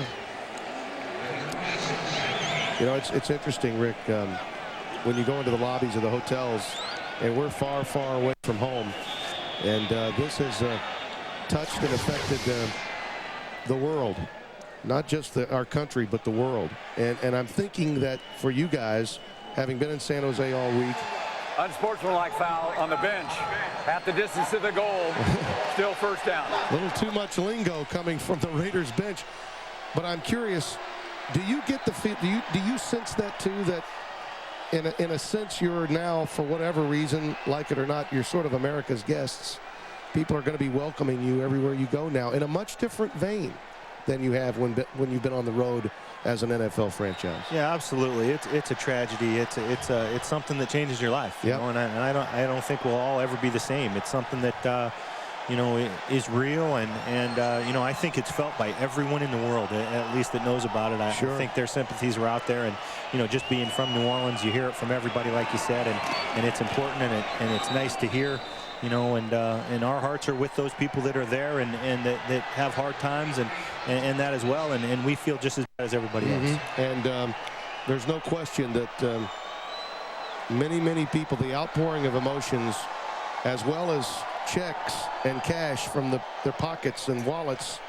You know, it's interesting, Rick, when you go into the lobbies of the hotels, and we're far, far away from home, and this has touched and affected the world. not just our country, but the world. And I'm thinking that for you guys, having been in San Jose all week. Unsportsmanlike foul on the bench. Half the distance to the goal. Still first down. A little too much lingo coming from the Raiders bench. But I'm curious, do you get the feel, do you sense that too, that in a sense you're now, for whatever reason, like it or not, you're sort of America's guests. People are going to be welcoming you everywhere you go now in a much different vein than you have when you've been on the road as an NFL franchise. Yeah, absolutely. It's a tragedy. It's something that changes your life. You know, and I don't think we'll all ever be the same. It's something that you know, is real, and you know, I think it's felt by everyone in the world, at least that knows about it. I think their sympathies are out there, and you know, just being from New Orleans, you hear it from everybody, like you said, and it's important, and it's nice to hear. You know, and our hearts are with those people that are there and that have hard times and that as well, and we feel just as bad as everybody else. And there's no question that many people, the outpouring of emotions, as well as checks and cash from their pockets and wallets,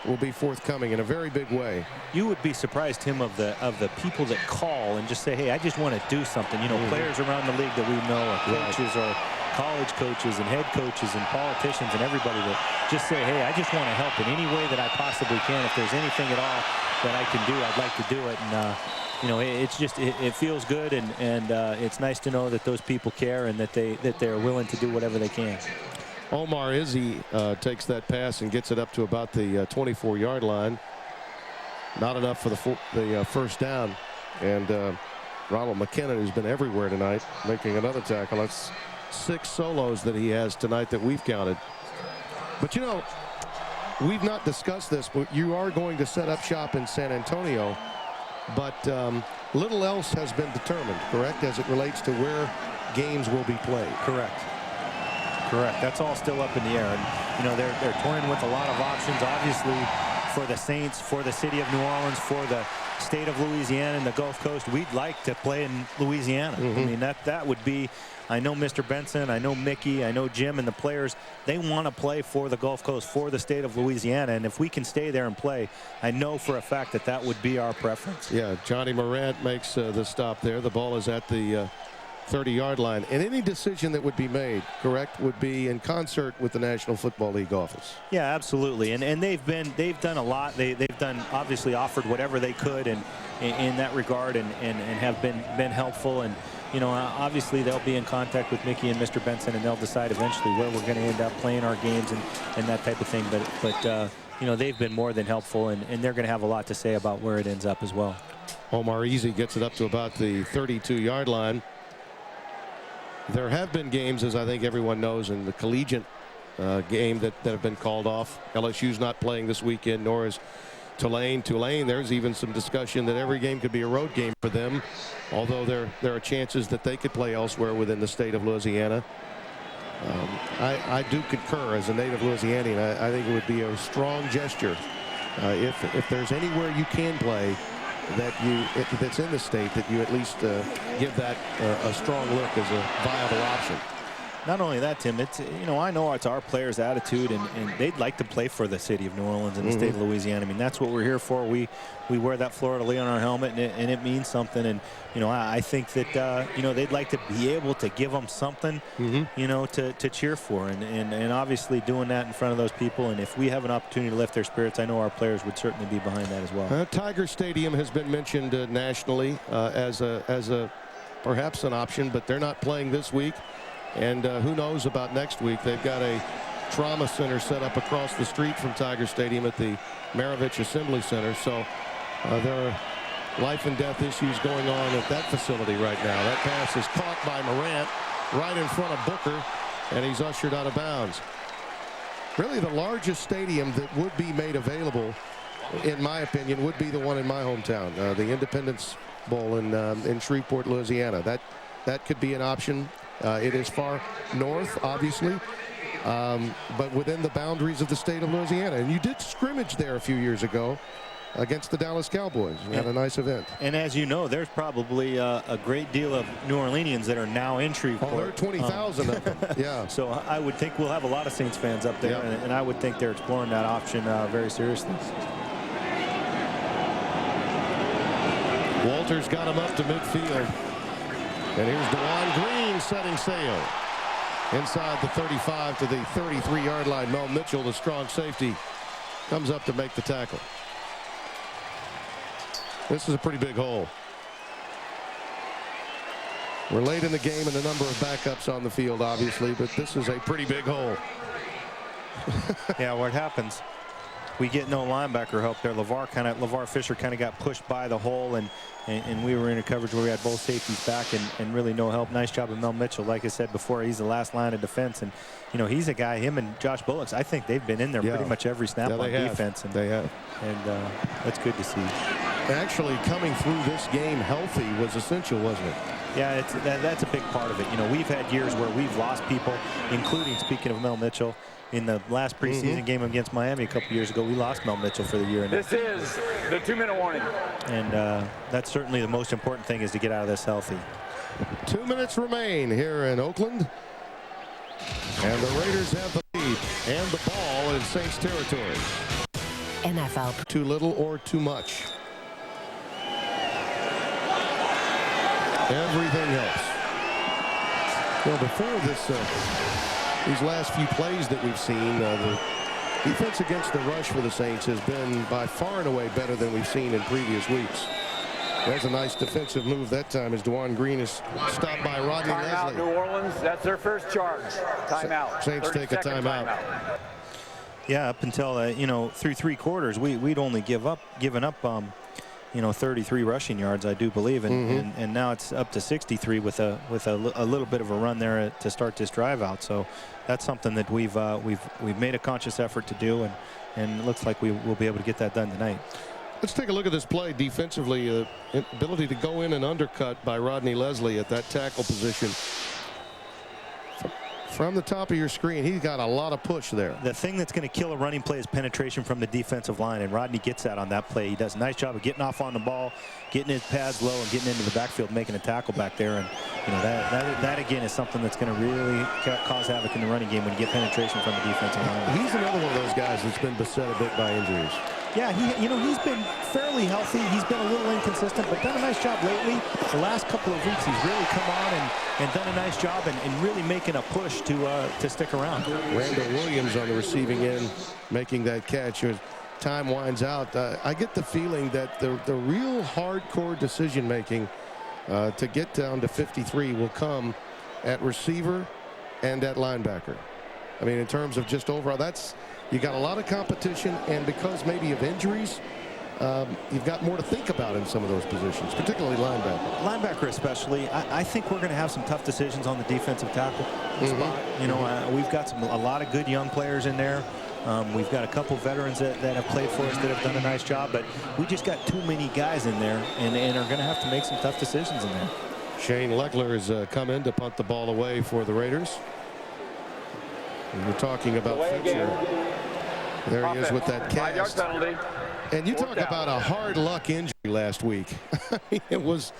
will be forthcoming in a very big way. You would be surprised, Tim, of the people that call and just say, hey, I just want to do something. You know, players around the league that we know, or coaches, or college coaches and head coaches and politicians and everybody that just say, hey, I just want to help in any way that I possibly can. If there's anything at all that I can do, I'd like to do it. And you know, it's just it feels good, and it's nice to know that those people care and that they're willing to do whatever they can. Omar Izzy takes that pass and gets it up to about the 24-yard line. Not enough for the first down. And Ronald McKinnon, who's been everywhere tonight, making another tackle. That's 6 solos that he has tonight that we've counted. But you know, we've not discussed this, but you are going to set up shop in San Antonio. But little else has been determined, correct, as it relates to where games will be played. Correct. That's all still up in the air, and you know, they're toying with a lot of options, obviously, for the Saints, for the city of New Orleans, for the state of Louisiana and the Gulf Coast. We'd like to play in Louisiana. I mean, that would be, I know Mr. Benson, I know Mickey, I know Jim, and the players, they want to play for the Gulf Coast, for the state of Louisiana, and if we can stay there and play, I know for a fact that would be our preference. Yeah, Johnny Morant makes the stop there. The ball is at the 30-yard line, and any decision that would be made, correct, would be in concert with the National Football League office. Yeah, absolutely, and they've done a lot. They've done, obviously offered whatever they could, and in that regard, and have been helpful. And you know, obviously they'll be in contact with Mickey and Mr. Benson, and they'll decide eventually where we're going to end up playing our games and that type of thing. But you know, they've been more than helpful, and they're going to have a lot to say about where it ends up as well. Omar Easy gets it up to about the 32-yard line. There have been games, as I think everyone knows, in the collegiate game that have been called off. LSU's not playing this weekend, nor is Tulane. There's even some discussion that every game could be a road game for them, although there are chances that they could play elsewhere within the state of Louisiana. I do concur as a native Louisianian. I think it would be a strong gesture if there's anywhere you can play that's in the state, that you at least give that a strong look as a viable option. Not only that, Tim, it's, you know, I know it's our players' attitude, and they'd like to play for the city of New Orleans and the state of Louisiana. I mean, that's what we're here for. We wear that fleur-de-lis on our helmet, and it means something. And you know, I think that you know, they'd like to be able to give them something, you know, to cheer for, and obviously doing that in front of those people. And if we have an opportunity to lift their spirits, I know our players would certainly be behind that as well. Tiger Stadium has been mentioned nationally as a perhaps an option, but they're not playing this week. And who knows about next week. They've got a trauma center set up across the street from Tiger Stadium at the Maravich Assembly Center. So there are life and death issues going on at that facility right now. That pass is caught by Morant right in front of Booker, and he's ushered out of bounds. Really, the largest stadium that would be made available, in my opinion, would be the one in my hometown, the Independence Bowl in Shreveport, Louisiana. That could be an option. It is far north, obviously, but within the boundaries of the state of Louisiana. And you did scrimmage there a few years ago against the Dallas Cowboys. We had a nice event. And as you know, there's probably a great deal of New Orleanians that are now in Shreveport. Oh, there are 20,000 of them. Yeah. So I would think we'll have a lot of Saints fans up there, and I would think they're exploring that option very seriously. Walters got him up to midfield. And here's DeJuan Green setting sail. Inside the 35 to the 33-yard line. Mel Mitchell, the strong safety, comes up to make the tackle. This is a pretty big hole. We're late in the game and a number of backups on the field, obviously, but this is a pretty big hole. Yeah, what happens? We get no linebacker help there. LeVar Fisher kind of got pushed by the hole, and we were in a coverage where we had both safeties back and really no help. Nice job of Mel Mitchell. Like I said before, he's the last line of defense, and you know he's a guy. Him and Josh Bullocks, I think they've been in there pretty much every snap on defense. And they have, and that's good to see. Actually, coming through this game healthy was essential, wasn't it? Yeah, that's a big part of it. You know, we've had years where we've lost people, including, speaking of Mel Mitchell, in the last preseason game against Miami a couple years ago, we lost Mel Mitchell for the year. And this is the 2-minute warning. And that's certainly the most important thing, is to get out of this healthy. 2 minutes remain here in Oakland. And the Raiders have the lead and the ball in Saints territory. NFL. Too little or too much. Everything helps. Well, before this, these last few plays that we've seen, the defense against the rush for the Saints has been by far and away better than we've seen in previous weeks. There's a nice defensive move that time as DeJuan Green is stopped by Rodney Timeout, Leslie. New Orleans. That's their first charge. Timeout. Saints take a timeout. Yeah, up until you know, through 3 quarters, we'd only given up you know, 33 rushing yards, I do believe, and now it's up to 63 with a little bit of a run there to start this drive out. So that's something that we've made a conscious effort to do, and it looks like we will be able to get that done tonight. Let's take a look at this play defensively. Ability to go in and undercut by Rodney Leslie at that tackle position. From the top of your screen, he's got a lot of push there. The thing that's going to kill a running play is penetration from the defensive line, and Rodney gets that on that play. He does a nice job of getting off on the ball, getting his pads low, and getting into the backfield, making a tackle back there. And you know that again is something that's going to really cause havoc in the running game when you get penetration from the defensive line. He's another one of those guys that's been beset a bit by injuries. Yeah, he's been fairly healthy. He's been a little inconsistent, but done a nice job lately. The last couple of weeks, he's really come on and done a nice job and really making a push to stick around. Randall Williams on the receiving end, making that catch. As time winds out, I get the feeling that the real hardcore decision making to get down to 53 will come at receiver and at linebacker. I mean, in terms of just overall, you got a lot of competition, and because maybe of injuries, you've got more to think about in some of those positions, particularly linebacker. Linebacker especially. I think we're going to have some tough decisions on the defensive tackle spot. You know, we've got a lot of good young players in there. We've got a couple veterans that have played for us that have done a nice job, but we just got too many guys in there and are going to have to make some tough decisions in there. Shane Leckler has come in to punt the ball away for the Raiders. And we're talking about Fincher. There he is with that cast. And you talk about a hard luck injury last week. I mean, it was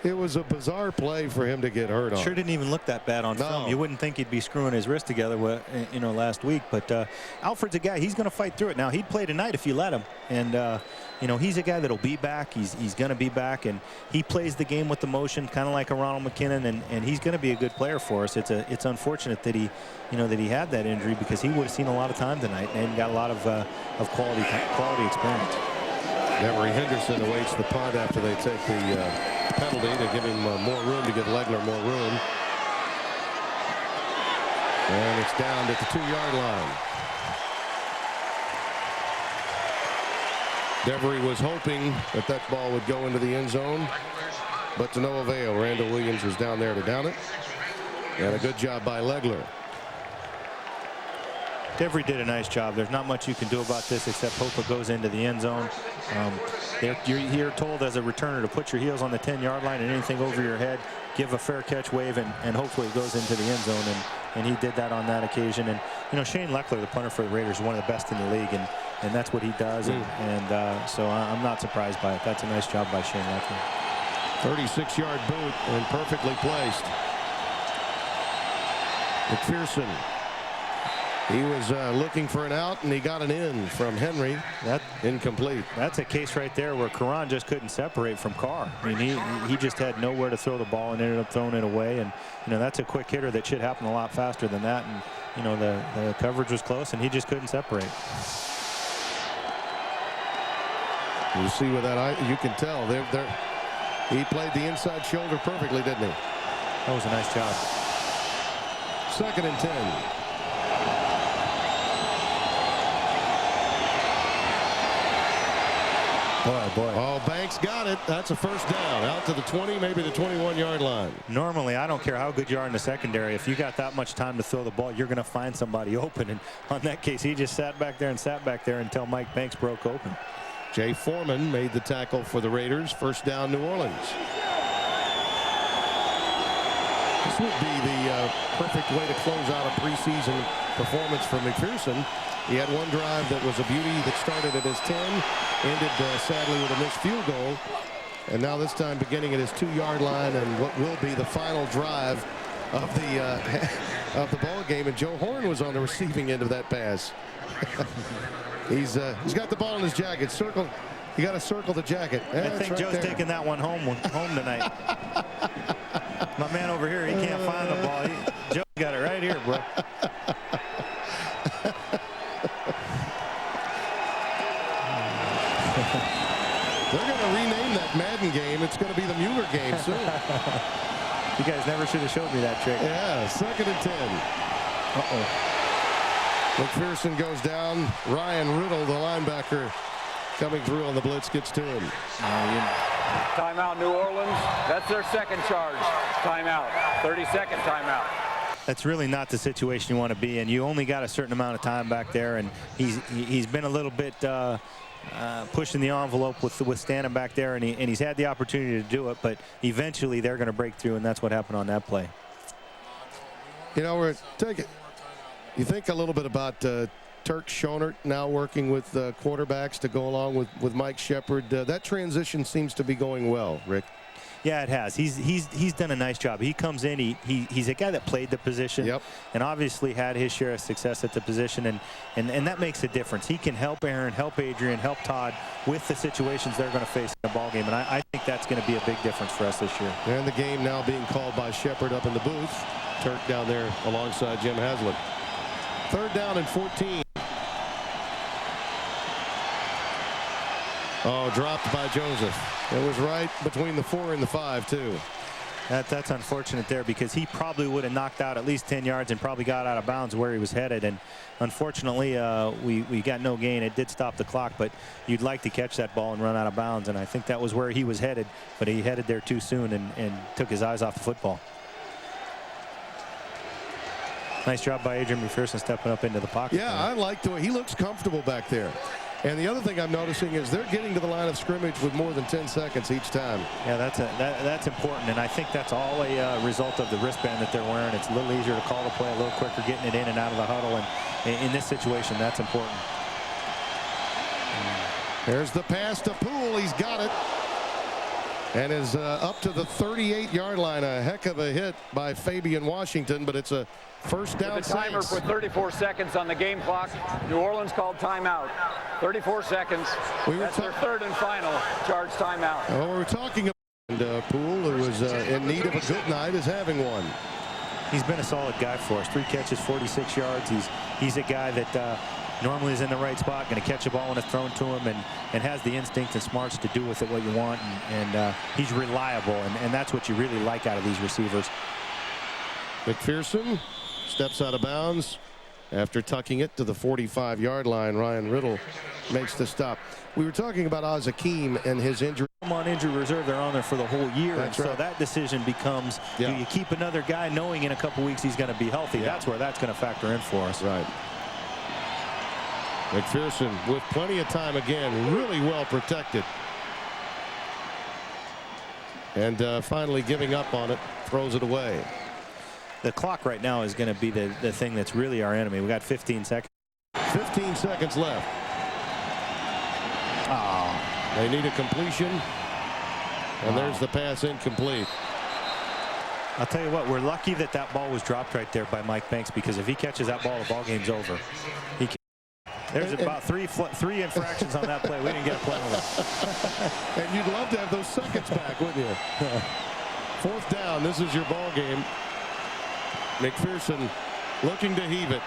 a bizarre play for him to get hurt on. Sure didn't even look that bad on film. You wouldn't think he'd be screwing his wrist together, you know, last week. But Alfred's a guy. He's going to fight through it. Now, he'd play tonight if you let him. And you know, he's a guy that'll be back. He's going to be back, and he plays the game with the motion, kind of like a Ronald McKinnon, and he's going to be a good player for us. It's unfortunate that he had that injury, because he would have seen a lot of time tonight and got a lot of quality experience. Devery Henderson awaits the punt after they take the penalty to give him more room, to give Legler more room. And it's down at the 2-yard line. Devery was hoping that ball would go into the end zone, but to no avail. Randall Williams was down there to down it. And a good job by Legler. Devery did a nice job. There's not much you can do about this except hope it goes into the end zone. You're told as a returner to put your heels on the 10-yard line, and anything over your head, give a fair catch wave, and hopefully it goes into the end zone. And he did that on that occasion. And you know, Shane Leckler, the punter for the Raiders, is one of the best in the league, and that's what he does. So I'm not surprised by it. That's a nice job by Shane Leckler. 36-yard boot and perfectly placed. McPherson He was looking for an out, and he got an in from Henry. That incomplete. That's a case right there where Karan just couldn't separate from Carr. I mean, he just had nowhere to throw the ball and ended up throwing it away. And that's a quick hitter that should happen a lot faster than that. And the coverage was close, and he just couldn't separate. You see with that, you can tell he played the inside shoulder perfectly, didn't he? That was a nice job. 2nd and 10. Boy. Oh, Banks got it. That's a first down. Out to the 20, maybe the 21-yard line. Normally, I don't care how good you are in the secondary. If you got that much time to throw the ball, you're going to find somebody open. And on that case, he just sat back there until Mike Banks broke open. Jay Foreman made the tackle for the Raiders. First down, New Orleans. This would be the perfect way to close out a preseason performance for McPherson. He had one drive that was a beauty that started at his 10, ended sadly with a missed field goal, and now this time beginning at his 2-yard line and what will be the final drive of the ball game. And Joe Horn was on the receiving end of that pass. He's got the ball in his jacket. Circle. You got to circle the jacket. I think Joe's taking that one home tonight. My man over here, he can't find the ball. Joe got it right here, bro. They're going to rename that Madden game. It's going to be the Mueller game soon. You guys never should have showed me that trick. Yeah, 2nd and 10. McPherson goes down. Ryan Riddle, the linebacker, coming through on the blitz, gets to him. Timeout, New Orleans. That's their second charge. Timeout. 30-second timeout. That's really not the situation you want to be in. You only got a certain amount of time back there, and he's been a little bit pushing the envelope with standing back there, and he's had the opportunity to do it, but eventually they're going to break through, and that's what happened on that play. You think a little bit about Turk Schonert now working with quarterbacks to go along with Mike Shepard. That transition seems to be going well, Rick. Yeah, it has. He's done a nice job. He comes in. He's a guy that played the position, and obviously had his share of success at the position, and that makes a difference. He can help Aaron, help Adrian, help Todd with the situations they're going to face in the ball game, and I think that's going to be a big difference for us this year. And the game now being called by Shepard up in the booth. Turk down there alongside Jim Haslett. 3rd down and 14. Oh, dropped by Joseph. It was right between the 4 and the 5, too. That's unfortunate there, because he probably would have knocked out at least 10 yards and probably got out of bounds where he was headed. And unfortunately, we got no gain. It did stop the clock, but you'd like to catch that ball and run out of bounds. And I think that was where he was headed, but he headed there too soon and took his eyes off the football. Nice job by Adrian McPherson stepping up into the pocket. Yeah, I like the way he looks comfortable back there. And the other thing I'm noticing is they're getting to the line of scrimmage with more than 10 seconds each time. Yeah, that's important, and I think that's all a result of the wristband that they're wearing. It's a little easier to call the play a little quicker, getting it in and out of the huddle, and in this situation, that's important. There's the pass to Poole. He's got it. And is up to the 38-yard line. A heck of a hit by Fabian Washington, but it's a first down. The timer for 34 seconds on the game clock. New Orleans called timeout. 34 seconds. That's their 3rd and final charge timeout. Well, we were talking about Poole, who was in need of a good night, is having one. He's been a solid guy for us. 3 catches, 46 yards. He's a guy that normally is in the right spot, going to catch a ball when it's thrown to him, and has the instinct and smarts to do with it what you want, and he's reliable, and that's what you really like out of these receivers. McPherson steps out of bounds after tucking it to the 45-yard line. Ryan Riddle makes the stop. We were talking about Oz Hakeem and his injury. On injury reserve, they're on there for the whole year. That's and right. So that decision becomes, do you keep another guy knowing in a couple weeks he's going to be healthy? That's where that's going to factor in for us. Right. McPherson with plenty of time again, really well protected. And finally giving up on it, throws it away. The clock right now is going to be the thing that's really our enemy. We got 15 seconds. 15 seconds left. They need a completion. And there's the pass incomplete. I'll tell you what, we're lucky that that ball was dropped right there by Mike Banks, because if he catches that ball, the ball game's over. There's about three infractions on that play. We didn't get a penalty. And you'd love to have those seconds back, wouldn't you? 4th down. This is your ball game. McPherson looking to heave it.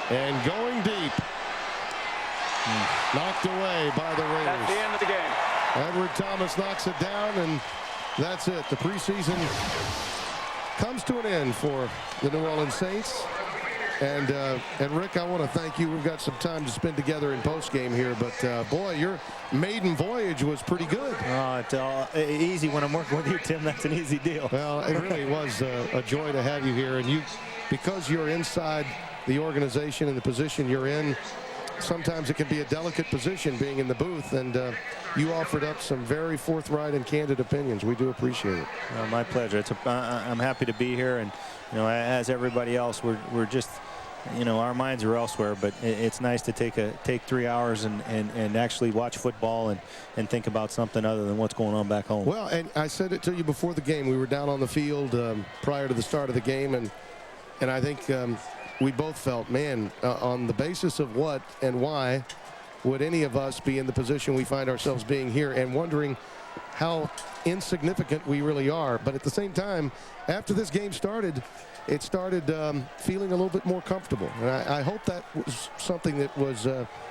And going deep. Knocked away by the Raiders. That's the end of the game. Edward Thomas knocks it down, and that's it. The preseason comes to an end for the New Orleans Saints. And Rick, I want to thank you. We've got some time to spend together in postgame here, but boy, your maiden voyage was pretty good. It's easy when I'm working with you, Tim. That's an easy deal. Well, it really was a joy to have you here, and because you're inside the organization and the position you're in, sometimes it can be a delicate position being in the booth, and you offered up some very forthright and candid opinions. We do appreciate it. Well, my pleasure. I'm happy to be here, and as everybody else, we're just, our minds are elsewhere, but it's nice to take 3 hours and actually watch football and think about something other than what's going on back home. Well, and I said it to you before the game. We were down on the field prior to the start of the game, and I think we both felt, man, on the basis of what and why would any of us be in the position we find ourselves being here, and wondering how insignificant we really are. But at the same time, after this game started, it started feeling a little bit more comfortable. And I hope that was something that was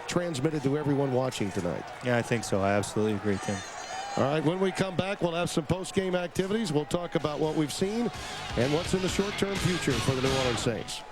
transmitted to everyone watching tonight. Yeah, I think so. I absolutely agree, Tim. All right, when we come back, we'll have some post-game activities. We'll talk about what we've seen and what's in the short-term future for the New Orleans Saints.